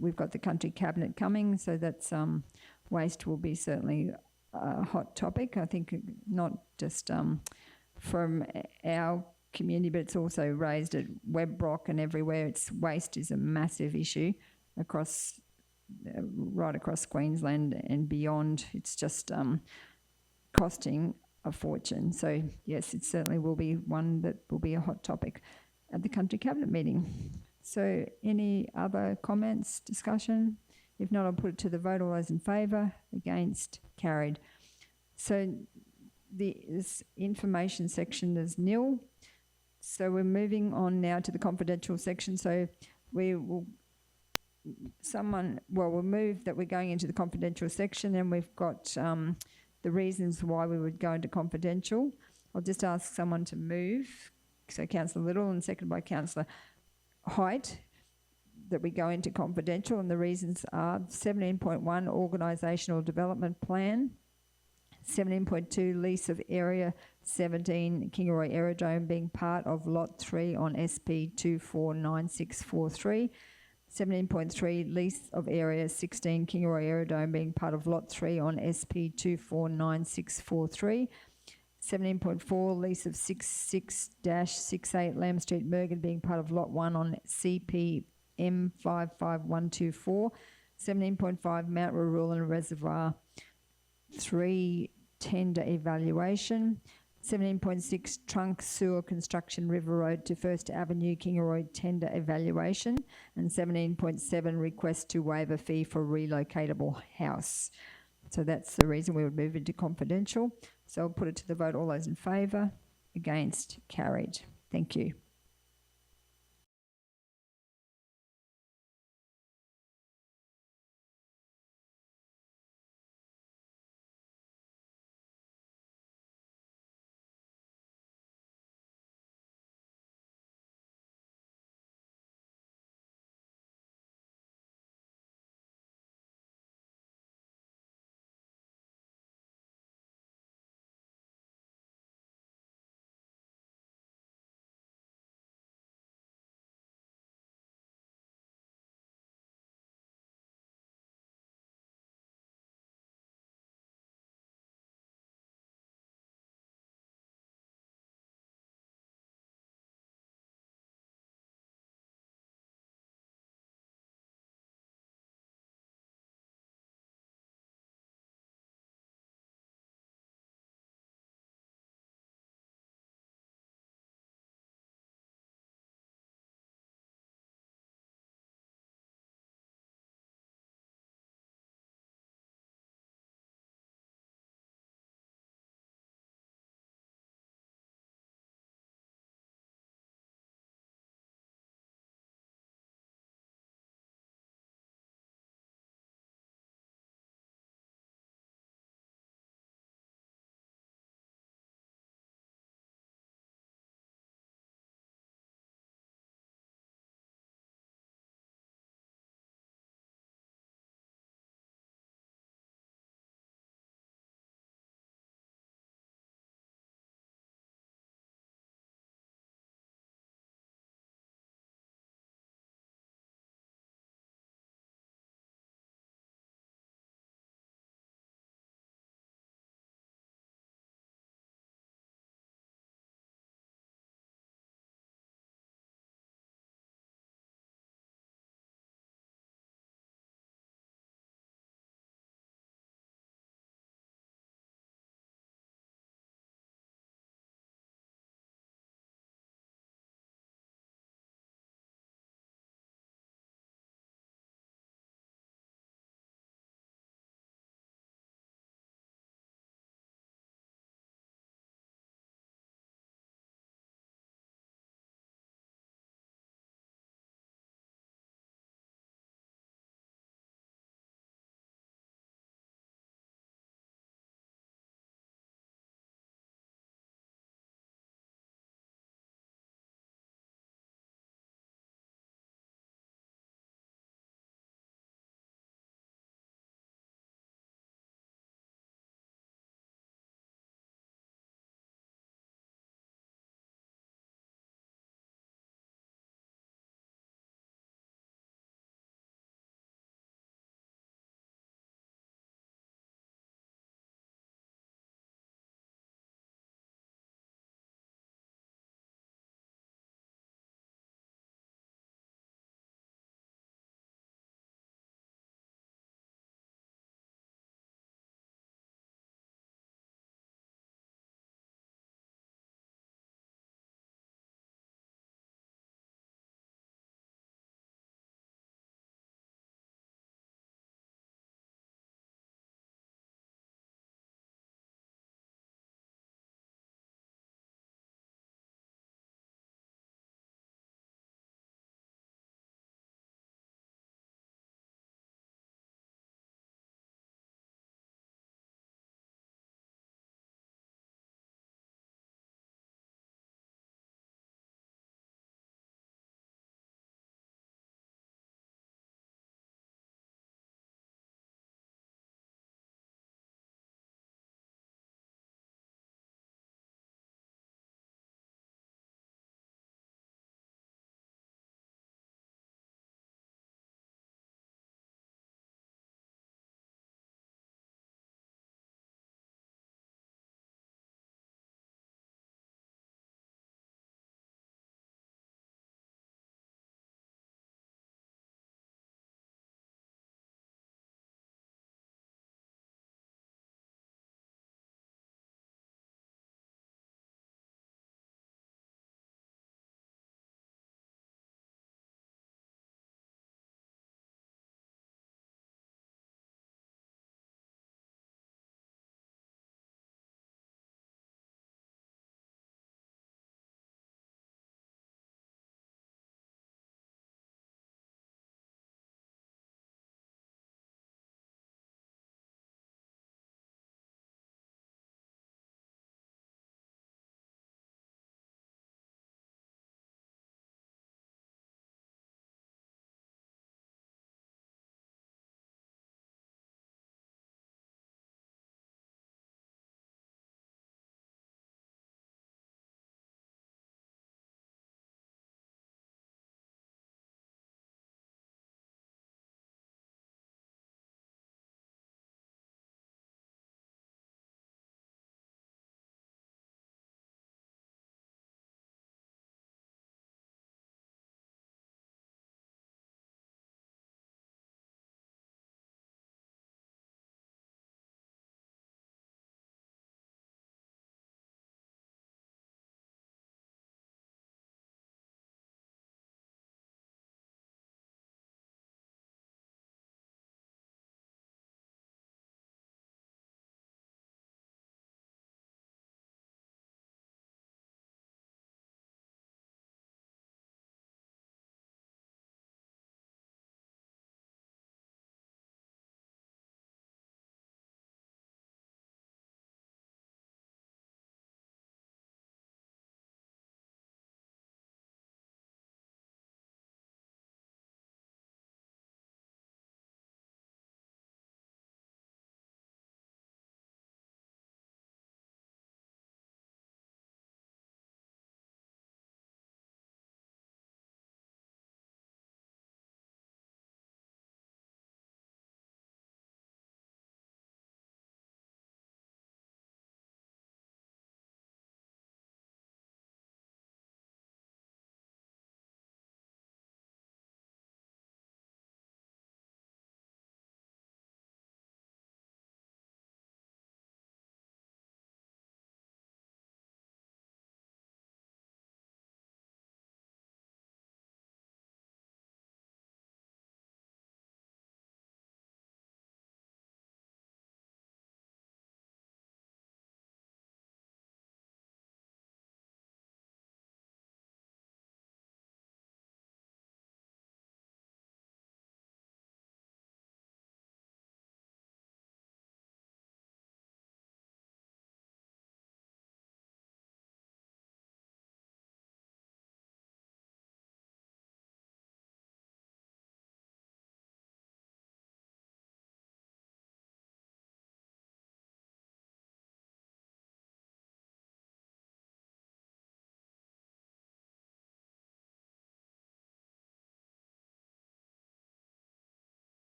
we've got the country cabinet coming, so that's waste will be certainly a hot topic. I think not just from our community, but it's also raised at Webbrock and everywhere. Waste is a massive issue across right across Queensland and beyond. It's just costing a fortune. So yes, it certainly will be one that will be a hot topic at the country cabinet meeting. So any other comments, discussion? If not, I'll put it to the vote. All those in favour, against, carried. So this information section is nil. So we're moving on now to the confidential section. So we'll move that we're going into the confidential section, and we've got the reasons why we would go into confidential. I'll just ask someone to move. So Councillor Little, and seconded by Councillor Height, that we go into confidential, and the reasons are 17.1 Organisational Development Plan, 17.2 Lease of Area 17 Kingaroy Aerodrome being part of Lot 3 on SP 249643, 17.3 Lease of Area 16 Kingaroy Aerodrome being part of Lot 3 on SP 249643, 17.4, lease of 66-68 Lamb Street, Mergen, being part of Lot 1 on CPM 55124. 17.5, Mount Rural Reservoir 3 tender evaluation. 17.6, trunk sewer construction River Road to First Avenue, Kingaroy tender evaluation. And 17.7, request to waive a fee for relocatable house. So that's the reason we would move into confidential. So I'll put it to the vote. All those in favour? Against? Carried. Thank you.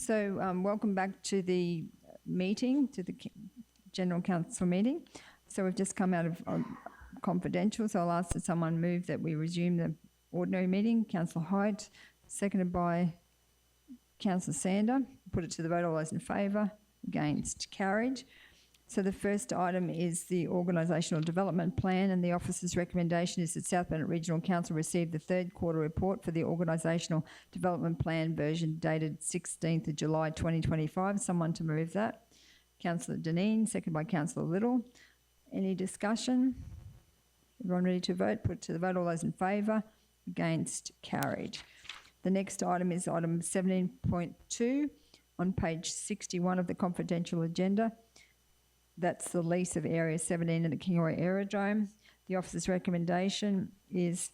So welcome back to the meeting, to the General Council meeting. So we've just come out of confidential, so I'll ask that someone move that we resume the ordinary meeting. Councillor Hyde, seconded by Councillor Sander. Put it to the vote. All those in favour? Against? Carried. So the first item is the organisational development plan, and the officer's recommendation is that South Bennett Regional Council receive the third quarter report for the organisational development plan version dated 16th of July 2025. Someone to move that. Councillor Dineen, seconded by Councillor Little. Any discussion? Everyone ready to vote? Put it to the vote. All those in favour? Against? Carried. The next item is item 17.2 on page 61 of the confidential agenda. That's the lease of Area 17 at the Kingaroy Aerodrome. The officer's recommendation is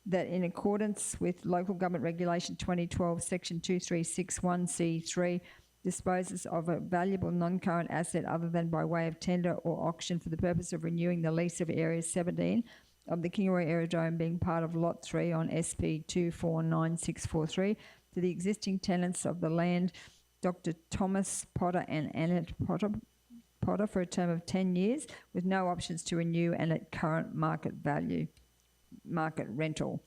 that in accordance with Local Government Regulation 2012, Section 2361C3, disposes of a valuable non-current asset other than by way of tender or auction for the purpose of renewing the lease of Area 17 of the Kingaroy Aerodrome being part of Lot 3 on SP 249643 to the existing tenants of the land, Dr. Thomas Potter and Annette Potter for a term of 10 years with no options to renew and at current market value, market rental.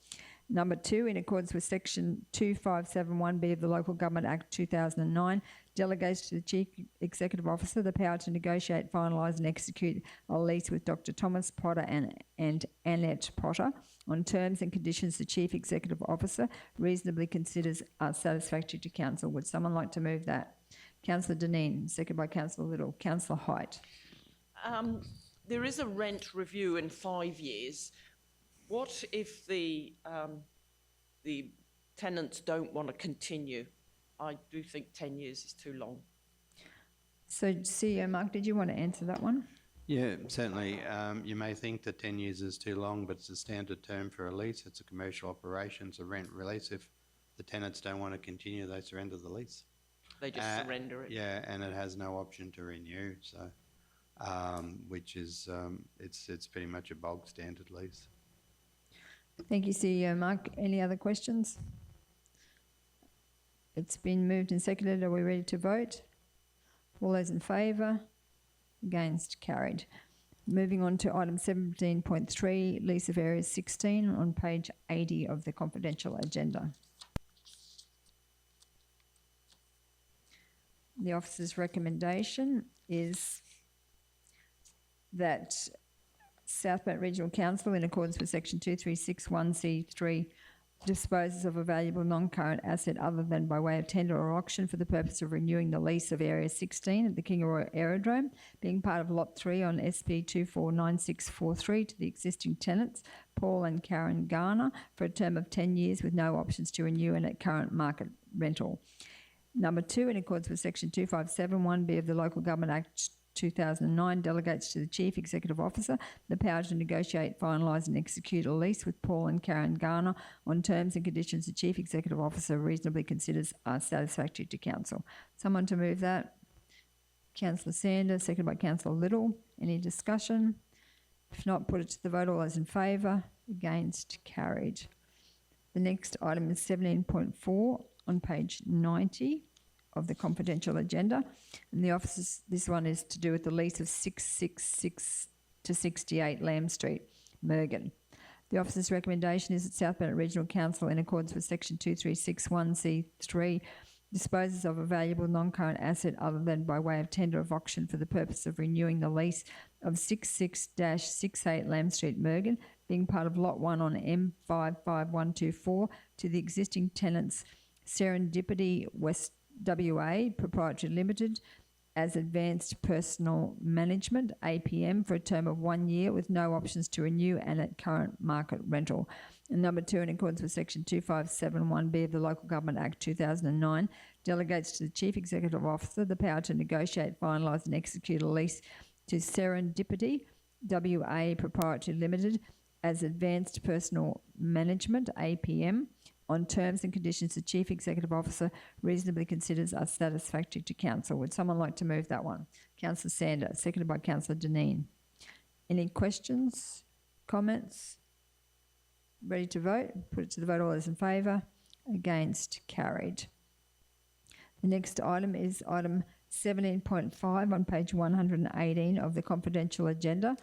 Number 2, in accordance with Section 2571B of the Local Government Act 2009, delegates to the Chief Executive Officer the power to negotiate, finalise and execute a lease with Dr. Thomas Potter and Annette Potter on terms and conditions the Chief Executive Officer reasonably considers are satisfactory to Council. Would someone like to move that? Councillor Dineen, seconded by Councillor Little. Councillor Hyde. There is a rent review in 5 years. What if the tenants don't want to continue? I do think 10 years is too long. So, CEO Mark, did you want to answer that one? Yeah, certainly. You may think that 10 years is too long, but it's a standard term for a lease. It's a commercial operation. It's a rent release. If the tenants don't want to continue, they surrender the lease. They just surrender it. Yeah, and it has no option to renew. So, which is it's pretty much a bog standard lease. Thank you, CEO Mark. Any other questions? It's been moved and seconded. Are we ready to vote? All those in favour? Against? Carried. Moving on to item 17.3, lease of Area 16 on page 80 of the confidential agenda. The officer's recommendation is that South Bennett Regional Council, in accordance with Section 2361C3, disposes of a valuable non-current asset other than by way of tender or auction for the purpose of renewing the lease of Area 16 at the Kingaroy Aerodrome, being part of Lot 3 on SP 249643 to the existing tenants, Paul and Karen Garner, for a term of 10 years with no options to renew and at current market rental. Number 2, in accordance with Section 2571B of the Local Government Act 2009, delegates to the Chief Executive Officer the power to negotiate, finalise and execute a lease with Paul and Karen Garner on terms and conditions the Chief Executive Officer reasonably considers are satisfactory to Council. Someone to move that? Councillor Sanders, seconded by Councillor Little. Any discussion? If not, put it to the vote. All those in favour? Against? Carried. The next item is 17.4 on page 90 of the confidential agenda. And the officers, this one is to do with the lease of 666 to 68 Lamb Street, Mergen. The officer's recommendation is that South Bennett Regional Council, in accordance with Section 2361C3, disposes of a valuable non-current asset other than by way of tender of auction for the purpose of renewing the lease of 66-68 Lamb Street, Mergen, being part of Lot 1 on M55124 to the existing tenants Serendipity West WA Proprietary Limited as Advanced Personal Management, APM, for a term of 1 year with no options to renew and at current market rental. And number 2, in accordance with Section 2571B of the Local Government Act 2009, delegates to the Chief Executive Officer the power to negotiate, finalise and execute a lease to Serendipity WA Proprietary Limited as Advanced Personal Management, APM, on terms and conditions the Chief Executive Officer reasonably considers are satisfactory to Council. Would someone like to move that one? Councillor Sander, seconded by Councillor Dineen. Any questions, comments? Ready to vote? Put it to the vote. All those in favour? Against? Carried. The next item is item 17.5 on page 118 of the confidential agenda.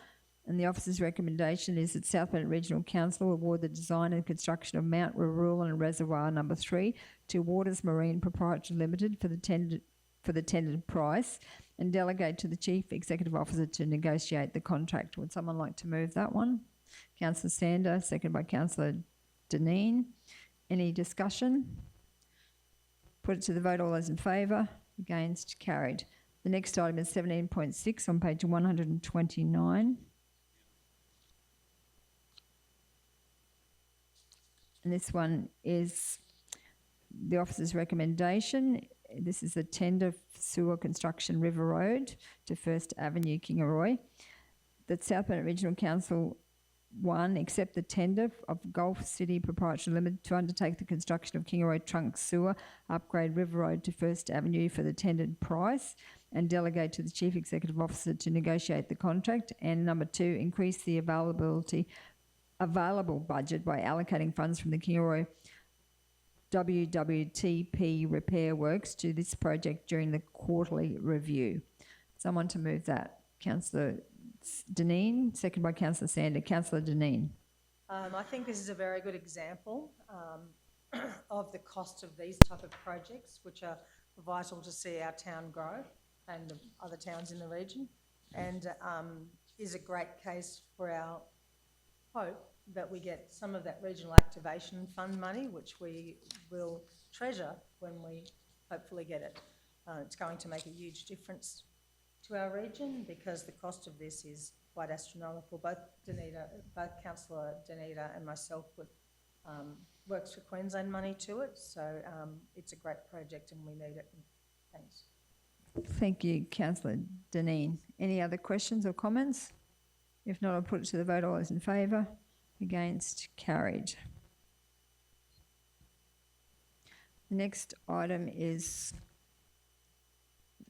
And the officer's recommendation is that South Bennett Regional Council award the design and construction of Mount Rurul and Reservoir Number 3 to Waters Marine Proprietary Limited for the tendered price, and delegate to the Chief Executive Officer to negotiate the contract. Would someone like to move that one? Councillor Sander, seconded by Councillor Deneen. Any discussion? Put it to the vote. All those in favour? Against? Carried. The next item is 17.6 on page 129. And this one is the officer's recommendation. This is a tender for sewer construction River Road to First Avenue, Kingaroy. That South Bennett Regional Council, 1, accept the tender of Gulf City Proprietary Limited to undertake the construction of Kingaroy Trunk Sewer Upgrade River Road to First Avenue for the tendered price, and delegate to the Chief Executive Officer to negotiate the contract. And number 2, increase the available budget by allocating funds from the Kingaroy WWTP repair works to this project during the quarterly review. Someone to move that. Councillor Deneen, second by Councillor Sander. Councillor Deneen. I think this is a very good example of the cost of these type of projects, which are vital to see our town grow and the other towns in the region, and is a great case for our hope that we get some of that regional activation fund money, which we will treasure when we hopefully get it. It's going to make a huge difference to our region because the cost of this is quite astronomical. Both Councillor Danita and myself put Works for Queensland money to it, so it's a great project and we need it. Thanks. Thank you, Councillor Deneen. Any other questions or comments? If not, I'll put it to the vote. All those in favour? Against? Carried. The next item is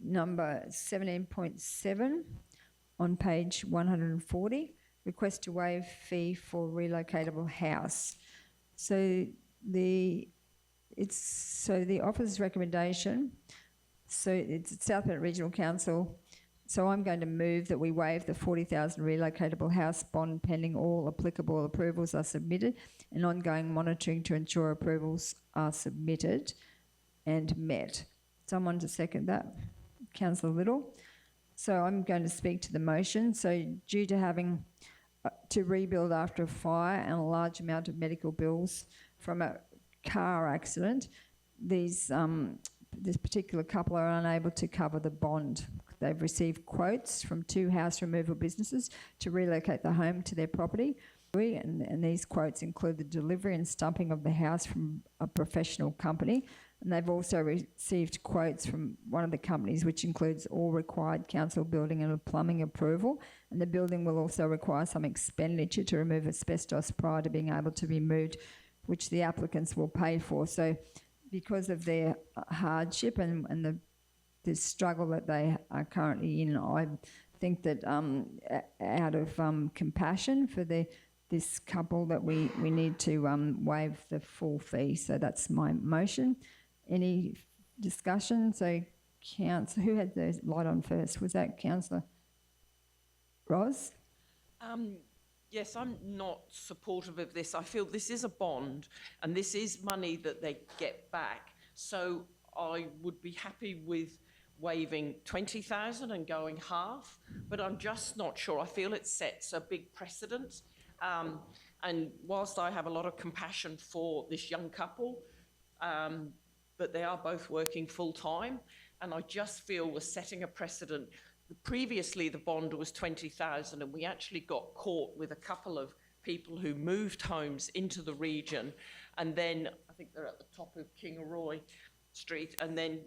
number 17.7 on page 140, request to waive fee for relocatable house. So the officer's recommendation, so it's South Bennett Regional Council. So I'm going to move that we waive the $40,000 relocatable house bond pending all applicable approvals are submitted and ongoing monitoring to ensure approvals are submitted and met. Someone to second that? Councillor Little. So I'm going to speak to the motion. So due to having to rebuild after a fire and a large amount of medical bills from a car accident, this particular couple are unable to cover the bond. They've received quotes from 2 house removal businesses to relocate the home to their property. And these quotes include the delivery and stumping of the house from a professional company. And they've also received quotes from one of the companies, which includes all required council building and plumbing approval. And the building will also require some expenditure to remove asbestos prior to being able to be moved, which the applicants will pay for. So because of their hardship and the struggle that they are currently in, I think that out of compassion for this couple that we need to waive the full fee. So that's my motion. Any discussion? So who had the light on first? Was that Councillor Ros? Yes, I'm not supportive of this. I feel this is a bond and this is money that they get back. So I would be happy with waiving 20,000 and going half, but I'm just not sure. I feel it sets a big precedent. And whilst I have a lot of compassion for this young couple, but they are both working full time, and I just feel we're setting a precedent. Previously, the bond was 20,000, and we actually got caught with a couple of people who moved homes into the region, and then I think they're at the top of Kingaroy Street, and then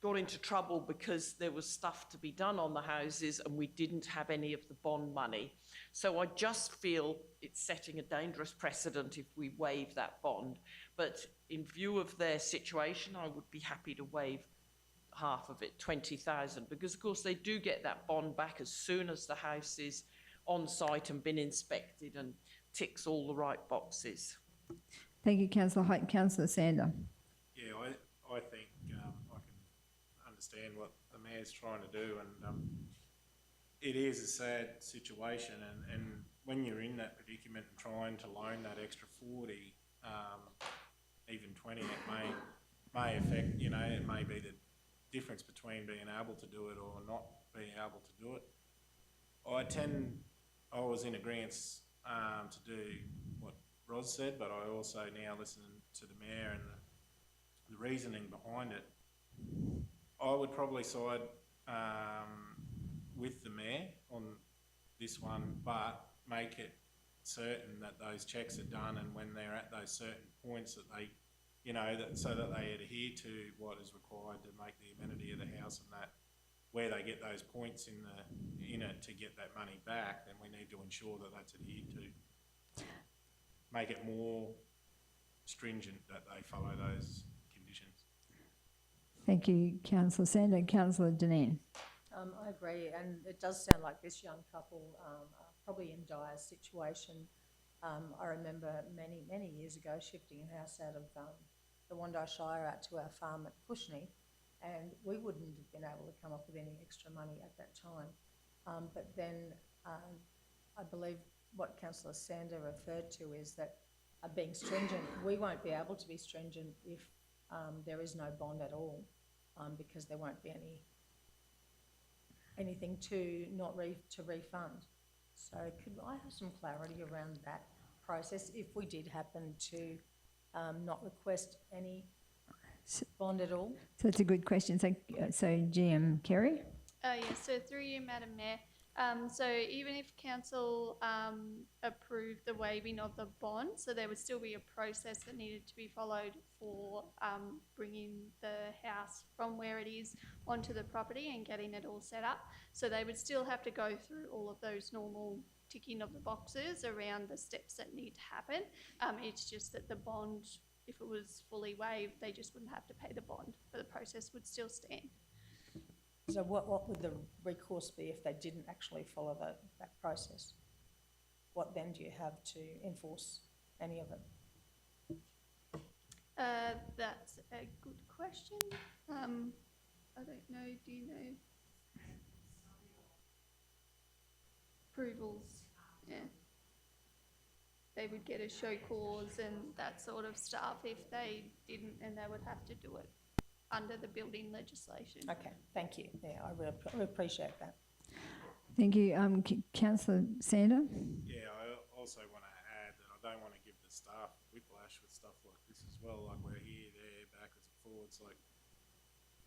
got into trouble because there was stuff to be done on the houses and we didn't have any of the bond money. So I just feel it's setting a dangerous precedent if we waive that bond. But in view of their situation, I would be happy to waive half of it, 20,000, because of course they do get that bond back as soon as the house is on site and been inspected and ticks all the right boxes. Thank you, Councillor Height. Councillor Sander. Yeah, I think I can understand what the mayor's trying to do, and it is a sad situation, and when you're in that predicament and trying to loan that extra 40, even 20, it may affect, you know, it may be the difference between being able to do it or not being able to do it. I was in agreement to do what Ros said, but I also now listen to the mayor and the reasoning behind it. I would probably side with the mayor on this one, but make it certain that those checks are done, and when they're at those certain points that they, you know, so that they adhere to what is required to make the amenity of the house, and that where they get those points in it to get that money back, then we need to ensure that that's adhered to. Make it more stringent that they follow those conditions. Thank you, Councillor Sander. Councillor Dineen. I agree, and it does sound like this young couple are probably in dire situation. I remember many years ago shifting a house out of the Wandai Shire out to our farm at Pushney, and we wouldn't have been able to come up with any extra money at that time. But then I believe what Councillor Sander referred to is that being stringent, we won't be able to be stringent if there is no bond at all, because there won't be anything to refund. So could I have some clarity around that process if we did happen to not request any bond at all? So that's a good question. So GM Kerry? Yes, so through you, Madam Mayor. So even if council approved the waiving of the bond, so there would still be a process that needed to be followed for bringing the house from where it is onto the property and getting it all set up. So they would still have to go through all of those normal ticking of the boxes around the steps that need to happen. It's just that the bond, if it was fully waived, they just wouldn't have to pay the bond, but the process would still stand. So what would the recourse be if they didn't actually follow that process? What then do you have to enforce any of it? That's a good question. I don't know, do you know? Approvals, yeah. They would get a show cause and that sort of stuff if they didn't, and they would have to do it under the building legislation. Okay, thank you. Yeah, I really appreciate that. Thank you. Councillor Sander? Yeah, I also want to add that I don't want to give the staff whiplash with stuff like this as well. Like, we're here, there, backwards and forwards. Like,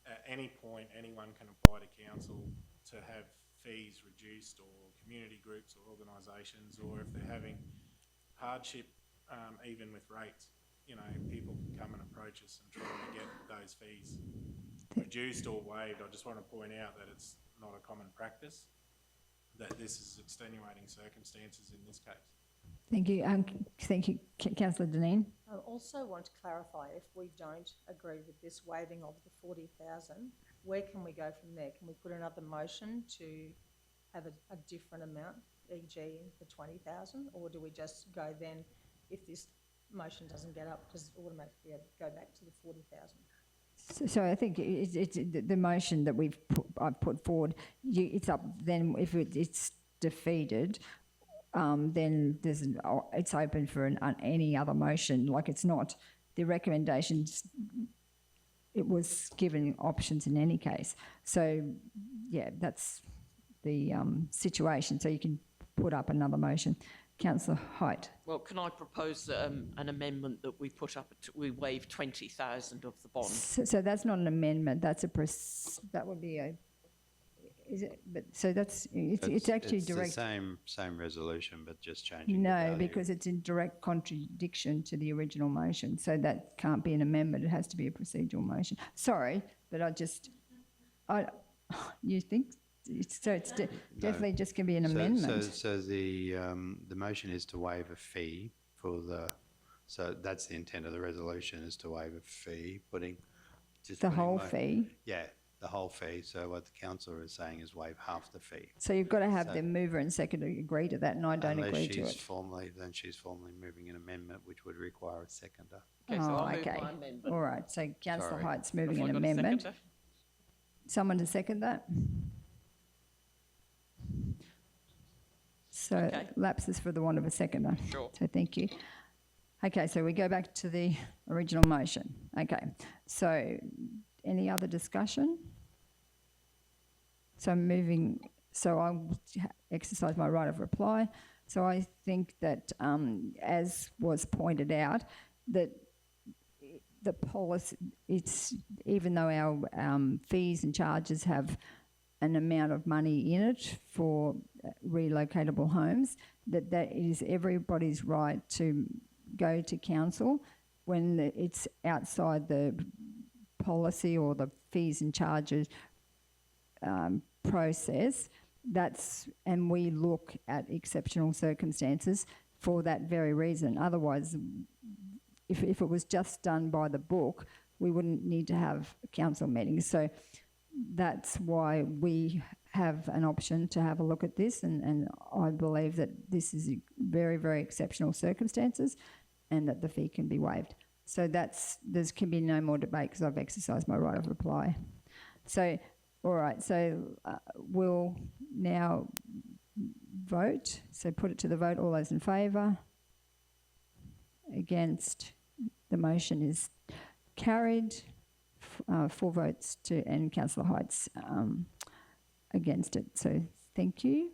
at any point, anyone can apply to council to have fees reduced, or community groups or organisations, or if they're having hardship, even with rates. You know, people can come and approach us and try to get those fees reduced or waived. I just want to point out that it's not a common practice, that this is extenuating circumstances in this case. Thank you. Thank you, Councillor Dineen. I also want to clarify, if we don't agree with this waiving of the 40,000, where can we go from there? Can we put another motion to have a different amount, e.g. the 20,000, or do we just go then, if this motion doesn't get up, does it automatically go back to the 40,000? So I think it's the motion that I've put forward. It's up then. If it's defeated, then it's open for any other motion. Like, it's not the recommendations. It was given options in any case. So yeah, that's the situation. So you can put up another motion. Councillor Height. Well, can I propose an amendment that we put up, we waive 20,000 of the bond? So that's not an amendment. That's that would be a. Is it? But so it's actually direct. The same resolution, but just changing. No, because it's in direct contradiction to the original motion. So that can't be an amendment. It has to be a procedural motion. Sorry, but you think? It's definitely just going to be an amendment. So the motion is to waive a fee for the. So that's the intent of the resolution, is to waive a fee, putting The whole fee? Yeah, the whole fee. So what the councillor is saying is waive half the fee. So you've got to have the mover and seconder agree to that, and I don't agree to it. Then she's formally moving an amendment, which would require a seconder. Okay, so I'll move okay. my amendment. All right, so Councillor Sorry. Height's moving Have I an got a amendment. seconder? Someone to second that? So Okay. lapses for the want of a seconder. Sure. So thank you. Okay, so we go back to the original motion. Okay, so any other discussion? So I'll exercise my right of reply. So I think that, as was pointed out, that the policy, even though our fees and charges have an amount of money in it for relocatable homes, that is everybody's right to go to council when it's outside the policy or the fees and charges process. And we look at exceptional circumstances for that very reason. Otherwise, if it was just done by the book, we wouldn't need to have council meetings. So that's why we have an option to have a look at this, and I believe that this is very, very exceptional circumstances and that the fee can be waived. So there can be no more debate because I've exercised my right of reply. So, all right, so we'll now vote. So put it to the vote. All those in favour? Against? The motion is carried. 4 votes and Councillor Heights against it. So thank you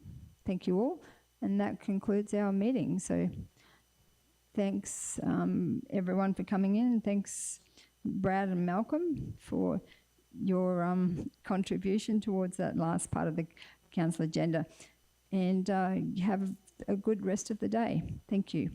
all, and that concludes our meeting. So thanks everyone for coming in. Thanks Brad and Malcolm for your contribution towards that last part of the council agenda, and have a good rest of the day. Thank you.